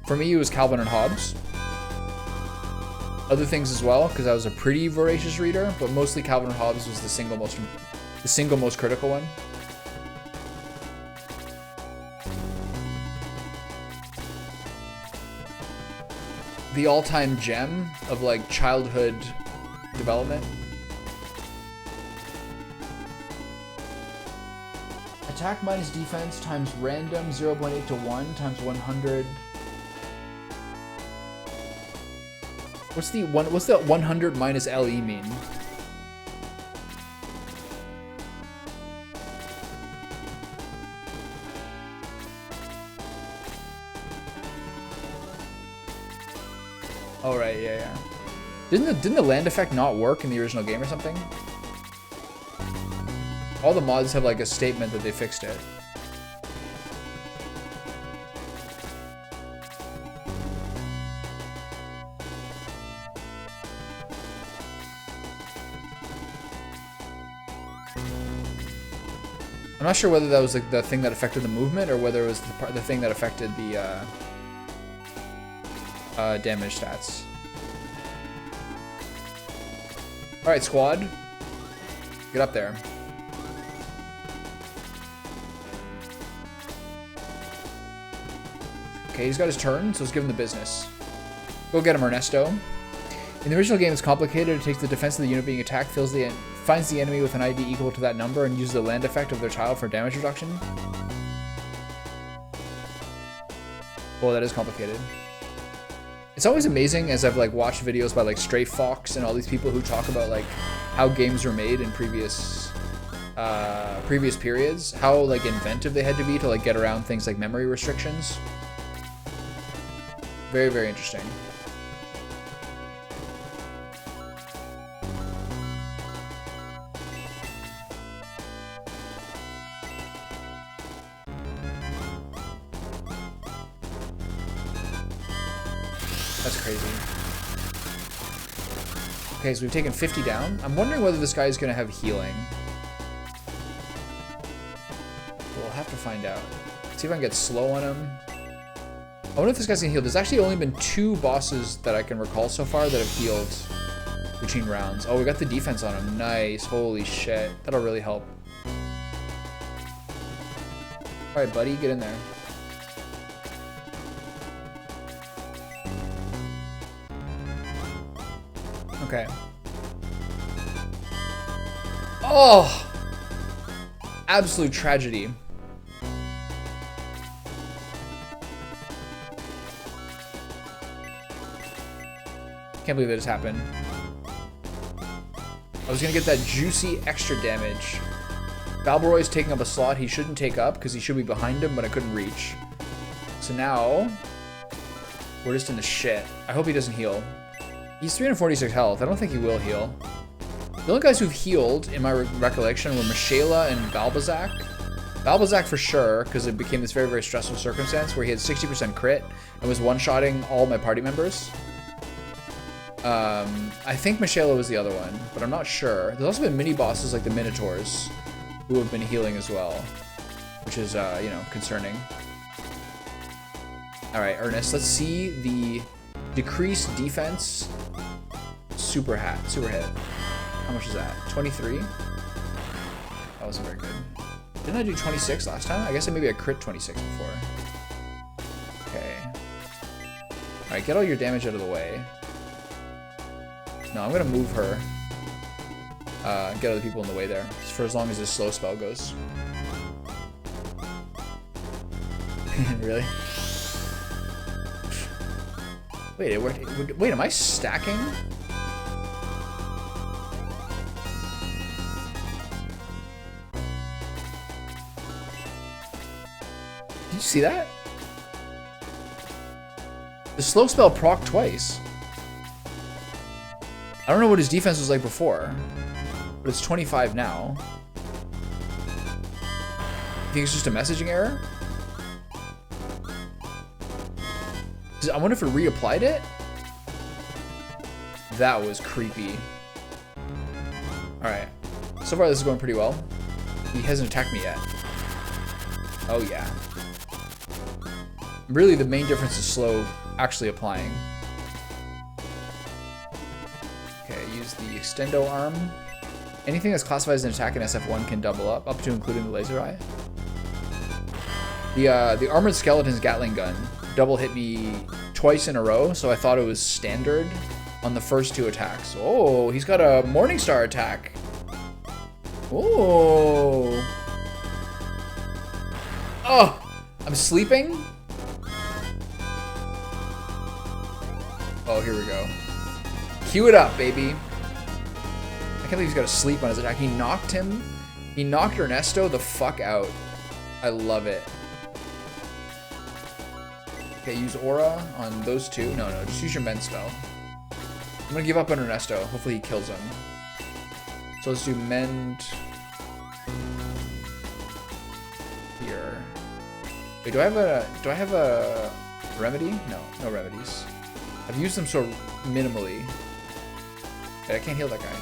For me, it was Calvin and Hobbes. Other things as well, because I was a pretty voracious reader, but mostly Calvin and Hobbes was the single most critical one. The all-time gem of like childhood development. Attack minus defense times random 0.8 to 1 times 100. What's the 100 minus LE mean? Oh right, yeah. Didn't the land effect not work in the original game or something? All the mods have like a statement that they fixed it. I'm not sure whether that was like the thing that affected the movement or whether it was the thing that affected the damage stats. All right, squad, get up there. Okay, he's got his turn, so let's give him the business. Go get him, Ernesto. In the original game, it's complicated. It takes the defense of the unit being attacked, finds the enemy with an ID equal to that number, and uses the land effect of their child for damage reduction. Oh, that is complicated. It's always amazing as I've like watched videos by like Stray Fox and all these people who talk about like how games were made in previous periods, how like inventive they had to be to like get around things like memory restrictions. Very, very interesting. That's crazy. Okay, so we've taken 50 down. I'm wondering whether this guy is going to have healing. We'll have to find out. See if I can get slow on him. I wonder if this guy's going to heal. There's actually only been 2 bosses that I can recall so far that have healed between rounds. Oh, we got the defense on him. Nice. Holy shit. That'll really help. All right, buddy, get in there. Okay. Oh! Absolute tragedy. Can't believe that just happened. I was gonna get that juicy extra damage. Balboroy's taking up a slot he shouldn't take up because he should be behind him, but I couldn't reach. So now we're just in the shit. I hope he doesn't heal. He's 346 health. I don't think he will heal. The only guys who've healed, in my recollection, were Michaela and Balbazak. Balbazak for sure, because it became this very, very stressful circumstance where he had 60% crit and was one-shotting all my party members. I think Michaela was the other one, but I'm not sure. There's also been mini-bosses like the Minotaurs who have been healing as well, which is, you know, concerning. All right, Ernest, let's see the decreased defense super hit. How much is that? 23? That wasn't very good. Didn't I do 26 last time? I guess maybe I crit 26 before. Okay. All right, get all your damage out of the way. No, I'm gonna move her. Get other people in the way there, just for as long as this slow spell goes. Really? Wait, am I stacking? Did you see that? The slow spell proc twice. I don't know what his defense was like before, but it's 25 now. You think it's just a messaging error? I wonder if it reapplied it? That was creepy. Alright. So far this is going pretty well. He hasn't attacked me yet. Oh yeah. Really the main difference is slow actually applying. Okay, use the extendo arm. Anything that's classified as an attack in SF1 can double up to including the laser eye. The armored skeleton's Gatling gun double hit me twice in a row, so I thought it was standard on the first 2 attacks. Oh, he's got a Morningstar attack. Oh. Oh, I'm sleeping? Oh, here we go. Cue it up, baby. I can't believe he's got to sleep on his attack. He knocked him. He knocked Ernesto the fuck out. I love it. Okay, use Aura on those 2. No, just use your Mend spell. I'm gonna give up on Ernesto. Hopefully he kills him. So let's do Mend here. Wait, do I have a remedy? No remedies. I've used them so minimally. Wait, I can't heal that guy.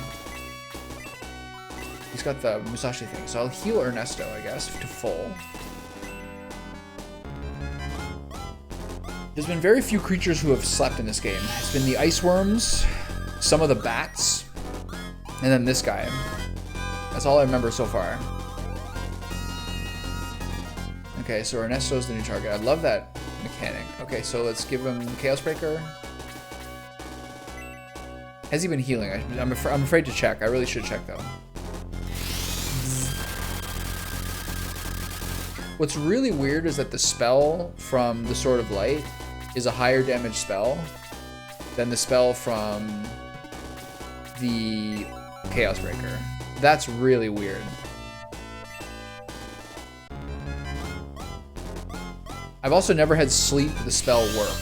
He's got the Musashi thing. So I'll heal Ernesto, I guess, to full. There's been very few creatures who have slept in this game. It's been the ice worms, some of the bats, and then this guy. That's all I remember so far. Okay, so Ernesto's the new target. I love that mechanic. Okay, so let's give him Chaos Breaker. Has he been healing? I'm afraid to check. I really should check, though. What's really weird is that the spell from the Sword of Light is a higher damage spell than the spell from the Chaos Breaker. That's really weird. I've also never had Sleep the spell work.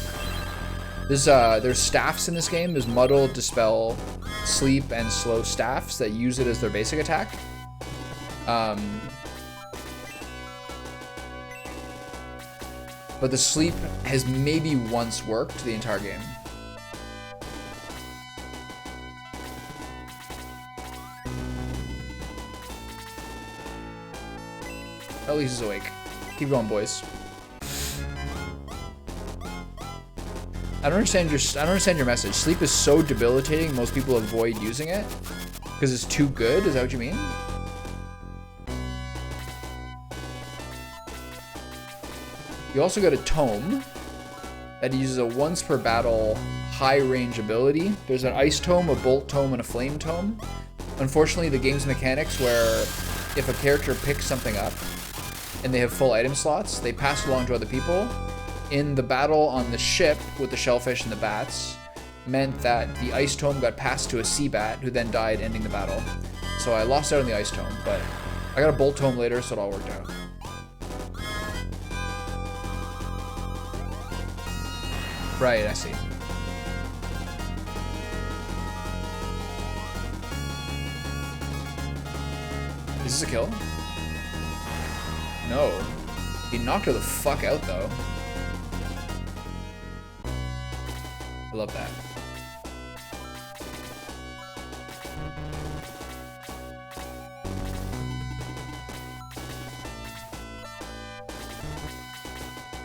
There's staffs in this game. There's Muddle, Dispel, Sleep, and Slow staffs that use it as their basic attack. But the Sleep has maybe once worked the entire game. At least he's awake. Keep going, boys. I don't understand your message. Sleep is so debilitating, most people avoid using it because it's too good. Is that what you mean? You also got a tome that uses a once per battle high range ability. There's an ice tome, a bolt tome, and a flame tome. Unfortunately, the game's mechanics where if a character picks something up and they have full item slots, they pass it along to other people. In the battle on the ship with the shellfish and the bats meant that the ice tome got passed to a sea bat who then died, ending the battle. So I lost out on the ice tome, but I got a bolt tome later, so it all worked out. Right, I see. Is this a kill? No. He knocked her the fuck out, though. I love that.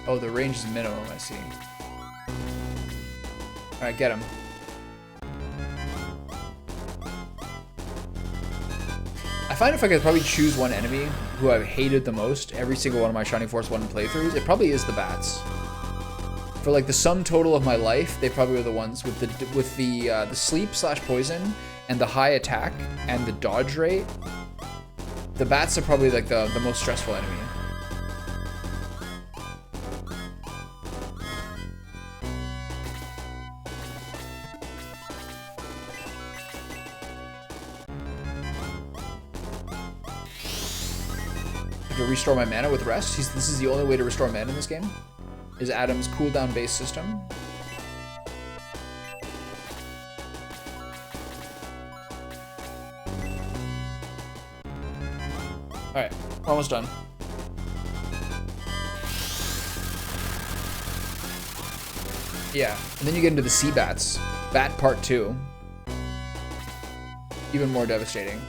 Oh, the range is minimum, I see. Alright, get him. I find if I could probably choose one enemy who I've hated the most every single one of my Shining Force 1 playthroughs, it probably is the bats. For like the sum total of my life, they probably were the ones with the sleep / poison and the high attack and the dodge rate. The bats are probably like the most stressful enemy. To restore my mana with rest. This is the only way to restore mana in this game. Is Adam's cooldown based system. Alright, we're almost done. Yeah, and then you get into the sea bats. Bat part 2. Even more devastating.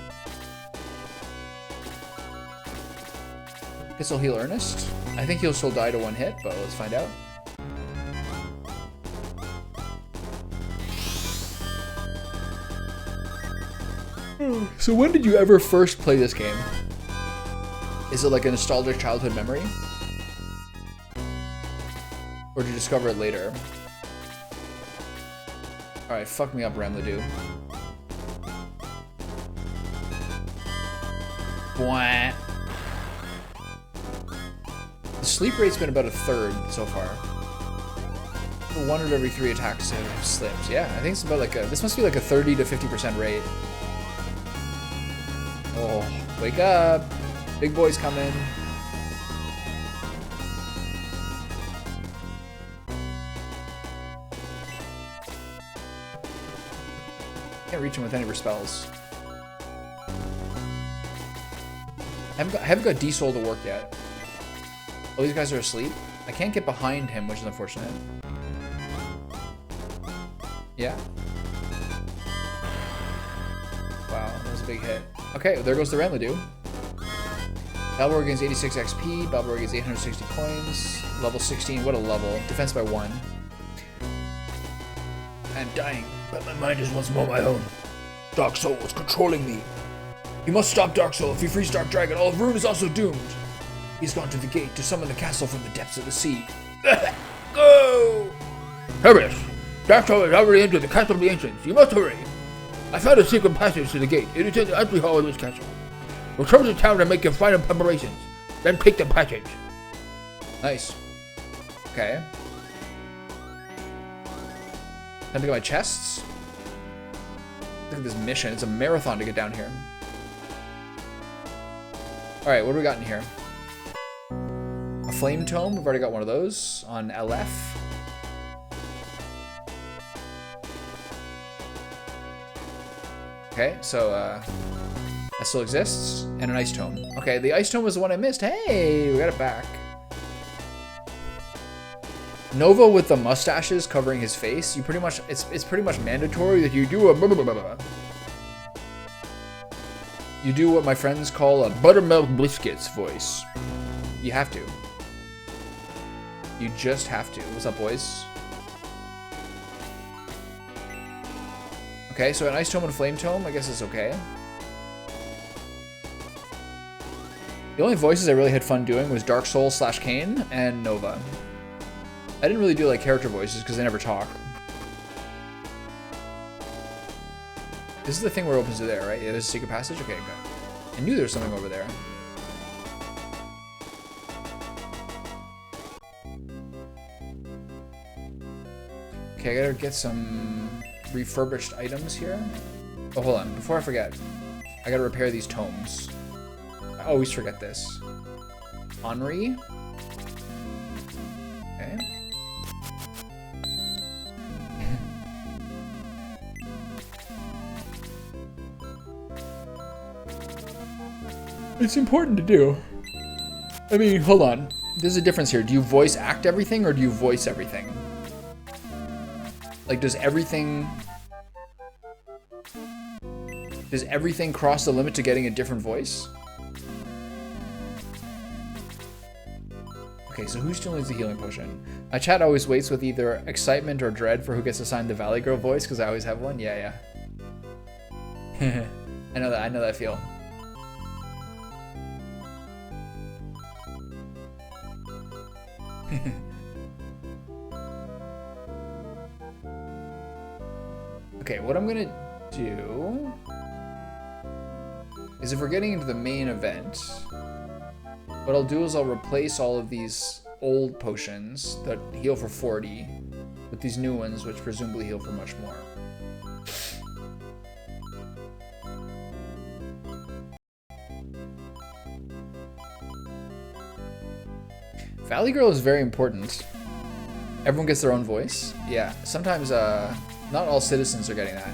Guess I'll heal Ernest. I think he'll still die to one hit, but let's find out. So when did you ever first play this game? Is it like a nostalgic childhood memory? Or did you discover it later? Alright, fuck me up, Ramladoo. Bwah. The sleep rate's been about 1/3 so far. 1 out of every 3 attacks have slipped. Yeah, I think it's about like this must be like a 30 to 50% rate. Oh, wake up! Big boy's coming. Can't reach him with any of her spells. I haven't got D-Soul to work yet. Oh, these guys are asleep? I can't get behind him, which is unfortunate. Yeah. Wow, that was a big hit. Okay, well, there goes the Ramladoo. Balboa gains 86 XP. Balboa gains 860 coins. Level 16. What a level. Defense by 1. I'm dying, but my mind is once more my own. Dark Soul is controlling me. You must stop Dark Soul. If you freeze Dark Dragon, all of Rune is also doomed. He's gone to the gate to summon the castle from the depths of the sea. Go! Hurry! Dark Soul has already entered the castle of the ancients. You must hurry. I found a secret passage to the gate. It is in the entry hall of this castle. Return to town and make your final preparations. Then take the passage. Nice. Okay. Time to get my chests. Look at this mission. It's a marathon to get down here. Alright, what do we got in here? A flame tome. We've already got one of those on LF. Okay, so that still exists. And an ice tome. Okay, the ice tome was the one I missed. Hey, we got it back. Nova with the mustaches covering his face. You pretty much it's pretty much mandatory that you do a blah, blah, blah, blah. You do what my friends call a buttermilk biscuits voice. You have to. You just have to. What's up, boys? Okay, so an ice tome and a flame tome, I guess it's okay. The only voices I really had fun doing was Dark Soul / Kane and Nova. I didn't really do like character voices because they never talk. This is the thing where it opens to there, right? Yeah, there's a secret passage? Okay, good. I knew there was something over there. Okay, I gotta get some refurbished items here. Oh, hold on. Before I forget, I gotta repair these tomes. I always forget this. Henri. Okay. It's important to do. I mean, hold on. There's a difference here. Do you voice act everything or do you voice everything? Like, does everything cross the limit to getting a different voice? Okay, so who still needs the healing potion? My chat always waits with either excitement or dread for who gets assigned the Valley Girl voice, because I always have one. Yeah, yeah. I know that feel. Okay, what I'm gonna do is, if we're getting into the main event, what I'll do is I'll replace all of these old potions that heal for 40 with these new ones, which presumably heal for much more. Valley Girl is very important. Everyone gets their own voice. Yeah, sometimes not all citizens are getting that.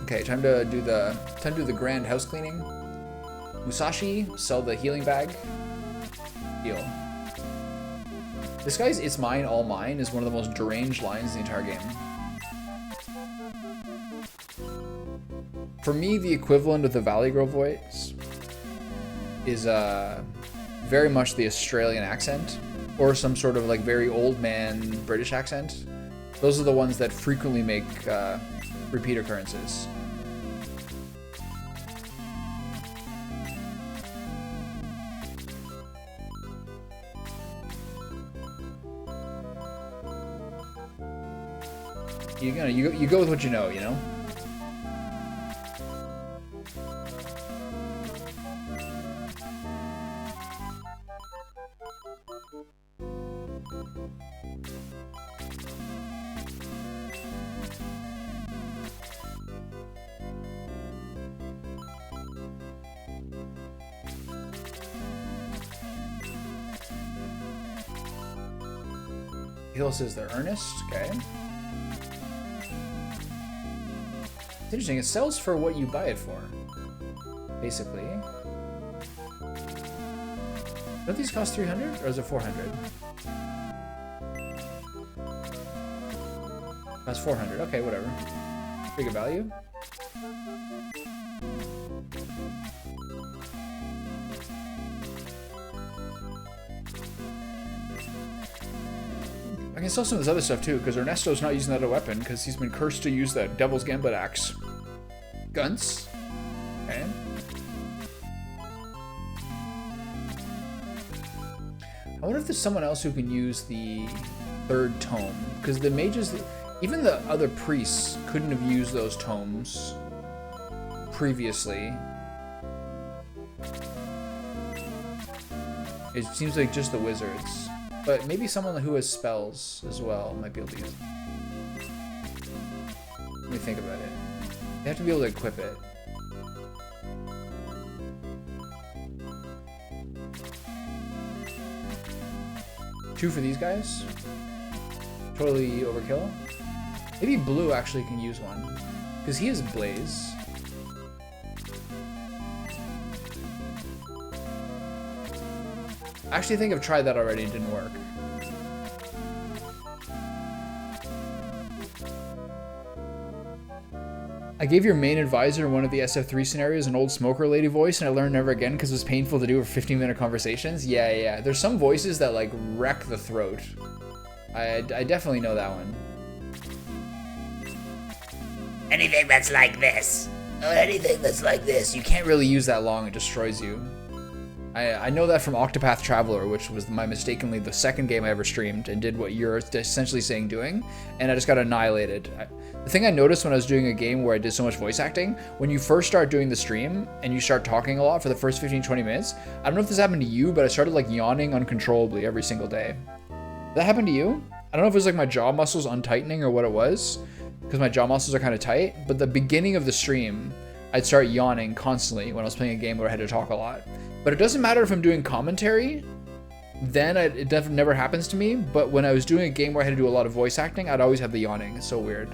Okay, time to do the grand house cleaning. Musashi, sell the healing bag. Heal. This guy's "It's mine, all mine" is one of the most deranged lines in the entire game. For me, the equivalent of the Valley Girl voice is very much the Australian accent, or some sort of like very old man British accent. Those are the ones that frequently make repeat occurrences. You go with what you know, you know? Heal says they're earnest, okay. It's interesting, it sells for what you buy it for, basically. Don't these cost 300 or is it 400? That's 400, okay, whatever. Pretty good value. I can sell some of this other stuff too, because Ernesto's not using that as a weapon, because he's been cursed to use the Devil's Gambit axe. Guns. Okay. I wonder if there's someone else who can use the third tome, because the mages, even the other priests couldn't have used those tomes previously. It seems like just the wizards. But maybe someone who has spells as well might be able to use it. Let me think about it. They have to be able to equip it. Two for these guys. Totally overkill. Maybe Blue actually can use one. Because he has Blaze. I actually think I've tried that already and it didn't work. I gave your main advisor in one of the SF3 scenarios an old smoker lady voice, and I learned never again because it was painful to do for 15-minute conversations. Yeah. There's some voices that like wreck the throat. I definitely know that one. Anything that's like this. Anything that's like this. You can't really use that long, it destroys you. I know that from Octopath Traveler, which was mistakenly the second game I ever streamed and did what you're essentially saying doing, and I just got annihilated. The thing I noticed when I was doing a game where I did so much voice acting, when you first start doing the stream and you start talking a lot for the first 15-20 minutes, I don't know if this happened to you, but I started like yawning uncontrollably every single day. Did that happen to you? I don't know if it was like my jaw muscles untightening or what it was, because my jaw muscles are kind of tight, but the beginning of the stream, I'd start yawning constantly when I was playing a game where I had to talk a lot. But it doesn't matter if I'm doing commentary, then it never happens to me, but when I was doing a game where I had to do a lot of voice acting, I'd always have the yawning. It's so weird.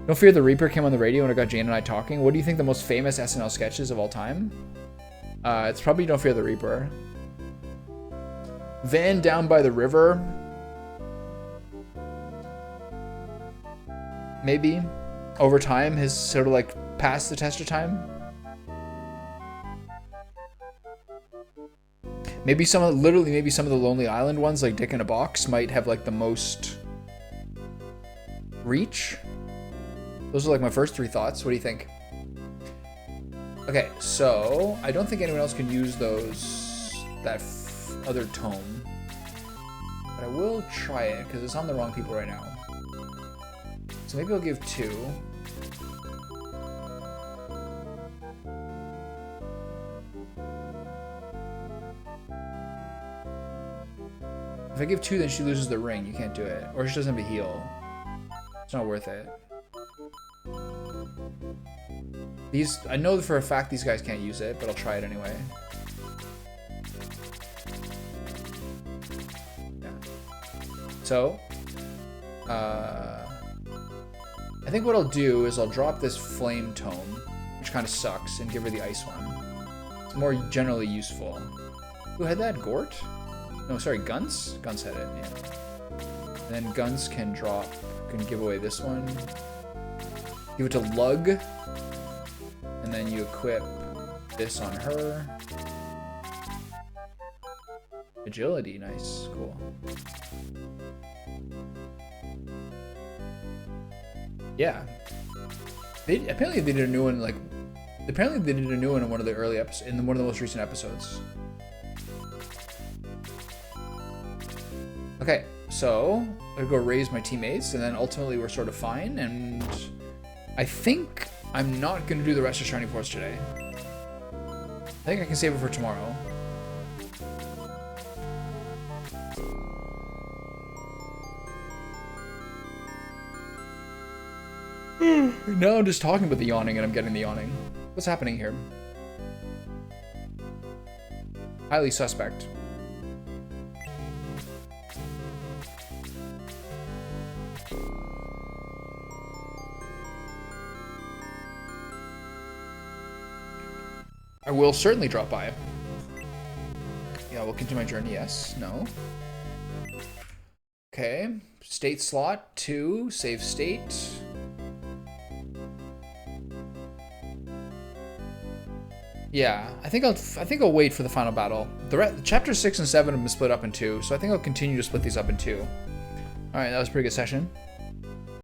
Don't Fear the Reaper came on the radio when I got Jane and I talking. What do you think the most famous SNL sketches of all time? It's probably Don't Fear the Reaper. Van Down by the River. Maybe. Over time has sort of like passed the test of time. Maybe some of the Lonely Island ones, like Dick in a Box, might have like the most reach. Those are like my first three thoughts. What do you think? Okay, so I don't think anyone else can use that other tome, but I will try it because it's on the wrong people right now. So maybe I'll give 2. If I give 2, then she loses the ring. You can't do it. Or she doesn't have a heal. It's not worth it. I know for a fact these guys can't use it, but I'll try it anyway. Yeah. So, I think what I'll do is I'll drop this flame tome, which kind of sucks, and give her the ice one. It's more generally useful. Who had that? Gort? No, sorry, Guns? Guns had it, yeah. And then Guns can give away this one. Give it to Lug. And then you equip this on her. Agility, nice, cool. Yeah. Apparently they did a new one, apparently they did a new one in one of the early episodes, in one of the most recent episodes. Okay, so I'll go raise my teammates, and then ultimately we're sort of fine, and I think I'm not going to do the rest of Shining Force today. I think I can save it for tomorrow. Now I'm just talking about the yawning, and I'm getting the yawning. What's happening here? Highly suspect. I will certainly drop by. Yeah, we'll continue my journey. Yes. No. Okay. State slot 2. Save state. Yeah, I think I'll wait for the final battle. Chapter 6 and 7 have been split up in two, so I think I'll continue to split these up in two. All right, that was a pretty good session.